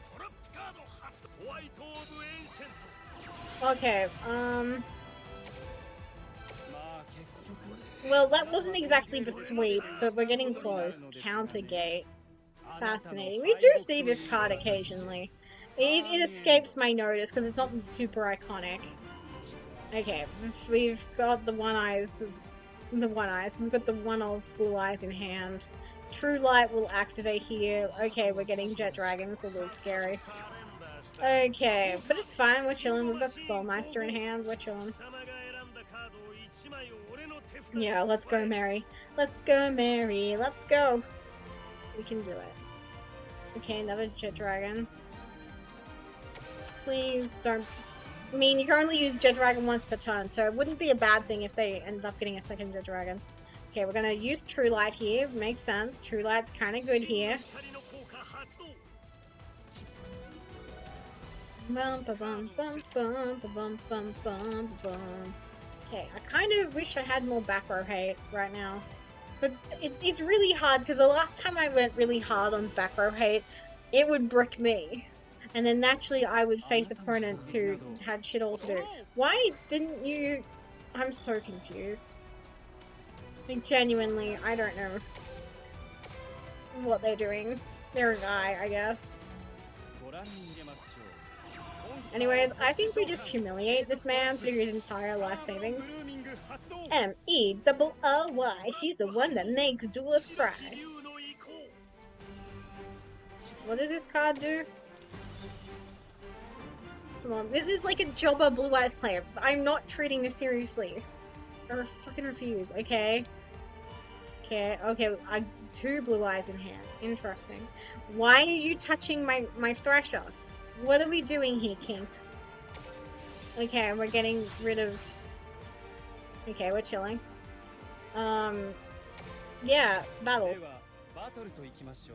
Okay, well, that wasn't exactly the sweep, but we're getting close. Counter gate. Fascinating. We do see this card occasionally. It escapes my notice because it's not super iconic. Okay, we've got the one eyes. We've got the one of blue eyes in hand. True Light will activate here. Okay, we're getting Jet Dragon. It's a little scary. Okay, but it's fine. We're chilling. We've got Skullmeister in hand. We're chilling. Yeah, let's go, Mary. Let's go, Mary. Let's go. We can do it. Okay, another Jet Dragon. Please don't... I mean, you can only use Jet Dragon once per turn, so it wouldn't be a bad thing if they end up getting a second Jet Dragon. Okay, we're gonna use True Light here. Makes sense. True Light's kind of good here. Okay, I kind of wish I had more back row hate right now. But it's really hard, because the last time I went really hard on back row hate, it would brick me. And then naturally I would face opponents who had shit all to do. Why didn't you... I'm so confused. Like, genuinely, I don't know what they're doing. They're a guy, I guess. Anyways, I think we just humiliate this man through his entire life savings. M-E-double-R-Y. She's the one that makes Duelist cry. What does this card do? Come on, this is like a jobber Blue Eyes player. I'm not treating this seriously. I fucking refuse. Okay. Okay, I 2 Blue Eyes in hand. Interesting. Why are you touching my Thrasher? What are we doing here, King? Okay, we're getting rid of... Okay, we're chilling. Yeah, battle.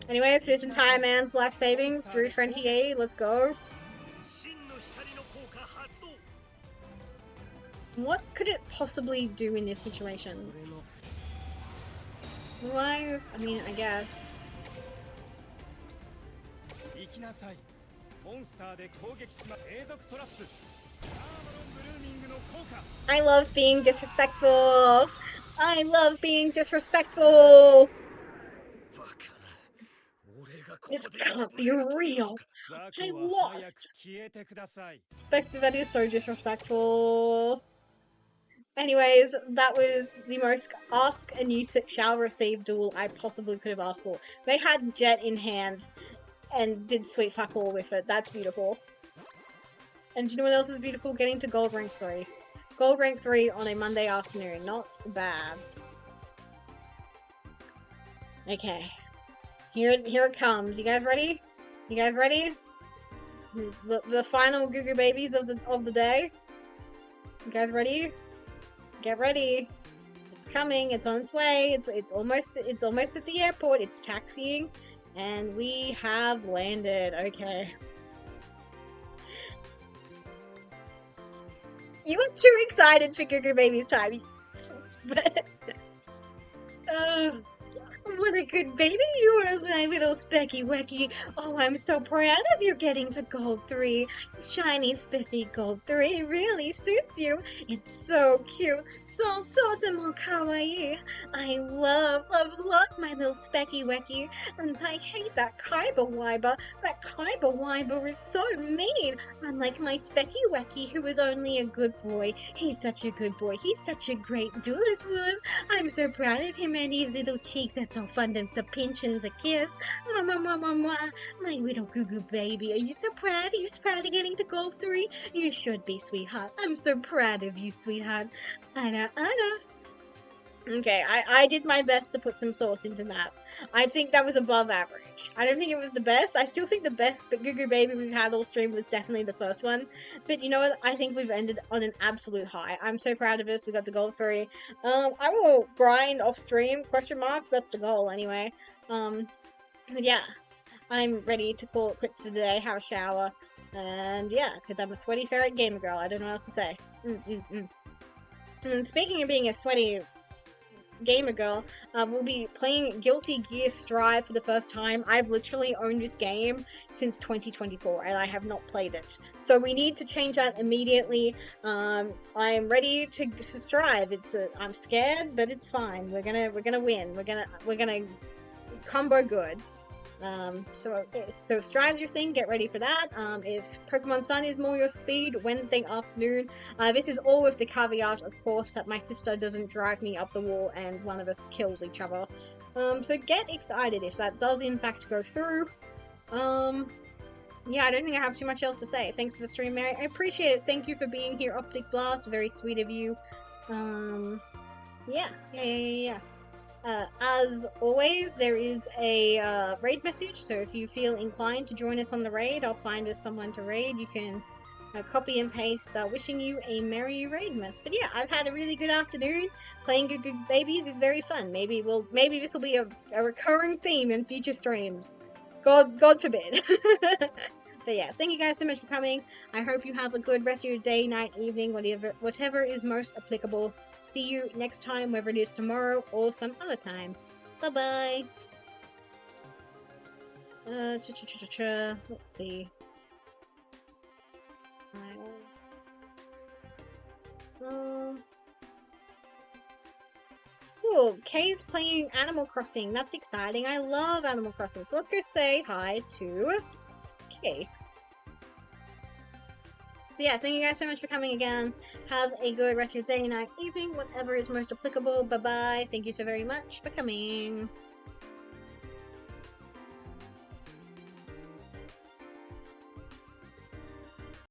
Anyways, for this entire man's life savings, Drew 28, let's go. What could it possibly do in this situation? Blue Eyes? I mean, I guess. I love being disrespectful! I love being disrespectful! This can't be real! I lost! Spectre, that is so disrespectful. Anyways, that was the most ask and you shall receive duel I possibly could have asked for. They had Jet in hand and did sweet fuck all with it. That's beautiful. And do you know what else is beautiful? Getting to gold rank 3. Gold rank 3 on a Monday afternoon. Not bad. Okay. Here it comes. You guys ready? You guys ready? The final Goo Goo babies of the day. You guys ready? Get ready. It's coming. It's on its way. It's almost at the airport. It's taxiing, and we have landed. Okay. You were too excited for Goo Goo Baby's time. What a good baby you are, my little Specky Wecky. Oh, I'm so proud of you getting to Gold 3. Shiny, spiffy Gold 3 really suits you. It's so cute. So totemo kawaii. I love my little Specky Wecky. And I hate that Kaiba Wiber. That Kaiba Wiber is so mean. Unlike my Specky Wecky, who is only a good boy. He's such a good boy. He's such a great duelist was. I'm so proud of him and his little cheeks. That's so fun to pinch and to kiss. My little Goo Goo baby. Are you so proud? Are you so proud of getting to Gold 3? You should be, sweetheart. I'm so proud of you, sweetheart. Anna. Okay, I did my best to put some sauce into that. I think that was above average. I don't think it was the best. I still think the best Goo Goo Baby we've had all stream was definitely the first one. But you know what? I think we've ended on an absolute high. I'm so proud of us. We got to Gold 3. I will grind off stream, question mark. That's the goal anyway. But yeah. I'm ready to call it quits for the day, have a shower. And yeah, because I'm a sweaty ferret gamer girl. I don't know what else to say. And speaking of being a sweaty gamer girl, we'll be playing Guilty Gear Strive for the first time. I've literally owned this game since 2024 and I have not played it, so we need to change that immediately. I'm ready to strive. I'm scared, but it's fine. We're gonna win. We're gonna combo good. So if Strive's your thing, get ready for that. If Pokemon Sun is more your speed, Wednesday afternoon. This is all with the caveat, of course, that my sister doesn't drive me up the wall and one of us kills each other. So get excited if that does in fact go through. Yeah, I don't think I have too much else to say. Thanks for the stream, Mary. I appreciate it. Thank you for being here, Optic Blast. Very sweet of you. Yeah. As always, there is a raid message, so if you feel inclined to join us on the raid, I'll find us someone to raid. You can copy and paste wishing you a merry raidmas. But yeah, I've had a really good afternoon. Playing Goo Goo Babies is very fun. Maybe this will be a recurring theme in future streams. God forbid. But yeah, thank you guys so much for coming. I hope you have a good rest of your day, night, evening, whatever is most applicable. See you next time, whether it is tomorrow or some other time. Bye-bye. Let's see. Cool, Kay's playing Animal Crossing. That's exciting. I love Animal Crossing. So let's go say hi to Kay. So yeah, thank you guys so much for coming again. Have a good rest of your day, night, evening, whatever is most applicable. Bye bye. Thank you so very much for coming.